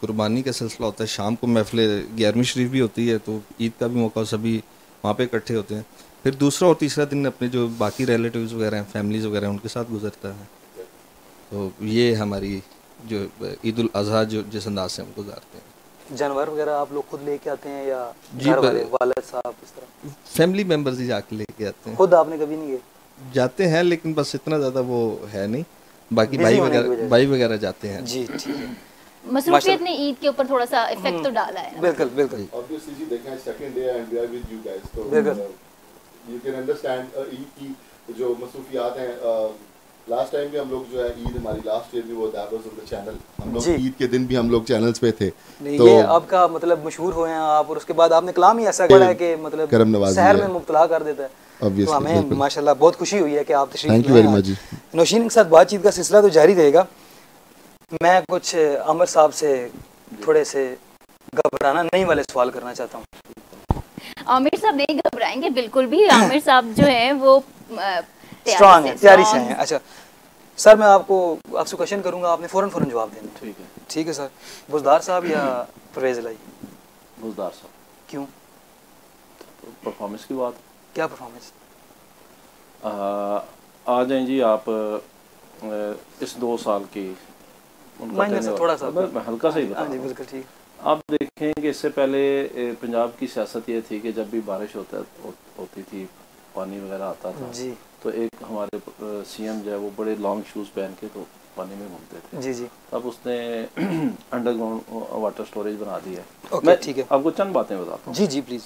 L: कुर्बानी का सिलसिला होता है, शाम को महफिल 11वीं शरीफ भी होती है, तो ईद का भी मौका, सभी वहाँ पे इकट्ठे होते हैं। फिर दूसरा और तीसरा दिन अपने जो बाकी रिलेटिव्स वगैरह हैं, फैमिलीज़ वगैरह हैं, उनके साथ गुजरता है। तो ये हमारी जो ईद उल अज़हा जो जिस अंदाज से हम गुजारते हैं।
B: जानवर वगैरह आप लोग खुद लेके आते हैं या घर वाले, वालिद साहब, इस तरह
L: फैमिली मेम्बर्स ही जाके लेके आते हैं?
B: खुद आपने कभी नहीं गए?
L: जाते हैं, लेकिन बस इतना ज़्यादा वो है नहीं, बाकी भाई वगैरह जाते हैं।
B: जी ठीक है।
A: मसरूफियत ने ईद के ऊपर थोड़ा सा इफेक्ट तो डाला है।
B: बिल्कुल बिल्कुल।
K: ऑब्वियसली जी, देखें second day and we are with you guys, तो
B: बिल्कुल
K: यू कैन अंडरस्टैंड ईद की जो मसरूफियात हैं। लास्ट टाइम भी हम लोग जो है ईद हमारी लास्ट ईयर भी वो that was on the channel, हम लोग ईद के दिन भी हम लोग चैनल्स पे थे।
B: तो ये आपका मतलब मशहूर हुए हैं आप, और उसके बाद आपने कलाम ही ऐसा करा है कि मतलब शहर में मुब्तला कर देता है। तो हमें माशाल्लाह बहुत खुशी हुई है कि आप तशरीफ लाए।
K: थैंक यू वेरी मच जी।
B: नौशीन के साथ बातचीत का सिलसिला तो जारी रहेगा। मैं कुछ आमिर साहब से थोड़े से घबराना नहीं वाले सवाल करना चाहता हूँ।
A: आमिर साहब नहीं घबराएंगे बिल्कुल भी, आमिर साहब जो हैं वो
B: स्ट्रांग है, तैयारी से हैं। अच्छा सर, मैं आपसे क्वेश्चन करूंगा, आपने फौरन जवाब देना।
C: ठीक है।
B: ठीक है सर। बुज़दार साहब या परवेज़ इलाही?
C: बुज़दार साहब।
B: क्यों?
C: परफॉर्मेंस की बात।
B: क्या परफॉर्मेंस?
C: आ जाएं जी आप इस 2 साल की
B: से थोड़ा सा
C: हल्का सा ही बता।
B: जी बिल्कुल ठीक।
C: आप देखें कि इससे पहले पंजाब की सियासत ये थी कि जब भी बारिश होती थी, पानी वगैरह आता था जी, तो एक हमारे सीएम जो है वो बड़े लॉन्ग शूज़ पहन के तो पानी में घूमते थे।
B: जी जी।
C: अब उसने अंडरग्राउंड वाटर स्टोरेज बना दी है।
B: मैं ठीक है
C: आपको चंद बातें बताता हूँ।
B: जी जी प्लीज़।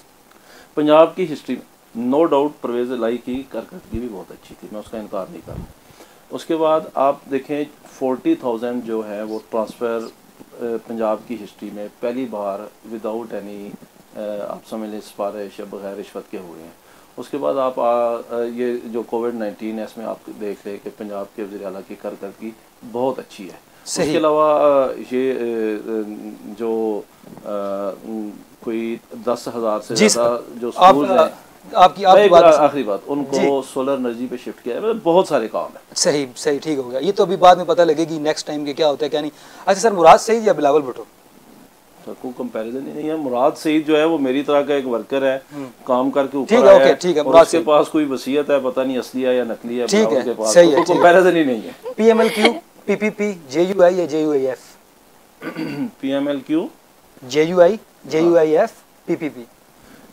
C: पंजाब की हिस्ट्री में नो डाउट परवेज़ इलाही की कारकर्दगी भी बहुत अच्छी थी, मैं उसका इनकार नहीं कर रहा। उसके बाद आप देखें 40,000 जो है वो ट्रांसफ़र पंजाब की हिस्ट्री में पहली बार विदाउट एनी आप समझ लें सिफारिश या बगैर रिश्वत के हुए हैं। उसके बाद आप ये जो कोविड-19 है इसमें आप देख रहे हैं कि पंजाब के वज़ीर आला की कारकर्दगी बहुत अच्छी है। उसके अलावा ये जो कोई 10,000 से ज़्यादा जो स्कूल हैं,
B: आपकी
C: आखिरी बात, उनको सोलर एनर्जी पे शिफ्ट किया है। मतलब बहुत सारे काम है।
B: सही सही, ठीक हो गया। ये तो अभी बाद में पता लगेगी नेक्स्ट टाइम के क्या होता है क्या नहीं। अच्छा सर, मुराद सईद या बिलावल भुट्टो?
C: तो कोई कंपैरिजन ही नहीं है। मुराद सईद जो है वो मेरी तरह का एक वर्कर है, काम करके ऊपर
B: आया है, ठीक है,
C: और उसके पास कोई वसीयत है, पता नहीं असली है या नकली है,
B: ठीक है,
C: के पास
B: सही है,
C: कंपैरिजन ही नहीं है।
B: PMLQ, PPP, JUI या JUIF?
C: PMLQ,
B: JUI, JUIF, PPP।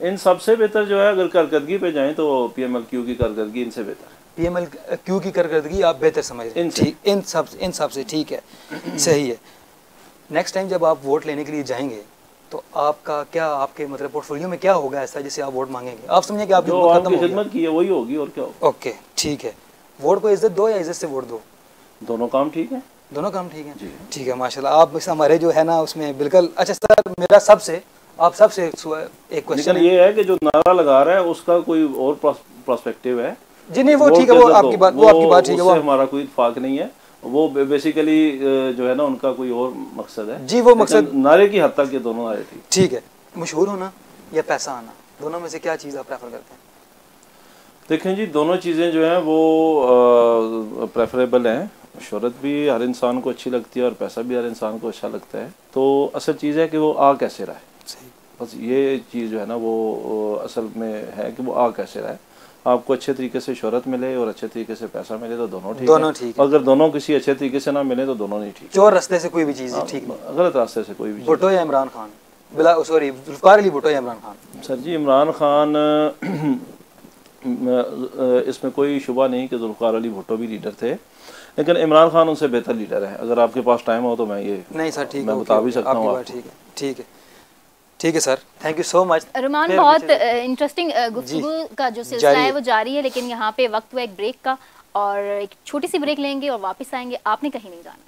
C: इन सबसे बेहतर जो है अगर कारकर्दगी पे जाएं तो PMLQ की कारकर्दगी इनसे बेहतर।
B: PMLQ की कारकर्दगी आप बेहतर समझ रहे हैं? इन सब से ठीक है, सही है। नेक्स्ट टाइम जब आप वोट लेने के लिए जाएंगे तो आपका क्या, आपके मतलब पोर्टफोलियो में क्या होगा ऐसा जिससे आप वोट मांगेंगे? आप समझे कि आपकी
C: आपकी खिदमत की है वही होगी और क्या होगा।
B: ओके ठीक है, वोट को इज्जत दो या इज्जत से वोट दो?
C: दोनों काम ठीक है,
B: दोनों काम ठीक है। ठीक है माशाल्लाह, आप हमारे जो है ना उसमें बिल्कुल। अच्छा सर, मेरा सबसे आप सबसे एक क्वेश्चन
C: ये है कि जो नारा लगा रहा है उसका कोई और पर्सपेक्टिव है
B: जी। नहीं वो ठीक है, वो आपकी बात ठीक है, वो
C: हमारा कोई इत्तेफाक नहीं है, वो बेसिकली जो है ना उनका कोई और मकसद है
B: जी। वो मकसद
C: नारे की हद तक ये दोनों नारे थी।
B: ठीक है, मशहूर होना या पैसा आना, दोनों में से क्या चीज़ आप प्रेफर करते हैं?
C: देखें जी, दोनों चीज़ें जो हैं वो प्रेफरेबल हैं। शोहरत भी हर इंसान को अच्छी लगती है और पैसा भी हर इंसान को अच्छा लगता है। तो असल चीज़ है कि वो आ कैसे रहा है, बस ये चीज़ जो है ना वो असल में है कि वो आ कैसे रहा है। आपको अच्छे तरीके से शोहरत मिले और अच्छे तरीके से पैसा मिले तो दोनों ठीक है। अगर दोनों किसी अच्छे तरीके से ना मिले तो दोनों नहीं ठीक।
B: चोर रास्ते से कोई भी चीज़ ठीक नहीं,
C: गलत रास्ते से कोई भी।
B: भुट्टो या इमरान खान, सॉरी जुल्फकार अली भुट्टो या इमरान खान?
C: सर जी, इमरान खान इसमें कोई शुबा नहीं कि जुल्फकार अली भुट्टो भी लीडर थे, लेकिन इमरान खान उनसे बेहतर लीडर है। अगर आपके पास टाइम हो तो मैं ये
B: नहीं सर ठीक है,
C: मैं बता भी सकता हूँ।
B: ठीक है sir, thank you so much.
A: Ruman, बहुत इंटरेस्टिंग गुफ्तगू का जो सिलसिला है वो जारी है, लेकिन यहाँ पे वक्त हुआ एक ब्रेक का, और एक छोटी सी ब्रेक लेंगे और वापस आएंगे। आपने कहीं नहीं जाना।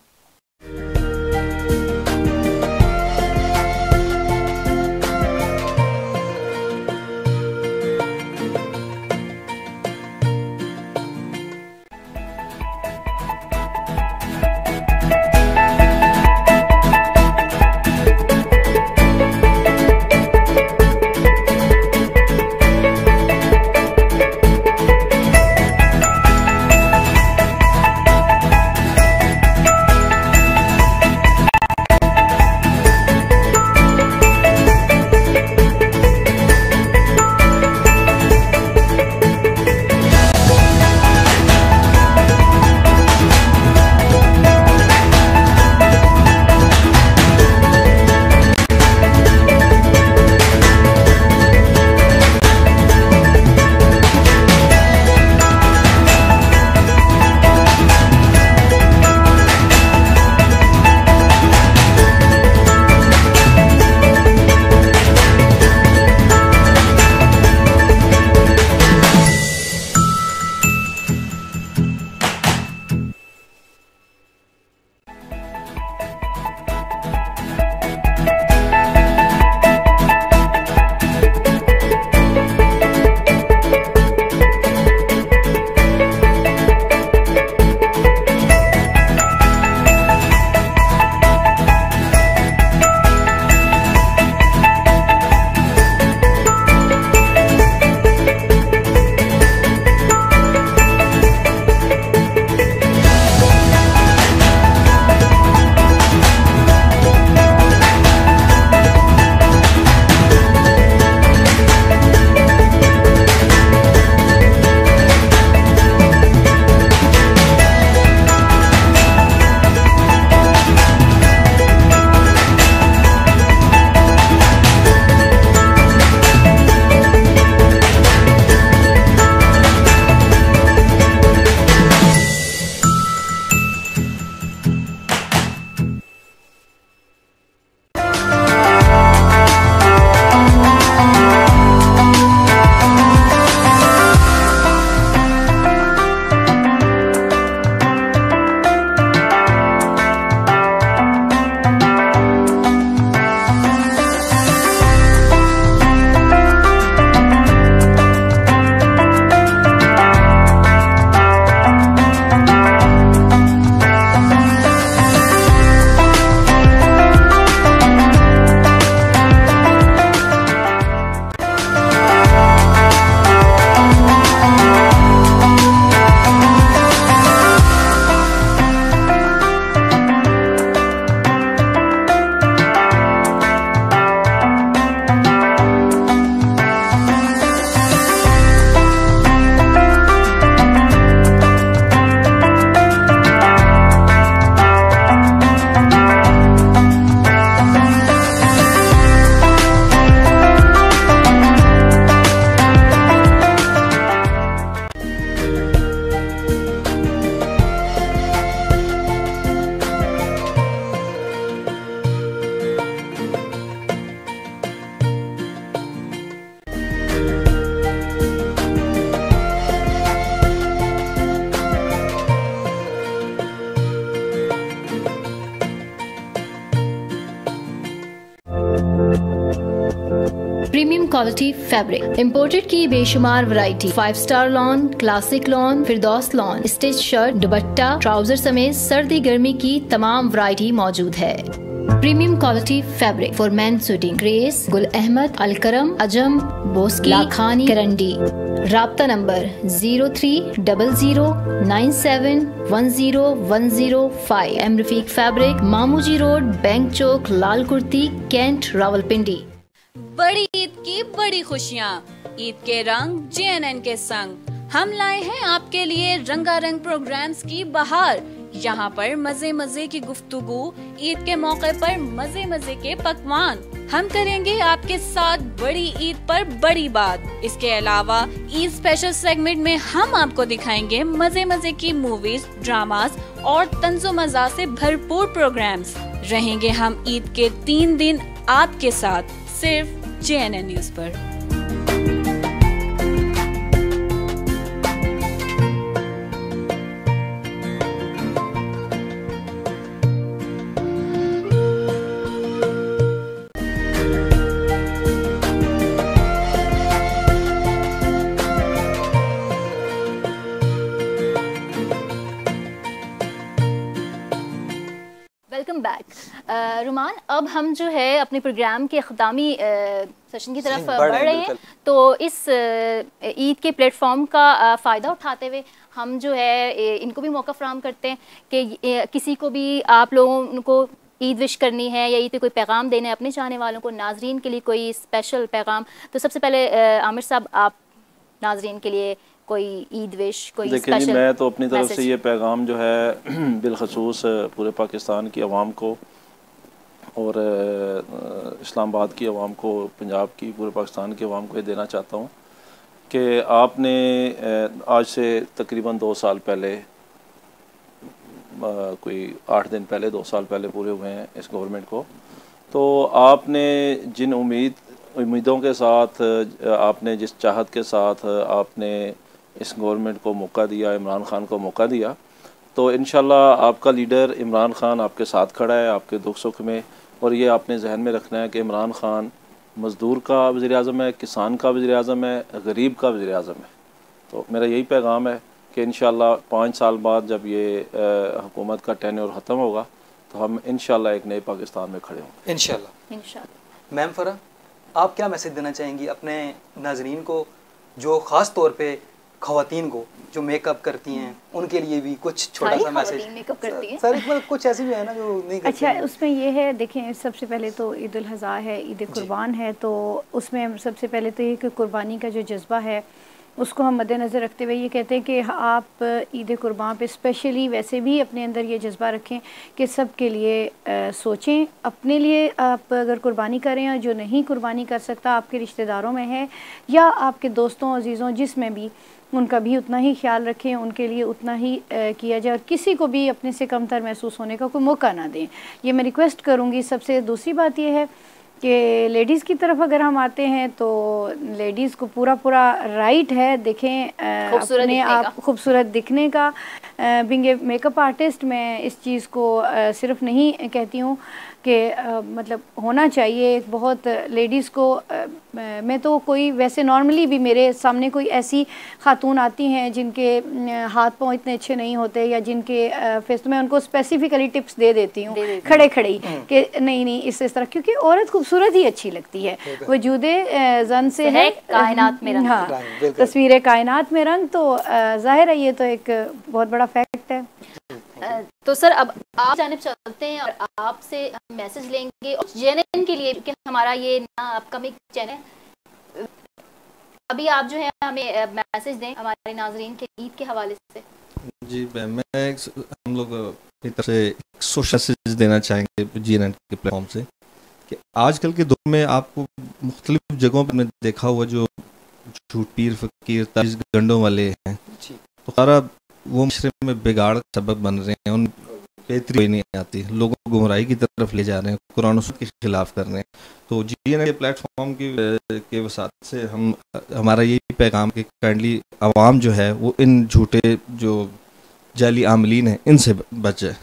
I: प्रीमियम क्वालिटी फैब्रिक इंपोर्टेड की बेशुमार variety 5 star lawn, classic lawn, Firdous lawn, stitch shirt, dupatta, trouser समेत सर्दी गर्मी की तमाम वैरायटी मौजूद है। Premium quality fabric for man suiting, grace, Gul Ahmed, Alkaram, Ajam, Boski, Lakhani, Karandi. राब्ता number 030097101005। M Rafiq fabric, Mamuji road, bank Chowk, Lal Kurti, cantt, Rawalpindi.
H: बड़ी ईद की बड़ी खुशियाँ, ईद के रंग JNN के संग हम लाए हैं आपके लिए रंगारंग प्रोग्राम्स की बहार। यहाँ पर मजे मजे की गुफ्तगू, ईद के मौके पर मजे मजे के पकवान। हम करेंगे आपके साथ बड़ी ईद पर बड़ी बात। इसके अलावा ईद स्पेशल सेगमेंट में हम आपको दिखाएंगे मजे मजे की मूवीज, ड्रामास और तंजो मजा से भरपूर प्रोग्राम्स। रहेंगे हम ईद के 3 दिन आपके साथ सिर्फ JNN न्यूज पर।
A: Welcome back Ruman. अब हम जो है अपने प्रोग्राम के ख़तामी सेशन की तरफ बढ़ रहे हैं। तो इस ईद के प्लेटफॉर्म का फ़ायदा उठाते हुए हम जो है इनको भी मौका फराहम करते हैं कि किसी को भी आप लोगों को ईद विश करनी है या ईद पे कोई पैगाम देना है अपने चाहने वालों को, नाजरीन के लिए कोई स्पेशल पैगाम। तो सबसे पहले आमिर साहब, आप नाजरीन के लिए कोई ईद विश, कोई
C: देखिए, मैं तो अपनी तरफ से ये पैगाम जो है बिलखसूस पूरे पाकिस्तान की आवाम को और इस्लामाबाद की आवाम को, पंजाब की, पूरे पाकिस्तान की आवाम को ये देना चाहता हूँ कि आपने आज से तकरीबन 2 साल पहले, कोई 8 दिन पहले, 2 साल पहले पूरे हुए हैं इस गवर्नमेंट को। तो आपने जिन उम्मीदों के साथ, आपने जिस चाहत के साथ आपने इस गवर्नमेंट को मौका दिया, इमरान खान को मौका दिया, तो इंशाल्लाह आपका लीडर इमरान खान आपके साथ खड़ा है आपके दुख सुख में। और ये आपने जहन में रखना है कि इमरान खान मज़दूर का वज़ीर-ए-आज़म है, किसान का वज़ीर-ए-आज़म है, गरीब का वज़ीर-ए-आज़म है। तो मेरा यही पैगाम है कि इंशाल्लाह 5 साल बाद जब ये हुकूमत का टेन्योर ख़त्म होगा तो हम इंशाल्लाह एक नए पाकिस्तान में खड़े होंगे
B: इंशाल्लाह। मैम फ़रा, आप क्या मैसेज देना चाहेंगी अपने नाज़रीन को, जो ख़ास तौर पे ख़वातीन को जो मेकअप करती हैं, उनके लिए भी कुछ छोटा सा मैसेज?
A: मेकअप करती हैं
B: सर, मतलब कुछ ऐसी भी है ना जो नहीं करती।
E: अच्छा, उसमें ये है, देखें, सबसे पहले तो ईद उल अज़हा है, ईद कुर्बान है। तो उसमें सबसे पहले तो ये कि कुर्बानी का जो जज्बा है उसको हम मद्देनज़र रखते हुए ये कहते हैं कि आप ईद कुर्बान पे स्पेशली वैसे भी अपने अंदर ये जज्बा रखें कि सब के लिए सोचें। अपने लिए आप अगर कुर्बानी करें, और जो नहीं कुर्बानी कर सकता आपके रिश्तेदारों में है या आपके दोस्तों अजीज़ों जिसमें भी, उनका भी उतना ही ख्याल रखें, उनके लिए उतना ही किया जाए और किसी को भी अपने से कमतर महसूस होने का कोई मौका ना दें। ये मैं रिक्वेस्ट करूँगी सबसे। दूसरी बात ये है कि लेडीज़ की तरफ अगर हम आते हैं तो लेडीज़ को पूरा राइट है, देखें, अपने आप खूबसूरत दिखने का। बिंग ए मेकअप आर्टिस्ट मैं इस चीज़ को सिर्फ नहीं कहती हूँ कि मतलब होना चाहिए एक बहुत लेडीज़ को। मैं तो कोई वैसे नॉर्मली भी मेरे सामने कोई ऐसी खातून आती हैं जिनके हाथ पाँव इतने अच्छे नहीं होते या जिनके फेस, तो मैं उनको स्पेसिफिकली टिप्स दे देती हूँ खड़े ही कि नहीं इस तरह, क्योंकि औरत खूबसूरत ही अच्छी लगती है। वजूदे जन से है कायनात में रंग। हाँ, तस्वीर कायनात में रंग, तो जाहिर है ये तो एक बहुत बड़ा फैक्ट है।
A: तो सर, अब आप जानिब चलते हैं और आपसे हम मैसेज लेंगे JNN के लिए कि हमारा ये ना अपकमिंग चैनल, अभी आप जो है हमें मैसेज दें हमारे नाजरीन के ईद के हवाले से।
L: जी, मैं हम लोग अपनी तरफ से एक सोशल मैसेज देना चाहेंगे JNN के प्लेटफॉर्म से कि आजकल के दौर में आपको मुख्तलिफ जगहों पर देखा हुआ जो झूठ पीर फकीर तारीज़ गंडों वाले हैं, तो सारा वो माशरे में बिगाड़ सबब बन रहे हैं, उन बेहतरी नहीं आती, लोगों को गुमराही की तरफ ले जा रहे हैं, कुरान और सुन्नत के खिलाफ कर रहे हैं। तो JNN के प्लेटफॉर्म के वसात से हमारा यही पैगाम कि काइंडली आवाम जो है वो इन झूठे जो जाली आमलीन हैं इनसे बचे।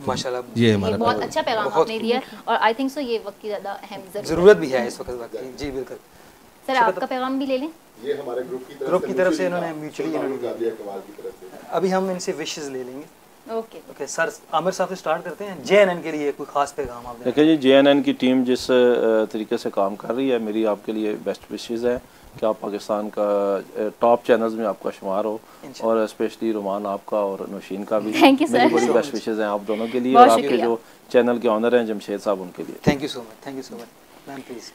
B: माशाल्लाह,
L: ये हमारा
A: बहुत अच्छा पैगाम आपने दिया और आई थिंक सो ये वक्त की ज़्यादा अहम
B: ज़रूरत भी है इस वक्त। जी बिल्कुल।
A: सर आपका पैगाम भी ले लें।
K: ये हमारे ग्रुप की तरफ से इन्होंने म्यूचुअली अभी हम इनसे विशेस ले लेंगे। ओके सर, आमिर साहब से स्टार्ट करते हैं। JNN के लिए कोई खास पैगाम आप
C: देखिए जी, JNN की टीम जिस तरीके से काम कर रही है, मेरी आपके लिए बेस्ट विशेस है कि आप पाकिस्तान का टॉप चैनल्स में आपका शुमार हो, और स्पेशली रुमान आपका और नौशीन का भी मेरी बड़ी बेस्ट विशेस हैं आप दोनों के लिए, और आपके जो चैनल के ऑनर हैं जमशेद साहब, उनके लिए
B: thank you so much. Thank you so much ma'am. Please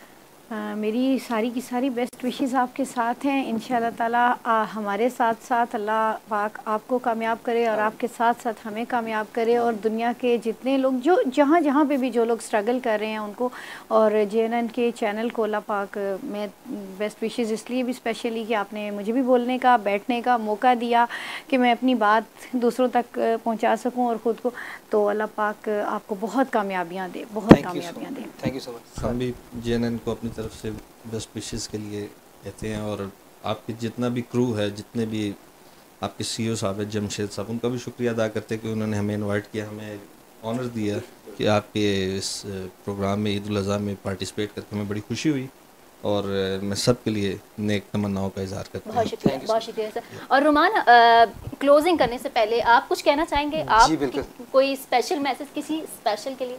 E: मेरी सारी की सारी बेस्ट विशेस आपके साथ हैं। इंशाल्लाह ताला हमारे साथ साथ अल्लाह पाक आपको कामयाब करे और आपके साथ साथ हमें कामयाब करे, और दुनिया के जितने लोग जो जहाँ जहाँ पे भी जो लोग स्ट्रगल कर रहे हैं उनको, और JNN के चैनल को अल्लाह पाक मैं बेस्ट विशेस इसलिए भी स्पेशली कि आपने मुझे भी बोलने का, बैठने का मौका दिया कि मैं अपनी बात दूसरों तक पहुँचा सकूँ और ख़ुद को, तो अल्लाह पाक आपको बहुत कामयाबियाँ दे, बहुत कामयाबियाँ दे।
B: Thank you so much.
L: हम भी JNN को अपनी तरफ से बेस्ट विशेस के लिए कहते हैं, और आपके जितना भी क्रू है, जितने भी आपके CEO साहब है जमशेद साहब, उनका भी शुक्रिया अदा करते हैं कि उन्होंने हमें इनवाइट किया, हमें ऑनर दिया कि आपके इस प्रोग्राम में ईद उल अज़हा में पार्टिसिपेट करके हमें बड़ी खुशी हुई, और मैं सब के लिए नेक तमन्नाओं का इजहार करता हूँ।
A: बहुत शुक्रिया सर। और रुमान, क्लोजिंग करने से पहले आप कुछ कहना चाहेंगे? आप कोई स्पेशल मैसेज किसी स्पेशल के लिए?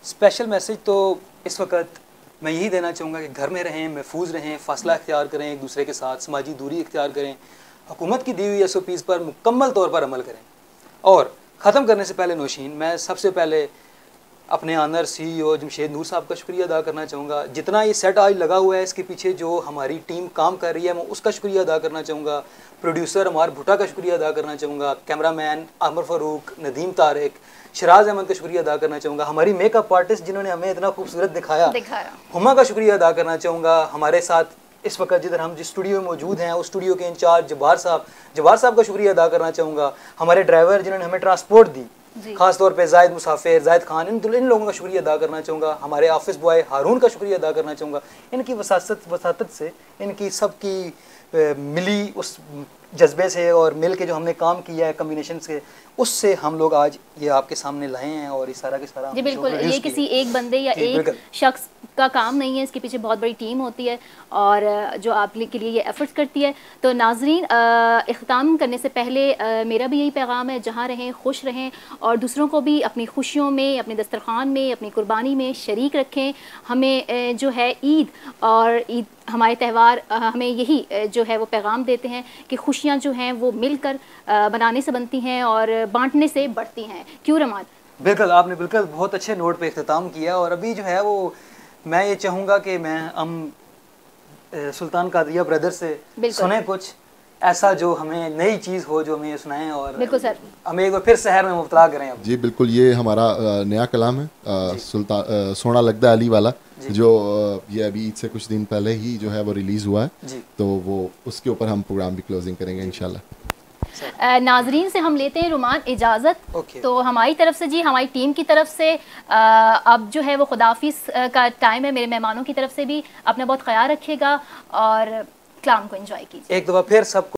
B: स्पेशल मैसेज तो इस वक्त मैं यही देना चाहूँगा कि घर में रहें, महफूज रहें, फासला इख्तियार करें एक दूसरे के साथ, समाजी दूरी इख्तियार करें, हुकूमत की दी हुई SOPs पर मुकम्मल तौर पर अमल करें। और ख़त्म करने से पहले नौशीन, मैं सबसे पहले अपने ऑनर CEO जमशेद नूर साहब का शुक्रिया अदा करना चाहूँगा। जितना ये सेट आज लगा हुआ है, इसके पीछे जो हमारी टीम काम कर रही है मैं उसका शुक्रिया अदा करना चाहूँगा। प्रोड्यूसर अमार भुट्टा का शुक्रिया अदा करना चाहूँगा। कैमरामैन आमर फ़ारूक, नदीम तारिक, शराज अहमद का शुक्रिया अदा करना चाहूँगा। हमारी मेकअप आर्टिस्ट जिन्होंने हमें इतना खूबसूरत दिखाया, हुमा का शुक्रिया अदा करना चाहूँगा। हमारे साथ इस वक्त जिधर हम जिस स्टूडियो में मौजूद हैं उस स्टूडियो के इंचार्ज जब्बार साहब का शुक्रिया अदा करना चाहूँगा। हमारे ड्राइवर जिन्होंने हमें ट्रांसपोर्ट दी, खास तौर पे जायद मुसाफिर, जायद खान, इन लोगों का शुक्रिया अदा करना चाहूँगा। हमारे ऑफिस बॉय हारून का शुक्रिया अदा करना चाहूँगा। इनकी वसातत से, इनकी सबकी मिली उस जज्बे से और मिल के जो हमने काम किया है कम्बिनेशन से, उससे हम लोग आज ये आपके सामने लाए हैं, और ये सारा के सारा
A: जी बिल्कुल, ये किसी एक बंदे या एक शख्स का काम नहीं है, इसके पीछे बहुत बड़ी टीम होती है और जो आप के लिए ये एफर्ट्स करती है। तो नाजरीन, इख्तिताम करने से पहले मेरा भी यही पैगाम है, जहाँ रहें खुश रहें और दूसरों को भी अपनी खुशियों में, अपने दस्तरखान में, अपनी कुर्बानी में शरीक रखें। हमें जो है ईद और ईद हमारे त्यौहार हमें यही जो है वो पैगाम देते हैं कि खुशियाँ जो हैं वो मिलकर बनाने से बनती हैं और बांटने से बढ़ती हैं। क्यों रमान?
B: बिल्कुल, आपने बिल्कुल बहुत अच्छे नोट पे इख्तिताम किया। और अभी जो है वो मैं ये चाहूँगा कि हम सुल्तान कादरिया ब्रदर से सुने कुछ ऐसा जो हमें नई चीज़ हो, जो हमें ये सुनाएं और
A: बिल्कुल सर
B: हमें एक बार फिर शहर में मुब्तला करें। अब
K: जी बिल्कुल, ये हमारा नया कलाम है सुल्तान सोना लगदा अली वाला, जो ये अभी ईद से कुछ दिन पहले ही जो है वो रिलीज़ हुआ है, तो वो उसके ऊपर हम प्रोग्राम भी क्लोजिंग करेंगे इंशाल्लाह।
A: नाजरीन से हम लेते हैं रुमान इजाज़त। तो हमारी तरफ से जी, हमारी टीम की तरफ से अब जो है वो खुदाफिज का टाइम है। मेरे मेहमानों की तरफ से भी अपना बहुत ख्याल रखिएगा और कलाम को एंजॉय कीजिए।
B: एक दफ़ा फिर सबको